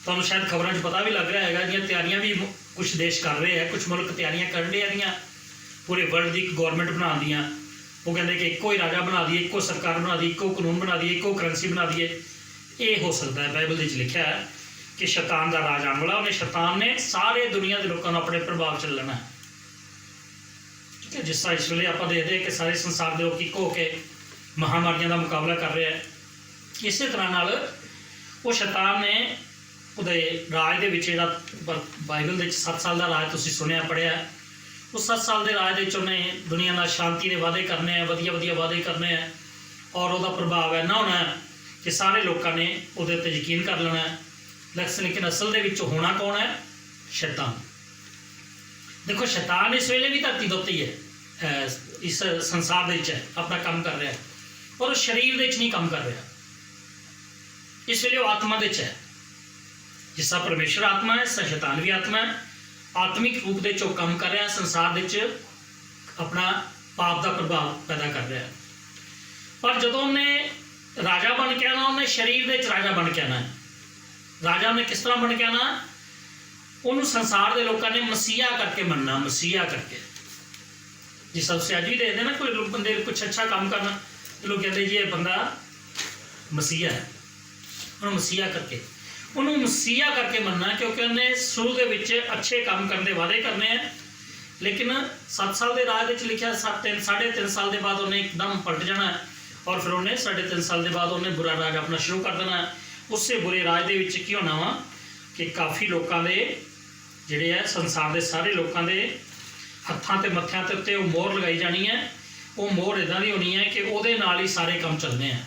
ਤੁਹਾਨੂੰ ਸ਼ਾਇਦ ਖਬਰਾਂ 'ਚ ਪਤਾ ਵੀ ਲੱਗ ਰਿਹਾ ਹੈਗਾ, ਇਹਦੀਆਂ ਤਿਆਰੀਆਂ ਵੀ ਕੁਛ ਦੇਸ਼ ਕਰ ਰਹੇ ਹੈ, ਕੁਛ ਮੁਲਕ ਤਿਆਰੀਆਂ ਕਰਨ ਰਹੇ ਇਹਦੀਆਂ ਪੂਰੇ ਵਰਲਡ ਦੀ ਇੱਕ ਗਵਰਨਮੈਂਟ ਬਣਾਉਣ ਦੀਆਂ। ਉਹ ਕਹਿੰਦੇ ਕਿ ਇੱਕੋ ਹੀ ਰਾਜਾ ਬਣਾ ਦਈਏ, ਇੱਕੋ ਸਰਕਾਰ ਬਣਾ ਦਈਏ, ਇੱਕੋ ਕਾਨੂੰਨ ਬਣਾ ਦਈਏ, ਇੱਕੋ ਕਰੰਸੀ ਬਣਾ ਦਈਏ। ਇਹ ਹੋ ਸਕਦਾ ਹੈ। ਬਾਈਬਲ ਦੇ ਵਿੱਚ ਲਿਖਿਆ ਹੈ ਕਿ ਸ਼ੈਤਾਨ ਦਾ ਰਾਜ ਆਉਣ ਵਾਲਾ, ਸ਼ੈਤਾਨ ਨੇ ਸਾਰੇ ਦੁਨੀਆ ਦੇ ਲੋਕਾਂ ਨੂੰ ਆਪਣੇ ਪ੍ਰਭਾਵ 'ਚ ਲੈਣਾ। ਠੀਕ ਹੈ, ਜਿਸ ਤਰ੍ਹਾਂ ਇਸ ਵੇਲੇ ਆਪਾਂ ਦੇਖਦੇ ਕਿ ਸਾਰੇ ਸੰਸਾਰ ਦੇ ਲੋਕ ਇੱਕੋ ਹੋ ਕੇ ਮਹਾਮਾਰੀਆਂ ਦਾ ਮੁਕਾਬਲਾ ਕਰ ਰਹੇ ਹੈ, ਇਸੇ ਤਰ੍ਹਾਂ ਨਾਲ ਉਹ ਸ਼ੈਤਾਨ ਨੇ ਉਹਦੇ ਰਾਜ ਦੇ ਵਿੱਚ, ਜਿਹੜਾ ਬਾਈਬਲ ਦੇ ਵਿੱਚ 7 ਸਾਲ ਦਾ ਰਾਜ ਤੁਸੀਂ ਸੁਣਿਆ ਪੜ੍ਹਿਆ, ਉਹ 7 ਸਾਲ ਦੇ ਰਾਜ ਦੇ ਵਿੱਚ ਉਹਨੇ ਦੁਨੀਆ ਨਾਲ ਸ਼ਾਂਤੀ ਦੇ ਵਾਅਦੇ ਕਰਨੇ ਆ, ਵਧੀਆ ਵਾਅਦੇ ਕਰਨੇ ਆ, ਔਰ ਉਹਦਾ ਪ੍ਰਭਾਵ ਇੰਨਾ ਹੋਣਾ ਕਿ ਸਾਰੇ ਲੋਕਾਂ ਨੇ ਉਹਦੇ ਉੱਤੇ ਯਕੀਨ ਕਰ ਲੈਣਾ। ਲੇਕਿਨ ਅਸਲ ਦੇ ਵਿੱਚ ਹੋਣਾ ਕੌਣ ਹੈ? ਸ਼ੈਤਾਨ। ਦੇਖੋ, ਸ਼ੈਤਾਨ ਇਸ ਵੇਲੇ ਵੀ ਧਰਤੀ ਦੇ ਉੱਤੇ ਹੀ ਹੈ, ਇਸ ਸੰਸਾਰ ਦੇ ਵਿੱਚ ਹੈ, ਆਪਣਾ ਕੰਮ ਕਰ ਰਿਹਾ, ਪਰ ਉਹ ਸਰੀਰ ਦੇ ਵਿੱਚ ਨਹੀਂ ਕੰਮ ਕਰ ਰਿਹਾ। ਇਸ ਵੇਲੇ ਉਹ ਆਤਮਾ ਦੇ ਵਿੱਚ ਹੈ। ਜਿਸ ਤਰ੍ਹਾਂ ਪਰਮੇਸ਼ਰ ਆਤਮਾ ਹੈ, ਸ਼ੈਤਾਨ ਵੀ ਆਤਮਾ ਹੈ। ਆਤਮਿਕ ਰੂਪ ਦੇ 'ਚ ਉਹ ਕੰਮ ਕਰ ਰਿਹਾ, ਸੰਸਾਰ ਦੇ ਵਿੱਚ ਆਪਣਾ ਪਾਪ ਦਾ ਪ੍ਰਭਾਵ ਪੈਦਾ ਕਰ ਰਿਹਾ। ਪਰ ਜਦੋਂ ਉਹਨੇ ਰਾਜਾ ਬਣ ਕੇ ਆਉਣਾ, ਉਹਨੇ ਸਰੀਰ ਦੇ ਵਿੱਚ ਰਾਜਾ ਬਣ ਕੇ ਆਉਣਾ। ਰਾਜਾ ਉਹਨੇ ਕਿਸ ਤਰ੍ਹਾਂ ਬਣ ਕੇ ਆਉਣਾ? ਉਹਨੂੰ ਸੰਸਾਰ ਦੇ ਲੋਕਾਂ ਨੇ ਮਸੀਹਾ ਕਰਕੇ ਮੰਨਣਾ, ਮਸੀਹਾ ਕਰਕੇ। ਜਿਸ ਤਰ੍ਹਾਂ ਤੁਸੀਂ ਅੱਜ ਵੀ ਦੇਖਦੇ ਨਾ, ਕੋਈ ਬੰਦੇ ਕੁਛ ਅੱਛਾ ਕੰਮ ਕਰਨਾ, ਲੋਕ ਕਹਿੰਦੇ ਜੀ ਇਹ ਬੰਦਾ ਮਸੀਹਾ ਹੈ। ਉਹਨੂੰ ਮਸੀਹਾ ਕਰਕੇ ਮੰਨਣਾ, ਕਿਉਂਕਿ ਉਹਨੇ ਸ਼ੁਰੂ ਦੇ ਵਿੱਚ ਅੱਛੇ ਕੰਮ ਕਰਨ ਦੇ ਵਾਅਦੇ ਕਰਨੇ ਆ। ਲੇਕਿਨ 7 ਸਾਲ ਦੇ ਰਾਜ ਵਿੱਚ ਲਿਖਿਆ 3.5 ਸਾਲ ਦੇ ਬਾਅਦ ਉਹਨੇ ਇੱਕਦਮ ਪਲਟ ਜਾਣਾ, ਔਰ ਫਿਰ ਉਹਨੇ 3.5 ਸਾਲ ਦੇ ਬਾਅਦ ਉਹਨੇ ਬੁਰਾ ਰਾਜ ਆਪਣਾ ਸ਼ੁਰੂ ਕਰ ਦੇਣਾ। ਉਸੇ ਬੁਰੇ ਰਾਜ ਦੇ ਵਿੱਚ ਕੀ ਹੋਣਾ ਵਾ ਕਿ ਕਾਫੀ ਲੋਕਾਂ ਦੇ ਜਿਹੜੇ ਹੈ, ਸੰਸਾਰ ਦੇ ਸਾਰੇ ਲੋਕਾਂ ਦੇ ਹੱਥਾਂ ਤੇ ਮੱਥਿਆਂ ਤੇ ਉੱਤੇ ਉਹ ਮੋਹਰ ਲਗਾਈ ਜਾਣੀ ਹੈ। ਉਹ ਮੋਹਰ ਇੱਦਾਂ ਦੀ ਹੋਣੀ ਹੈ ਕਿ ਉਹਦੇ ਨਾਲ ਹੀ ਸਾਰੇ ਕੰਮ ਚੱਲਣੇ ਆ।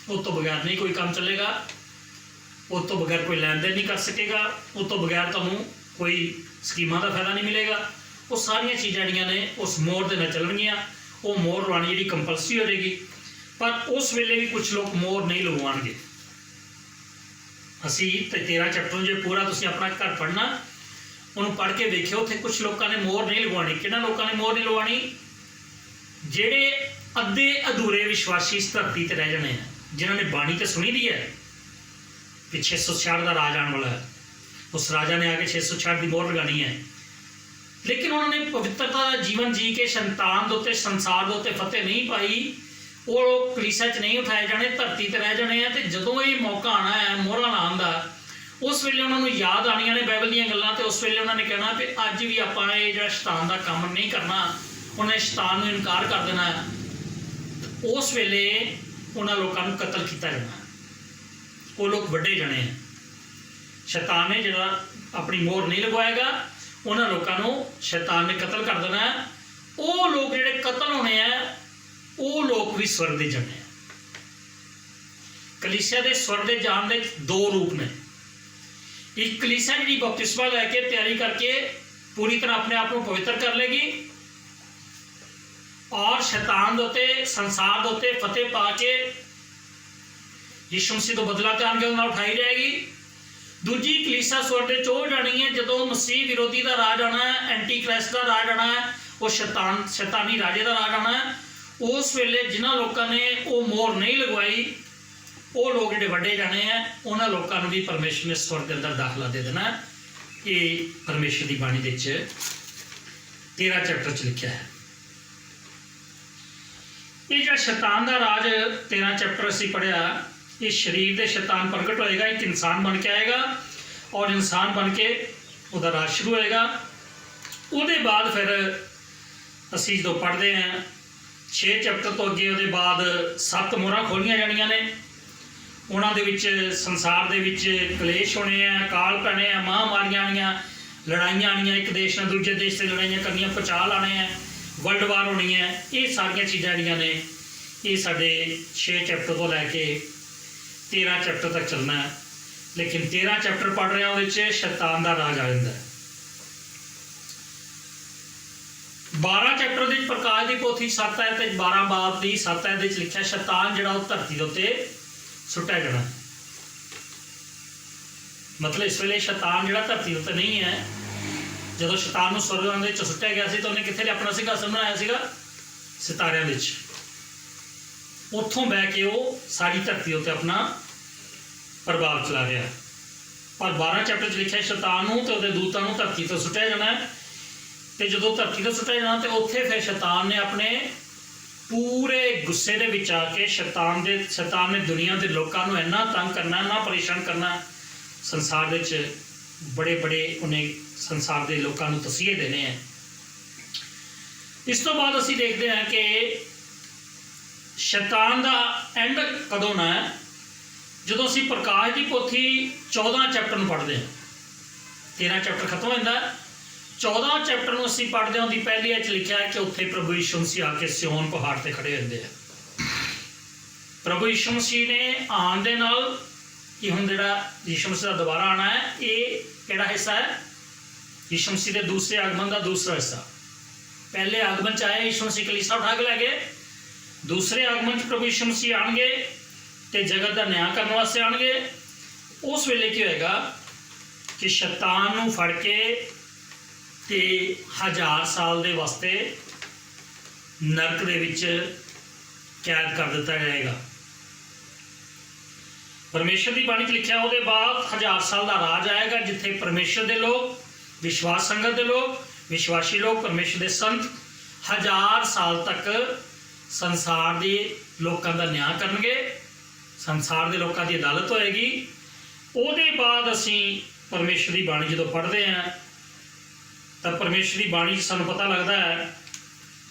ਉਸ ਤੋਂ ਬਗੈਰ ਨਹੀਂ ਕੋਈ ਕੰਮ ਚੱਲੇਗਾ, ਉਸ ਤੋਂ ਬਗੈਰ ਕੋਈ ਲੈਣ ਦੇਣ ਨਹੀਂ ਕਰ ਸਕੇਗਾ, ਉਸ ਤੋਂ ਬਗੈਰ ਤੁਹਾਨੂੰ ਕੋਈ ਸਕੀਮਾਂ ਦਾ ਫਾਇਦਾ ਨਹੀਂ ਮਿਲੇਗਾ। ਉਹ ਸਾਰੀਆਂ ਚੀਜ਼ਾਂ ਜਿਹੜੀਆਂ ਨੇ ਉਸ ਮੋਹਰ ਦੇ ਨਾਲ ਚੱਲਣਗੀਆਂ। ਉਹ ਮੋਹਰ ਲਵਾਉਣੀ ਜਿਹੜੀ ਕੰਪਲਸਰੀ ਹੋ ਜਾਏਗੀ। ਪਰ ਉਸ ਵੇਲੇ ਵੀ ਕੁਝ ਲੋਕ ਮੋਹਰ ਨਹੀਂ ਲਗਵਾਉਣਗੇ। ਅਸੀਂ ਤੇ 13 ਚੈਪਟਰ ਨੂੰ ਜੇ ਪੂਰਾ ਤੁਸੀਂ ਆਪਣਾ ਘਰ ਪੜ੍ਹਨਾ, ਉਹਨੂੰ ਪੜ੍ਹ ਕੇ ਵੇਖਿਓ। ਉੱਥੇ ਕੁਝ ਲੋਕਾਂ ਨੇ ਮੋਹਰ ਨਹੀਂ ਲਗਵਾਉਣੀ। ਕਿਹਨਾਂ ਲੋਕਾਂ ਨੇ ਮੋਹਰ ਨਹੀਂ ਲਗਵਾਉਣੀ? ਜਿਹੜੇ ਅੱਧੇ ਅਧੂਰੇ ਵਿਸ਼ਵਾਸੀ ਇਸ ਧਰਤੀ ਤੇ ਰਹਿ ਜਾਣੇ ਆ, ਜਿਨ੍ਹਾਂ ਨੇ ਬਾਣੀ ਤੇ ਸੁਣੀ ਦੀ ਹੈ ਕਿ 666 ਦਾ ਰਾਜ ਆਉਣ ਵਾਲਾ ਹੈ, ਉਸ ਰਾਜਾ ਨੇ ਆ ਕੇ 666 ਦੀ ਮੋਹਰ ਲਗਾਉਣੀ ਹੈ, ਲੇਕਿਨ ਉਹਨਾਂ ਨੇ ਪਵਿੱਤਰਤਾ ਦਾ ਜੀਵਨ ਜੀ ਕੇ ਸ਼ੈਤਾਨ ਦੇ ਉੱਤੇ, ਸੰਸਾਰ ਦੇ ਉੱਤੇ ਫਤਿਹ ਨਹੀਂ ਪਾਈ। ਉਹ ਕਲੀਸਿਆ 'ਚ ਨਹੀਂ ਉਠਾਏ ਜਾਣੇ, ਧਰਤੀ ਤੇ ਰਹਿ ਜਾਣੇ ਆ। ਤੇ ਜਦੋਂ ਇਹ ਮੌਕਾ ਆਉਣਾ ਹੈ ਮੋਹਰਾਂ ਲਾਉਣ ਦਾ, ਉਸ ਵੇਲੇ ਉਹਨਾਂ ਨੂੰ ਯਾਦ ਆਉਣੀਆਂ ਨੇ ਬਾਈਬਲ ਦੀਆਂ ਗੱਲਾਂ, ਤੇ ਉਸ ਵੇਲੇ ਉਹਨਾਂ ਨੇ ਕਹਿਣਾ ਵੀ ਅੱਜ ਵੀ ਆਪਾਂ ਇਹ ਜਿਹੜਾ ਸ਼ੈਤਾਨ ਦਾ ਕੰਮ ਨਹੀਂ ਕਰਨਾ, ਉਹਨੇ ਸ਼ੈਤਾਨ ਨੂੰ ਇਨਕਾਰ ਕਰ ਦੇਣਾ। ਉਸ ਵੇਲੇ ਉਹਨਾਂ ਲੋਕਾਂ ਨੂੰ ਕਤਲ ਕੀਤਾ ਜਾਣਾ, ਉਹ ਲੋਕ ਵੱਢੇ ਜਾਣੇ ਆ। ਸ਼ੈਤਾਨ ਨੇ ਜਿਹੜਾ ਆਪਣੀ ਮੋਹਰ ਨਹੀਂ ਲਗਵਾਏਗਾ, ਉਹਨਾਂ ਲੋਕਾਂ ਨੂੰ ਸ਼ੈਤਾਨ ਨੇ ਕਤਲ ਕਰ ਦੇਣਾ। ਉਹ ਲੋਕ ਜਿਹੜੇ ਕਤਲ ਹੋਣੇ ਆ, ਉਹ ਲੋਕ ਵੀ ਸਵਰਗ ਦੇ ਜਾਣੇ ਆ। ਕਲੀਸਿਆ ਦੇ ਸਵਰਗ ਦੇ ਜਾਣ ਦੇ ਦੋ ਰੂਪ ਨੇ। ਇੱਕ ਕਲੀਸਿਆ ਜਿਹੜੀ ਬਪਤਿਸਮਾ ਲੈ ਕੇ ਤਿਆਰੀ ਕਰਕੇ ਪੂਰੀ ਤਰ੍ਹਾਂ ਆਪਣੇ ਆਪ ਨੂੰ ਪਵਿੱਤਰ ਕਰ ਲੇਗੀ ਔਰ ਸ਼ੈਤਾਨ ਦੇ ਉੱਤੇ, ਸੰਸਾਰ ਦੇ ਉੱਤੇ ਫਤਿਹ ਪਾ ਕੇ ਯਿਸੂ ਮਸੀਹ ਤੋਂ ਬਦਲਾ ਧਿਆਨ ਕੇ ਨਾਲ ਉਠਾਈ ਜਾਏਗੀ। ਦੂਜੀ ਕਲੀਸਿਆ ਸਵਰਗ ਦੇ ਚੋਂ ਜਾਣੀ ਹੈ ਜਦੋਂ ਮਸੀਹ ਵਿਰੋਧੀ ਦਾ ਰਾਜ ਆਉਣਾ ਹੈ, ਐਂਟੀ ਕ੍ਰਾਈਸਟ ਦਾ ਰਾਜ ਆਉਣਾ ਹੈ, ਉਹ ਸ਼ੈਤਾਨੀ ਰਾਜੇ ਦਾ ਰਾਜ ਆਉਣਾ ਹੈ। ਉਸ ਵੇਲੇ ਜਿਨ੍ਹਾਂ ਲੋਕਾਂ ਨੇ ਉਹ ਮੋਹਰ ਨਹੀਂ ਲਗਵਾਈ, ਉਹ ਲੋਕ ਜਿਹੜੇ ਵੱਡੇ ਜਾਣੇ ਆ, ਉਹਨਾਂ ਲੋਕਾਂ ਨੂੰ ਵੀ ਪਰਮੇਸ਼ਰ ਨੇ ਸਵਰਗ ਦੇ ਅੰਦਰ ਦਾਖਲਾ ਦੇ ਦੇਣਾ। ਇਹ ਪਰਮੇਸ਼ਰ ਦੀ ਬਾਣੀ ਦੇ ਵਿੱਚ 13 ਚੈਪਟਰ 'ਚ ਲਿਖਿਆ ਹੈ। ਇਹ ਜਿਹੜਾ ਸ਼ੈਤਾਨ ਦਾ ਰਾਜ 13 ਚੈਪਟਰ ਅਸੀਂ ਪੜ੍ਹਿਆ, ਇਹ ਸਰੀਰ ਦੇ ਸ਼ੈਤਾਨ ਪ੍ਰਗਟ ਹੋਏਗਾ, ਇੱਕ ਇਨਸਾਨ ਬਣ ਕੇ ਆਏਗਾ ਔਰ ਇਨਸਾਨ ਬਣ ਕੇ ਉਹਦਾ ਰਾਜ ਸ਼ੁਰੂ ਹੋਏਗਾ। ਉਹਦੇ ਬਾਅਦ ਫਿਰ ਅਸੀਂ ਜਦੋਂ ਪੜ੍ਹਦੇ ਹਾਂ 6 ਚੈਪਟਰ ਤੋਂ ਅੱਗੇ, ਉਹਦੇ ਬਾਅਦ 7 ਮੋਹਰਾਂ ਖੋਲ੍ਹੀਆਂ ਜਾਣੀਆਂ ਨੇ। ਉਹਨਾਂ ਦੇ ਵਿੱਚ ਸੰਸਾਰ ਦੇ ਵਿੱਚ ਕਲੇਸ਼ ਹੋਣੇ ਆ, ਅਕਾਲ ਪੈਣੇ ਆ, ਮਹਾਂਮਾਰੀਆਂ ਆਉਣੀਆਂ, ਲੜਾਈਆਂ ਆਉਣੀਆਂ, ਇੱਕ ਦੇਸ਼ ਨਾਲ ਦੂਜੇ ਦੇਸ਼ 'ਤੇ ਲੜਾਈਆਂ ਕਰਨੀਆਂ, ਭੁਚਾਲ ਆਉਣੇ ਆ, ਵਰਲਡ ਵਾਰ ਹੋਣੀ ਹੈ। ਇਹ ਸਾਰੀਆਂ ਚੀਜ਼ਾਂ ਜਿਹੜੀਆਂ ਨੇ ਇਹ ਸਾਡੇ 6 ਚੈਪਟਰ ਤੋਂ ਲੈ ਕੇ 13 ਚੈਪਟਰ ਤੱਕ ਚੱਲਣਾ ਹੈ। ਲੇਕਿਨ 13 ਚੈਪਟਰ ਪੜ੍ਹ ਰਿਹਾ, ਉਹਦੇ 'ਚ ਸ਼ੈਤਾਨ ਦਾ ਰਾਜ ਆ ਜਾਂਦਾ ਹੈ। 12 ਚੈਪਟਰ ਦੇ ਵਿੱਚ ਪ੍ਰਕਾਸ਼ ਦੀ ਪੋਥੀ 7 ਹੈ ਤੇ 12 ਬਾਬ ਦੀ 7 ਹੈ ਦੇ ਵਿੱਚ ਲਿਖਿਆ ਸ਼ੈਤਾਨ ਜਿਹੜਾ ਉਹ ਧਰਤੀ ਦੇ ਉੱਤੇ ਸੁੱਟਿਆ ਜਾਣਾ। ਮਤਲਬ ਇਸ ਵੇਲੇ ਸ਼ੈਤਾਨ ਜਿਹੜਾ ਧਰਤੀ ਦੇ ਉੱਤੇ ਨਹੀਂ ਹੈ। ਜਦੋਂ ਸ਼ੈਤਾਨ ਨੂੰ ਸਵਰਗ ਦੇ ਵਿੱਚ ਸੁੱਟਿਆ ਗਿਆ ਸੀ ਤਾਂ ਉਹਨੇ ਕਿੱਥੇ ਆਪਣਾ ਸਿੰਘਾਸਨ ਬਣਾਇਆ ਸੀਗਾ? ਸਿਤਾਰਿਆਂ ਵਿੱਚ। ਉੱਥੋਂ ਬਹਿ ਕੇ ਉਹ ਸਾਰੀ ਧਰਤੀ ਉੱਤੇ ਆਪਣਾ ਪ੍ਰਭਾਵ ਚਲਾ ਰਿਹਾ। ਪਰ 12 ਚੈਪਟਰ 'ਚ ਲਿਖਿਆ ਸ਼ੈਤਾਨ ਨੂੰ ਤੇ ਉਹਦੇ ਦੂਤਾਂ ਨੂੰ ਧਰਤੀ ਤੋਂ ਸੁੱਟਿਆ ਜਾਣਾ ਹੈ। ਤੇ ਜਦੋਂ ਧਰਤੀ ਤੋਂ ਸੁੱਟਿਆ ਜਾਣਾ ਤੇ ਉੱਥੇ ਫਿਰ ਸ਼ੈਤਾਨ ਨੇ ਆਪਣੇ ਪੂਰੇ ਗੁੱਸੇ ਦੇ ਵਿੱਚ ਆ ਕੇ ਸ਼ੈਤਾਨ ਨੇ ਦੁਨੀਆ ਦੇ ਲੋਕਾਂ ਨੂੰ ਇੰਨਾ ਤੰਗ ਕਰਨਾ, ਇੰਨਾ ਪਰੇਸ਼ਾਨ ਕਰਨਾ, ਸੰਸਾਰ ਦੇ ਵਿੱਚ ਬੜੇ ਉਹਨੇ ਸੰਸਾਰ ਦੇ ਲੋਕਾਂ ਨੂੰ ਤਸੀਹੇ ਦੇਣੇ ਆ। ਇਸ ਤੋਂ ਬਾਅਦ ਅਸੀਂ ਦੇਖਦੇ ਹਾਂ ਕਿ ਸ਼ੈਤਾਨ ਦਾ ਐਂਡ ਕਦੋਂ ਨਾ ਹੈ? ਜਦੋਂ ਅਸੀਂ ਪ੍ਰਕਾਸ਼ ਦੀ ਪੋਥੀ 14 ਚੈਪਟਰ ਨੂੰ ਪੜ੍ਹਦੇ ਹਾਂ। 13 ਚੈਪਟਰ ਖਤਮ ਹੋ ਜਾਂਦਾ, 14 ਚੈਪਟਰ ਨੂੰ ਅਸੀਂ ਪੜ੍ਹਦੇ ਹਾਂ। ਉਹਦੀ ਪਹਿਲੀ ਵਿੱਚ ਲਿਖਿਆ ਹੈ ਕਿ ਉੱਥੇ ਪ੍ਰਭੂ ਯਿਸੂ ਮਸੀਹ ਆ ਕੇ ਸਿਯੋਨ ਪਹਾੜ ਤੇ ਖੜੇ ਹੁੰਦੇ ਆ। ਪ੍ਰਭੂ ਯਿਸੂ ਮਸੀਹ ਨੇ ਆਉਣ ਦੇ ਨਾਲ, ਕਿ ਹੁਣ ਜਿਹੜਾ ਯਿਸੂ ਮਸੀਹ ਦਾ ਦੁਬਾਰਾ ਆਉਣਾ ਹੈ, ਇਹ ਕਿਹੜਾ ਹਿੱਸਾ ਹੈ? ਯਿਸੂ ਮਸੀਹ ਦੇ ਦੂਸਰੇ ਆਗਮਨ ਦਾ ਦੂਸਰਾ ਹਿੱਸਾ। ਪਹਿਲੇ ਆਗਮਨ 'ਚ ਆਏ ਯਿਸੂ ਮਸੀਹ ਕਲੀਸਿਆ ਉਠਾ ਕੇ ਲੈ ਗਏ। ਦੂਸਰੇ ਆਗਮਨ 'ਚ ਪ੍ਰਭੂ ਯਿਸੂ ਮਸੀਹ ਆਉਣਗੇ ਤੇ ਜਗਤ ਦਾ ਨਿਆਂ ਕਰਨ ਵਾਸਤੇ ਆਉਣਗੇ। ਉਸ ਵੇਲੇ ਕੀ ਹੋਏਗਾ ਕਿ ਸ਼ੈਤਾਨ ਨੂੰ ਫੜ ਕੇ ਤੇ 1000 ਸਾਲ ਦੇ ਵਾਸਤੇ ਨਰਕ ਦੇ ਵਿੱਚ ਕੈਦ ਕਰ ਦਿੱਤਾ ਜਾਏਗਾ। ਪਰਮੇਸ਼ਰ ਦੀ ਬਾਣੀ 'ਚ ਲਿਖਿਆ ਉਹਦੇ ਬਾਅਦ 1000 ਸਾਲ ਦਾ ਰਾਜ ਆਏਗਾ, ਜਿੱਥੇ ਪਰਮੇਸ਼ਰ ਦੇ ਲੋਕ, ਵਿਸ਼ਵਾਸ ਸੰਗਤ ਦੇ ਲੋਕ, ਵਿਸ਼ਵਾਸੀ ਲੋਕ, ਪਰਮੇਸ਼ਰ ਦੇ ਸੰਤ 1000 ਸਾਲ ਤੱਕ ਸੰਸਾਰ ਦੇ ਲੋਕਾਂ ਦਾ ਨਿਆਂ ਕਰਨਗੇ। ਸੰਸਾਰ ਦੇ ਲੋਕਾਂ ਦੀ ਅਦਾਲਤ ਹੋਏਗੀ। ਉਹਦੇ ਬਾਅਦ ਅਸੀਂ ਪਰਮੇਸ਼ਰ ਦੀ ਬਾਣੀ ਜਦੋਂ ਪੜ੍ਹਦੇ ਹਾਂ ਤਾਂ ਪਰਮੇਸ਼ਰ ਦੀ ਬਾਣੀ 'ਚ ਸਾਨੂੰ ਪਤਾ ਲੱਗਦਾ ਹੈ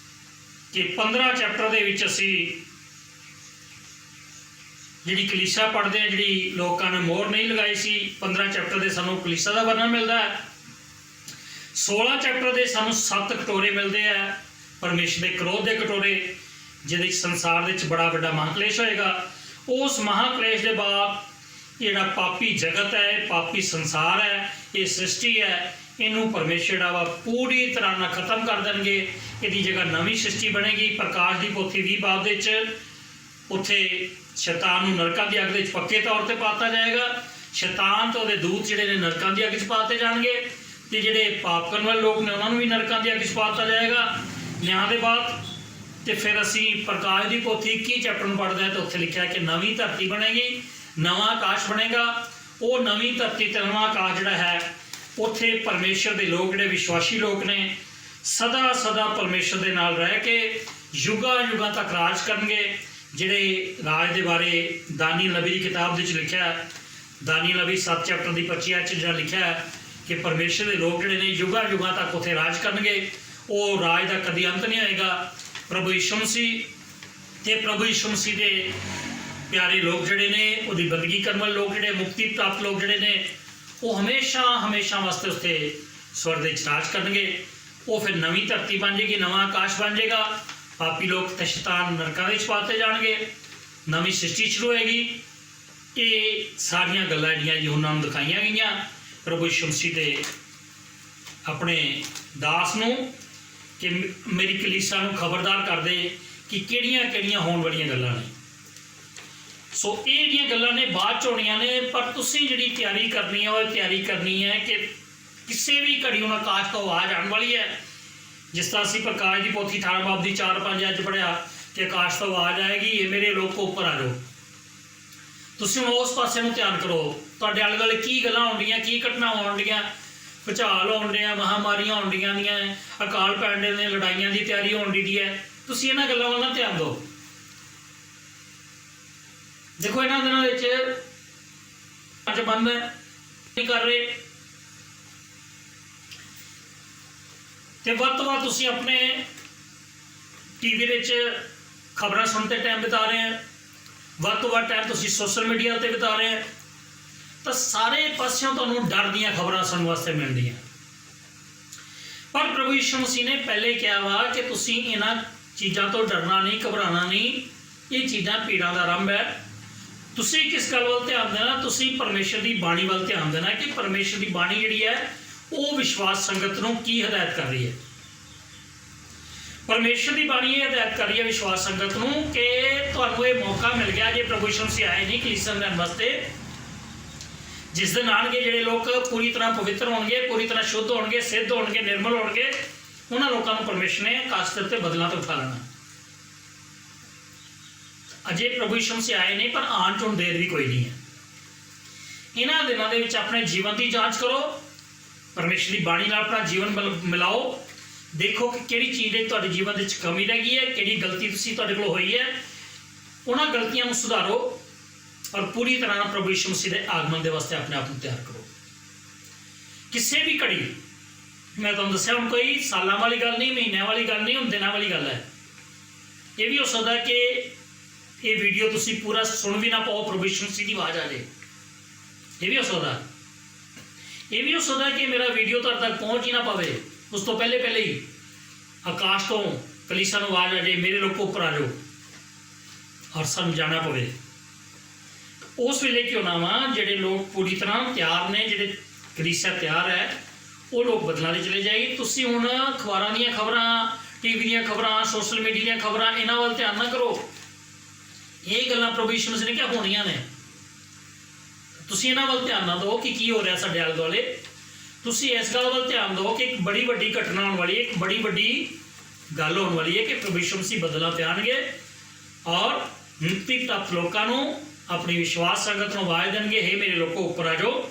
ਕਿ 15 ਚੈਪਟਰ ਦੇ ਵਿੱਚ ਅਸੀਂ ਜਿਹੜੀ ਕਲੀਸਿਆ ਪੜ੍ਹਦੇ ਹਾਂ, ਜਿਹੜੀ ਲੋਕਾਂ ਨੇ ਮੋਹਰ ਨਹੀਂ ਲਗਾਈ ਸੀ, 15 ਚੈਪਟਰ ਦੇ ਸਾਨੂੰ ਕਲੀਸਿਆ ਦਾ ਵਰਣਨ ਮਿਲਦਾ ਹੈ। 16 ਚੈਪਟਰ ਦੇ ਸਾਨੂੰ 7 ਕਟੋਰੇ ਮਿਲਦੇ ਆ, ਪਰਮੇਸ਼ਰ ਦੇ ਕ੍ਰੋਧ ਦੇ ਕਟੋਰੇ, ਜਿਹਦੇ 'ਚ ਸੰਸਾਰ ਦੇ ਵਿੱਚ ਬੜਾ ਵੱਡਾ ਮਹਾਂਕਲੇਸ਼ ਹੋਏਗਾ। ਉਸ ਮਹਾਂਕਲੇਸ਼ ਦੇ ਬਾਅਦ ਜਿਹੜਾ ਪਾਪੀ ਜਗਤ ਹੈ, ਪਾਪੀ ਸੰਸਾਰ ਹੈ, ਇਹ ਸ੍ਰਿਸ਼ਟੀ ਹੈ, ਇਹਨੂੰ ਪਰਮੇਸ਼ਰ ਜਿਹੜਾ ਵਾ ਪੂਰੀ ਤਰ੍ਹਾਂ ਨਾਲ ਖਤਮ ਕਰ ਦੇਣਗੇ। ਇਹਦੀ ਜਗ੍ਹਾ ਨਵੀਂ ਸ੍ਰਿਸ਼ਟੀ ਬਣੇਗੀ। ਪ੍ਰਕਾਸ਼ ਦੀ ਪੋਥੀ 20 ਬਾਬ ਦੇ ਵਿੱਚ ਉੱਥੇ ਸ਼ੈਤਾਨ ਨੂੰ ਨਰਕਾਂ ਦੀ ਅੱਗ ਦੇ ਵਿੱਚ ਪੱਕੇ ਤੌਰ ਤੇ ਪਾਤਾ ਜਾਏਗਾ। शैतान तो ਉਹਦੇ ਦੂਤ ਜਿਹੜੇ ਨੇ ਨਰਕਾਂ ਦੀ ਅੱਗ 'ਚ ਪਾ ਦਿੱਤੇ ਜਾਣਗੇ ਤੇ ਜਿਹੜੇ ਪਾਪ ਕਰਨ ਵਾਲੇ ਲੋਕ ਨੇ ਉਹਨਾਂ ਨੂੰ ਵੀ ਨਰਕਾਂ ਦੀ ਅੱਗ 'ਚ ਪਾ ਦਿੱਤਾ ਜਾਏਗਾ ਨਿਆਂ ਦੇ ਬਾਅਦ। ਤੇ ਫਿਰ ਅਸੀਂ ਪ੍ਰਕਾਸ਼ ਦੀ ਪੋਥੀ 21 ਚੈਪਟਰ ਨੂੰ ਪੜ੍ਹਦੇ ਹਾਂ ਤਾਂ ਉੱਥੇ ਲਿਖਿਆ ਕਿ ਨਵੀਂ ਧਰਤੀ ਬਣੇਗੀ, ਨਵਾਂ ਆਕਾਸ਼ ਬਣੇਗਾ। ਉਹ ਨਵੀਂ ਧਰਤੀ ਤੇ ਨਵਾਂ ਆਕਾਸ਼ ਜਿਹੜਾ ਹੈ ਉੱਥੇ ਪਰਮੇਸ਼ਰ ਦੇ ਲੋਕ ਜਿਹੜੇ ਵਿਸ਼ਵਾਸੀ ਲੋਕ ਨੇ ਸਦਾ ਸਦਾ ਪਰਮੇਸ਼ਰ ਦੇ ਨਾਲ ਰਹਿ ਕੇ ਯੁੱਗਾਂ ਯੁੱਗਾਂ ਤੱਕ ਰਾਜ ਕਰਨਗੇ। ਜਿਹੜੇ ਰਾਜ ਦੇ ਬਾਰੇ ਦਾਨੀਏਲ ਨਬੀ ਦੀ ਕਿਤਾਬ ਦੇ ਵਿੱਚ ਲਿਖਿਆ ਹੈ, ਦਾਨੀਏਲ ਨਬੀ 7 ਚੈਪਟਰ ਦੀ 25 'ਚ ਜਿਹੜਾ ਲਿਖਿਆ ਹੈ ਕਿ ਪਰਮੇਸ਼ਰ ਦੇ ਲੋਕ ਜਿਹੜੇ ਨੇ ਯੁੱਗਾਂ ਯੁੱਗਾਂ ਤੱਕ ਉੱਥੇ ਰਾਜ ਕਰਨਗੇ। ਉਹ ਰਾਜ ਦਾ ਕਦੀ ਅੰਤ ਨਹੀਂ ਹੋਏਗਾ। ਪ੍ਰਭੂ ਯਿਸੂ ਮਸੀਹ ਤੇ ਪ੍ਰਭੂ ਯਿਸੂ ਮਸੀਹ ਦੇ ਪਿਆਰੇ ਲੋਕ ਜਿਹੜੇ ਨੇ ਉਹਦੀ ਬੰਦਗੀ ਕਰਨ ਵਾਲੇ ਲੋਕ ਜਿਹੜੇ ਮੁਕਤੀ ਪ੍ਰਾਪਤ ਲੋਕ ਜਿਹੜੇ ਨੇ ਉਹ ਹਮੇਸ਼ਾ ਹਮੇਸ਼ਾ ਵਾਸਤੇ ਉੱਥੇ ਸਵਰਗ ਦੇ ਵਿੱਚ ਰਾਜ ਕਰਨਗੇ। ਉਹ ਫਿਰ ਨਵੀਂ ਧਰਤੀ ਬਣ ਜਾਏਗੀ, ਨਵਾਂ ਆਕਾਸ਼ ਬਣ ਜਾਏਗਾ। ਪਾਪੀ ਲੋਕ ਤੇ ਸ਼ੈਤਾਨ ਨਰਕਾਂ ਵਿੱਚ ਪਾਤੇ ਜਾਣਗੇ, ਨਵੀਂ ਸ੍ਰਿਸ਼ਟੀ ਸ਼ੁਰੂ ਹੋਏਗੀ। ਇਹ ਸਾਰੀਆਂ ਗੱਲਾਂ ਜਿਹੜੀਆਂ ਯਹੋਨਾ ਨੂੰ ਦਿਖਾਈਆਂ ਗਈਆਂ ਪ੍ਰਭੂ ਯਿਸੂ ਮਸੀਹ ਦੇ ਆਪਣੇ ਦਾਸ ਨੂੰ ਕਿ ਮੇਰੀ ਕਲੀਸਿਆ ਨੂੰ ਖਬਰਦਾਰ ਕਰਦੇ ਕਿ ਕਿਹੜੀਆਂ ਕਿਹੜੀਆਂ ਹੋਣ ਵਾਲੀਆਂ ਗੱਲਾਂ ਨੇ। ਸੋ ਇਹ ਜਿਹੜੀਆਂ ਗੱਲਾਂ ਨੇ ਬਾਅਦ 'ਚ ਹੋਣੀਆਂ ਨੇ, ਪਰ ਤੁਸੀਂ ਜਿਹੜੀ ਤਿਆਰੀ ਕਰਨੀ ਹੈ ਉਹ ਤਿਆਰੀ ਕਰਨੀ ਹੈ ਕਿ ਕਿਸੇ ਵੀ ਘੜੀ ਹੁਣ ਆਕਾਸ਼ ਤੋਂ ਆਵਾਜ਼ ਆਉਣ ਵਾਲੀ ਹੈ। ਜਿਸ ਤਰ੍ਹਾਂ ਅਸੀਂ ਪ੍ਰਕਾਸ਼ ਦੀ ਪੋਥੀ 18 ਬਾਬ ਦੀ 4-5 ਅੱਜ ਪੜ੍ਹਿਆ ਕਿ ਆਕਾਸ਼ ਤੋਂ ਆਵਾਜ਼ ਆਏਗੀ, ਇਹ ਮੇਰੇ ਲੋਕੋ ਉੱਪਰ ਆ ਜਾਓ। ਤੁਸੀਂ ਹੁਣ ਉਸ ਪਾਸੇ ਨੂੰ ਧਿਆਨ ਕਰੋ। ਤੁਹਾਡੇ ਆਲੇ ਦੁਆਲੇ ਕੀ ਗੱਲਾਂ ਹੋਣ ਡੀਆਂ, ਕੀ ਘਟਨਾਵਾਂ ਹੋਣ ਡੀਆਂ, ਭੁਚਾਲ ਹੋਣ ਡੀਆਂ, ਮਹਾਂਮਾਰੀਆਂ ਹੋਣ ਡੀਆਂ ਦੀਆਂ, ਅਕਾਲ ਪੈਣ ਦੇ ਨੇ, ਲੜਾਈਆਂ ਦੀ ਤਿਆਰੀ ਹੋਣ ਦੀ ਹੈ। ਤੁਸੀਂ ਇਹਨਾਂ ਗੱਲਾਂ ਵੱਲ ਨਾ ਧਿਆਨ ਦਿਓ। ਦੇਖੋ ਇਹਨਾਂ ਦਿਨਾਂ ਵਿੱਚ ਅੱਜ ਬੰਦ ਨਹੀਂ ਕਰ ਰਹੇ ਤੇ ਵੱਧ ਤੋਂ ਵੱਧ ਤੁਸੀਂ ਆਪਣੇ ਟੀਵੀ ਵਿੱਚ ਖਬਰਾਂ ਸੁਣਨ 'ਤੇ ਟਾਈਮ ਬਿਤਾ ਰਹੇ ਹੈ, ਵੱਧ ਤੋਂ ਵੱਧ ਟਾਈਮ ਤੁਸੀਂ ਸੋਸ਼ਲ ਮੀਡੀਆ 'ਤੇ ਬਿਤਾ ਰਹੇ ਹੈ, ਤਾਂ ਸਾਰੇ ਪਾਸਿਓਂ ਤੁਹਾਨੂੰ ਡਰ ਦੀਆਂ ਖਬਰਾਂ ਸੁਣਨ ਵਾਸਤੇ ਮਿਲਦੀਆਂ। ਪਰ ਪ੍ਰਭੂ ਯਿਸੂ ਮਸੀਹ ਨੇ ਪਹਿਲੇ ਕਿਹਾ ਵਾ ਕਿ ਤੁਸੀਂ ਇਹਨਾਂ ਚੀਜ਼ਾਂ ਤੋਂ ਡਰਨਾ ਨਹੀਂ, ਘਬਰਾਉਣਾ ਨਹੀਂ। ਇਹ ਚੀਜ਼ਾਂ ਪੀੜਾਂ ਦਾ ਆਰੰਭ ਹੈ। ਤੁਸੀਂ ਕਿਸ ਗੱਲ ਵੱਲ ਧਿਆਨ ਦੇਣਾ? ਤੁਸੀਂ ਪਰਮੇਸ਼ਰ ਦੀ ਬਾਣੀ ਵੱਲ ਧਿਆਨ ਦੇਣਾ ਕਿ ਪਰਮੇਸ਼ਰ ਦੀ ਬਾਣੀ ਜਿਹੜੀ ਹੈ ਉਹ ਵਿਸ਼ਵਾਸ ਸੰਗਤ ਨੂੰ ਕੀ ਹਦਾਇਤ ਕਰ ਰਹੀ ਹੈ। ਪਰਮੇਸ਼ਰ ਦੀ ਬਾਣੀ ਇਹ ਹਦਾਇਤ ਕਰ ਰਹੀ ਹੈ ਵਿਸ਼ਵਾਸ ਸੰਗਤ ਨੂੰ ਕਿ ਤੁਹਾਨੂੰ ਇਹ ਮੌਕਾ ਮਿਲ ਗਿਆ ਜੇ ਪ੍ਰਭੂ ਯਿਸੂ ਮਸੀਹ ਆਏ ਨਹੀਂ ਕਲੀਸਿਆ ਰਹਿਣ ਵਾਸਤੇ, ਜਿਸ ਦਿਨ ਆਉਣਗੇ ਜਿਹੜੇ ਲੋਕ ਪੂਰੀ ਤਰ੍ਹਾਂ ਪਵਿੱਤਰ ਹੋਣਗੇ, ਪੂਰੀ ਤਰ੍ਹਾਂ ਸ਼ੁੱਧ ਹੋਣਗੇ, ਸਿੱਧ ਹੋਣਗੇ, ਨਿਰਮਲ ਹੋਣਗੇ, ਉਹਨਾਂ ਲੋਕਾਂ ਨੂੰ ਪਰਮੇਸ਼ਰ ਨੇ ਆਕਾਸ਼ ਤੇ ਬਦਲਾਂ ਤੋਂ ਉਠਾ ਲੈਣਾ। ਅਜੇ ਪ੍ਰਭੂ ਯਿਸੂ ਮਸੀਹ ਆਏ ਨਹੀਂ, ਪਰ ਆਉਣ 'ਚ ਹੁਣ ਦੇਰ ਵੀ ਕੋਈ ਨਹੀਂ ਹੈ। ਇਹਨਾਂ ਦਿਨਾਂ ਦੇ ਵਿੱਚ ਆਪਣੇ ਜੀਵਨ ਦੀ ਜਾਂਚ ਕਰੋ, ਪਰਮੇਸ਼ਰ ਦੀ ਬਾਣੀ ਨਾਲ ਆਪਣਾ ਜੀਵਨ ਮਿਲਾਓ, ਦੇਖੋ ਕਿ ਕਿਹੜੀ ਚੀਜ਼ ਦੇ ਤੁਹਾਡੇ ਜੀਵਨ ਦੇ ਵਿੱਚ ਕਮੀ ਰਹਿ ਗਈ ਹੈ, ਕਿਹੜੀ ਗਲਤੀ ਤੁਹਾਡੇ ਕੋਲ ਹੋਈ ਹੈ, ਉਹਨਾਂ ਗਲਤੀਆਂ ਨੂੰ ਸੁਧਾਰੋ ਔਰ ਪੂਰੀ ਤਰ੍ਹਾਂ ਨਾਲ ਪ੍ਰਭੂ ਯਿਸੂ ਮਸੀਹ ਦੇ ਆਗਮਨ ਦੇ ਵਾਸਤੇ ਆਪਣੇ ਆਪ ਨੂੰ ਤਿਆਰ ਕਰੋ। ਕਿਸੇ ਵੀ ਘੜੀ, ਮੈਂ ਤੁਹਾਨੂੰ ਦੱਸਿਆ ਹੁਣ ਕੋਈ ਸਾਲਾਂ ਵਾਲੀ ਗੱਲ ਨਹੀਂ, ਮਹੀਨਿਆਂ ਵਾਲੀ ਗੱਲ ਨਹੀਂ, ਹੁਣ ਦਿਨਾਂ ਵਾਲੀ ਗੱਲ ਹੈ। ਇਹ ਵੀ ਹੋ ਸਕਦਾ ਕਿ ਇਹ ਵੀਡੀਓ ਤੁਸੀਂ ਪੂਰਾ ਸੁਣ ਵੀ ਨਾ ਪਾਓ, ਪ੍ਰਭੂ ਯਿਸੂ ਮਸੀਹ ਦੀ ਆਵਾਜ਼ ਆ ਜਾਏ। ਇਹ ਵੀ ਹੋ ਸਕਦਾ। ਇਹ ਵੀ ਹੋ ਸਕਦਾ ਕਿ ਮੇਰਾ ਵੀਡੀਓ ਤੁਹਾਡੇ ਤੱਕ ਪਹੁੰਚ ਹੀ ਨਾ ਪਾਵੇ, ਉਸ ਤੋਂ ਪਹਿਲੇ ਹੀ ਆਕਾਸ਼ ਤੋਂ ਕਲੀਸਿਆ ਨੂੰ ਆਵਾਜ਼ ਆ ਜਾਏ, ਮੇਰੇ ਲੋਕੋ ਉੱਪਰ ਆ ਜਾਓ, ਔਰ ਸਾਨੂੰ ਜਾਣਾ ਪਵੇ। ਉਸ ਵੇਲੇ ਕਿਉਂ ਨਾ ਵਾ ਜਿਹੜੇ ਲੋਕ ਪੂਰੀ ਤਰ੍ਹਾਂ ਤਿਆਰ ਨੇ, ਜਿਹੜੇ ਕਲੀਸਿਆ ਤਿਆਰ ਹੈ, ਉਹ ਲੋਕ ਬਦਲਾਂ ਦੇ ਚਲੇ ਜਾਏਗੀ। ਤੁਸੀਂ ਹੁਣ ਅਖਬਾਰਾਂ ਦੀਆਂ ਖਬਰਾਂ, ਟੀਵੀ ਦੀਆਂ ਖਬਰਾਂ, ਸੋਸ਼ਲ ਮੀਡੀਆ ਦੀਆਂ ਖਬਰਾਂ, ਇਹਨਾਂ ਵੱਲ ਧਿਆਨ ਨਾ ਕਰੋ। ਇਹ ਗੱਲਾਂ ਪ੍ਰਭੂ ਯਿਸੂ ਮਸੀਹ ਨੇ ਕਿਹਾ ਹੋਣੀਆਂ ਨੇ, ਤੁਸੀਂ ਇਹਨਾਂ ਵੱਲ ਧਿਆਨ ਨਾ ਦਿਓ ਕਿ ਕੀ ਹੋ ਰਿਹਾ ਸਾਡੇ ਆਲੇ ਦੁਆਲੇ। ਤੁਸੀਂ ਇਸ ਗੱਲ ਵੱਲ ਧਿਆਨ ਦਿਓ ਕਿ ਇੱਕ ਬੜੀ ਵੱਡੀ ਘਟਨਾ ਹੋਣ ਵਾਲੀ ਹੈ, ਇੱਕ ਬੜੀ ਵੱਡੀ ਗੱਲ ਹੋਣ ਵਾਲੀ ਹੈ ਕਿ ਪ੍ਰਭੂ ਯਿਸੂ ਮਸੀਹ ਬਦਲਾ ਪਿਆਣਗੇ ਔਰ ਮੁਕਤੀ ਪ੍ਰਾਪਤ ਲੋਕਾਂ ਨੂੰ ਆਪਣੀ ਵਿਸ਼ਵਾਸ ਸੰਗਤ ਨੂੰ ਆਵਾਜ਼ ਦੇਣਗੇ, ਹੇ ਮੇਰੇ ਲੋਕੋ ਉੱਪਰ ਆ ਜਾਓ।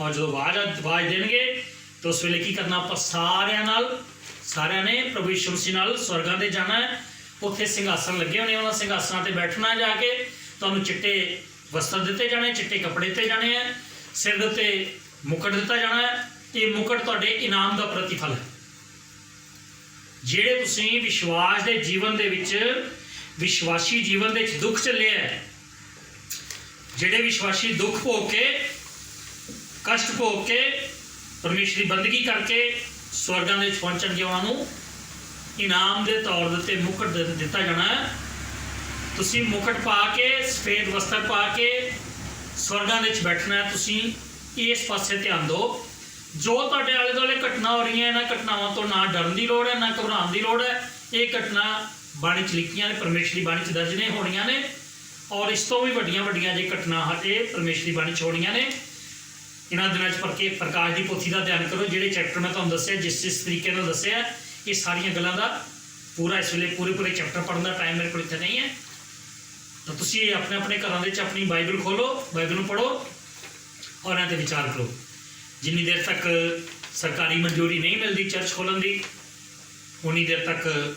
ਔਰ ਜਦੋਂ ਆਵਾਜ਼ ਦੇਣਗੇ ਤਾਂ ਉਸ ਵੇਲੇ ਕੀ ਕਰਨਾ? ਆਪਾਂ ਸਾਰਿਆਂ ਨੇ ਪ੍ਰਭੂ ਯਿਸੂ ਮਸੀਹ ਨਾਲ ਸਵਰਗਾਂ ਦੇ ਜਾਣਾ ਹੈ। ਉੱਥੇ ਸਿੰਘਾਸਨ ਲੱਗੇ ਹੋਣੇ, ਉਹਨਾਂ ਸਿੰਘਾਸਨਾਂ 'ਤੇ ਬੈਠਣਾ, ਜਾ ਕੇ ਤੁਹਾਨੂੰ ਚਿੱਟੇ ਵਸਤਰ ਦਿੱਤੇ ਜਾਣੇ, ਚਿੱਟੇ ਕੱਪੜੇ ਦਿੱਤੇ ਜਾਣੇ ਹੈ, ਸਿਰ ਦੇ ਉੱਤੇ ਮੁਕਟ ਦਿੱਤਾ ਜਾਣਾ ਹੈ। ਇਹ ਮੁਕਟ ਤੁਹਾਡੇ ਇਨਾਮ ਦਾ ਪ੍ਰਤੀਫਲ ਹੈ। ਜਿਹੜੇ ਤੁਸੀਂ ਵਿਸ਼ਵਾਸ ਦੇ ਜੀਵਨ ਦੇ ਵਿੱਚ, ਵਿਸ਼ਵਾਸੀ ਜੀਵਨ ਦੇ ਵਿੱਚ ਦੁੱਖ ਝੱਲਿਆ ਹੈ, ਜਿਹੜੇ ਵਿਸ਼ਵਾਸੀ ਦੁੱਖ ਭੋਗ ਕੇ, ਕਸ਼ਟ ਭੋਗ ਕੇ, ਪਰਮੇਸ਼ਰ ਦੀ ਬੰਦਗੀ ਕਰਕੇ ਸਵਰਗਾਂ ਦੇ ਵਿੱਚ ਪਹੁੰਚਣਗੇ, ਉਹਨਾਂ ਨੂੰ ਇਨਾਮ ਦੇ ਤੌਰ ਦੇ ਉੱਤੇ ਮੁਕਟ ਦਿੱਤਾ ਜਾਣਾ ਹੈ। ਤੁਸੀਂ ਮੁਕਟ ਪਾ ਕੇ, ਸਫੇਦ ਵਸਤਰ ਪਾ ਕੇ ਸਵਰਗਾਂ ਦੇ ਵਿੱਚ ਬੈਠਣਾ ਹੈ। ਤੁਸੀਂ ਇਸ ਪਾਸੇ ਧਿਆਨ ਦਿਓ। ਜੋ ਤੁਹਾਡੇ ਆਲੇ ਦੁਆਲੇ ਘਟਨਾ ਹੋ ਰਹੀਆਂ, ਇਹਨਾਂ ਘਟਨਾਵਾਂ ਤੋਂ ਨਾ ਡਰਨ ਦੀ ਲੋੜ ਹੈ, ਨਾ ਘਬਰਾਉਣ ਦੀ ਲੋੜ ਹੈ। ਇਹ ਘਟਨਾ ਬਾਣੀ 'ਚ ਲਿਖੀਆਂ ਨੇ, ਪਰਮੇਸ਼ਰ ਦੀ ਬਾਣੀ 'ਚ ਦਰਜ ਨੇ, ਹੋਣੀਆਂ ਨੇ। ਔਰ ਇਸ ਤੋਂ ਵੀ ਵੱਡੀਆਂ ਜੇ ਘਟਨਾ ਹਜੇ ਪਰਮੇਸ਼ਰ ਦੀ ਬਾਣੀ 'ਚ ਹੋਣੀਆਂ ਨੇ। ਇਹਨਾਂ ਦਿਨਾਂ 'ਚ ਪੜ੍ਹ ਕੇ ਪ੍ਰਕਾਸ਼ ਦੀ ਪੋਥੀ ਦਾ ਧਿਆਨ ਕਰੋ। ਜਿਹੜੇ ਚੈਪਟਰ ਮੈਂ ਤੁਹਾਨੂੰ ਦੱਸਿਆ, ਜਿਸ ਤਰੀਕੇ ਨਾਲ ਦੱਸਿਆ, ਇਹ ਸਾਰੀਆਂ ਗੱਲਾਂ ਦਾ ਪੂਰਾ ਇਸ ਵੇਲੇ ਪੂਰੇ ਚੈਪਟਰ ਪੜ੍ਹਨ ਦਾ ਟਾਈਮ ਮੇਰੇ ਕੋਲ ਇੱਥੇ ਨਹੀਂ ਹੈ। ਤਾਂ ਤੁਸੀਂ ਆਪਣੇ ਆਪਣੇ ਘਰਾਂ ਦੇ ਵਿੱਚ ਆਪਣੀ ਬਾਈਬਲ ਖੋਲੋ, ਬਾਈਬਲ ਨੂੰ ਪੜ੍ਹੋ ਔਰ ਇਹਨਾਂ 'ਤੇ ਵਿਚਾਰ ਕਰੋ। ਜਿੰਨੀ ਦੇਰ ਤੱਕ ਸਰਕਾਰੀ ਮਨਜ਼ੂਰੀ ਨਹੀਂ ਮਿਲਦੀ ਚਰਚ ਖੋਲ੍ਹਣ ਦੀ, ਉਨੀ ਦੇਰ ਤੱਕ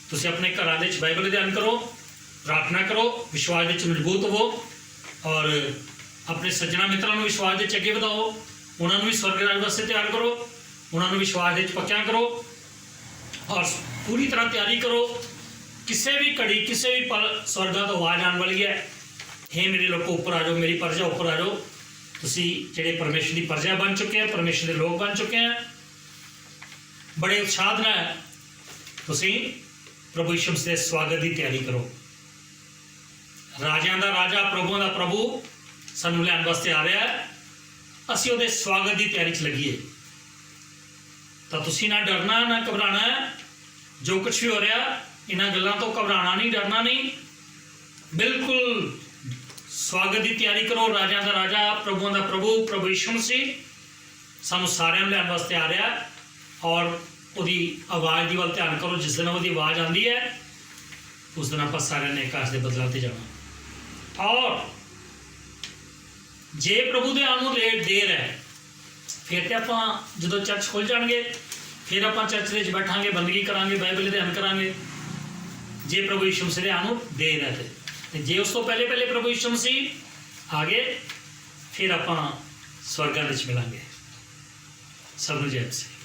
ਤੁਸੀਂ ਆਪਣੇ ਘਰਾਂ ਦੇ ਵਿੱਚ ਬਾਈਬਲ ਦਾ ਅਧਿਐਨ ਕਰੋ, ਪ੍ਰਾਰਥਨਾ ਕਰੋ, ਵਿਸ਼ਵਾਸ ਦੇ ਵਿੱਚ ਮਜ਼ਬੂਤ ਹੋਵੋ ਔਰ ਆਪਣੇ ਸੱਜਣਾ ਮਿੱਤਰਾਂ ਨੂੰ ਵਿਸ਼ਵਾਸ ਦੇ ਵਿੱਚ ਅੱਗੇ ਵਧਾਓ। ਉਹਨਾਂ ਨੂੰ ਵੀ ਸਵਰਗ ਰਾਜ ਵਾਸਤੇ ਤਿਆਰ ਕਰੋ, ਉਹਨਾਂ ਨੂੰ ਵਿਸ਼ਵਾਸ ਦੇ ਵਿੱਚ ਪੱਕਿਆਂ ਕਰੋ ਔਰ ਪੂਰੀ ਤਰ੍ਹਾਂ ਤਿਆਰੀ ਕਰੋ। ਕਿਸੇ ਵੀ ਘੜੀ, ਕਿਸੇ ਵੀ ਪਲ ਸਵਰਗਾਂ ਤੋਂ ਆਵਾਜ਼ ਆਉਣ ਵਾਲੀ ਹੈ, ਹੇ ਮੇਰੇ ਲੋਕੋ ਉੱਪਰ ਆ ਜਾਓ, ਮੇਰੀ ਪ੍ਰਜਾ ਉੱਪਰ ਆ ਜਾਓ। ਤੁਸੀਂ ਜਿਹੜੇ ਪਰਮੇਸ਼ਰ ਦੀ ਪ੍ਰਜਾ ਬਣ ਚੁੱਕੇ ਆ, ਪਰਮੇਸ਼ਰ ਦੇ ਲੋਕ ਬਣ ਚੁੱਕੇ ਆ, ਬੜੇ ਉਤਸ਼ਾਹ ਨਾਲ ਤੁਸੀਂ ਪ੍ਰਭੂ ਯਿਸੂ ਮਸੀਹ ਦੇ ਸਵਾਗਤ ਦੀ ਤਿਆਰੀ ਕਰੋ। ਰਾਜਿਆਂ ਦਾ ਰਾਜਾ, ਪ੍ਰਭੂਆਂ ਦਾ ਪ੍ਰਭੂ ਸਾਨੂੰ ਲੈਣ ਵਾਸਤੇ ਆ ਰਿਹਾ ਹੈ। ਅਸੀਂ ਉਹਦੇ ਸਵਾਗਤ ਦੀ ਤਿਆਰੀ 'ਚ ਲੱਗੀਏ। ਤਾਂ ਤੁਸੀਂ ਨਾ ਡਰਨਾ, ਨਾ ਘਬਰਾਣਾ। ਜੋ ਕੁਛ ਵੀ ਹੋ ਰਿਹਾ, ਇਹਨਾਂ ਗੱਲਾਂ ਤੋਂ ਘਬਰਾਣਾ ਨਹੀਂ, ਡਰਨਾ ਨਹੀਂ। ਬਿਲਕੁਲ ਸਵਾਗਤ ਦੀ ਤਿਆਰੀ ਕਰੋ। ਰਾਜਿਆਂ ਦਾ ਰਾਜਾ, ਪ੍ਰਭੂਆਂ ਦਾ ਪ੍ਰਭੂ, ਪ੍ਰਭੂ ਯਿਸੂ ਮਸੀਹ ਸਾਨੂੰ ਸਾਰਿਆਂ ਨੂੰ ਲੈਣ ਵਾਸਤੇ ਆ ਰਿਹਾ ਔਰ ਉਹਦੀ ਆਵਾਜ਼ ਦੀ ਵੱਲ ਧਿਆਨ ਕਰੋ। ਜਿਸ ਦਿਨ ਉਹਦੀ ਆਵਾਜ਼ ਆਉਂਦੀ ਹੈ, ਉਸ ਦਿਨ ਆਪਾਂ ਸਾਰਿਆਂ ਨੇ ਆਕਾਸ਼ ਦੇ ਬੱਦਲਾਂ 'ਤੇ ਜਾਣਾ। ਔਰ ਜੇ ਪ੍ਰਭੂ ਦੇ ਆਉਣ ਨੂੰ ਦੇਰ ਹੈ, ਫਿਰ ਤੇ ਆਪਾਂ ਜਦੋਂ ਚਰਚ ਖੁੱਲ੍ਹ ਜਾਣਗੇ, ਫਿਰ ਆਪਾਂ ਚਰਚ ਦੇ ਵਿੱਚ ਬੈਠਾਂਗੇ, ਬੰਦਗੀ ਕਰਾਂਗੇ, ਬਾਈਬਲ ਦੇ ਅਧਿਐਨ ਕਰਾਂਗੇ। ਜੇ ਪ੍ਰਭੂ ਯਿਸੂ ਮਸੀਹ ਦੇ ਆਉਣ ਨੂੰ ਦੇਰ ਹੈ ਤੇ ਜੇ ਉਸ ਤੋਂ ਪਹਿਲੇ ਪ੍ਰਭੂ ਯਿਸੂ ਮਸੀਹ ਆ ਗਏ, ਫਿਰ ਆਪਾਂ ਸਵਰਗਾਂ ਵਿੱਚ ਮਿਲਾਂਗੇ। ਸਭ ਨੂੰ ਜੈ ਮਸੀਹ।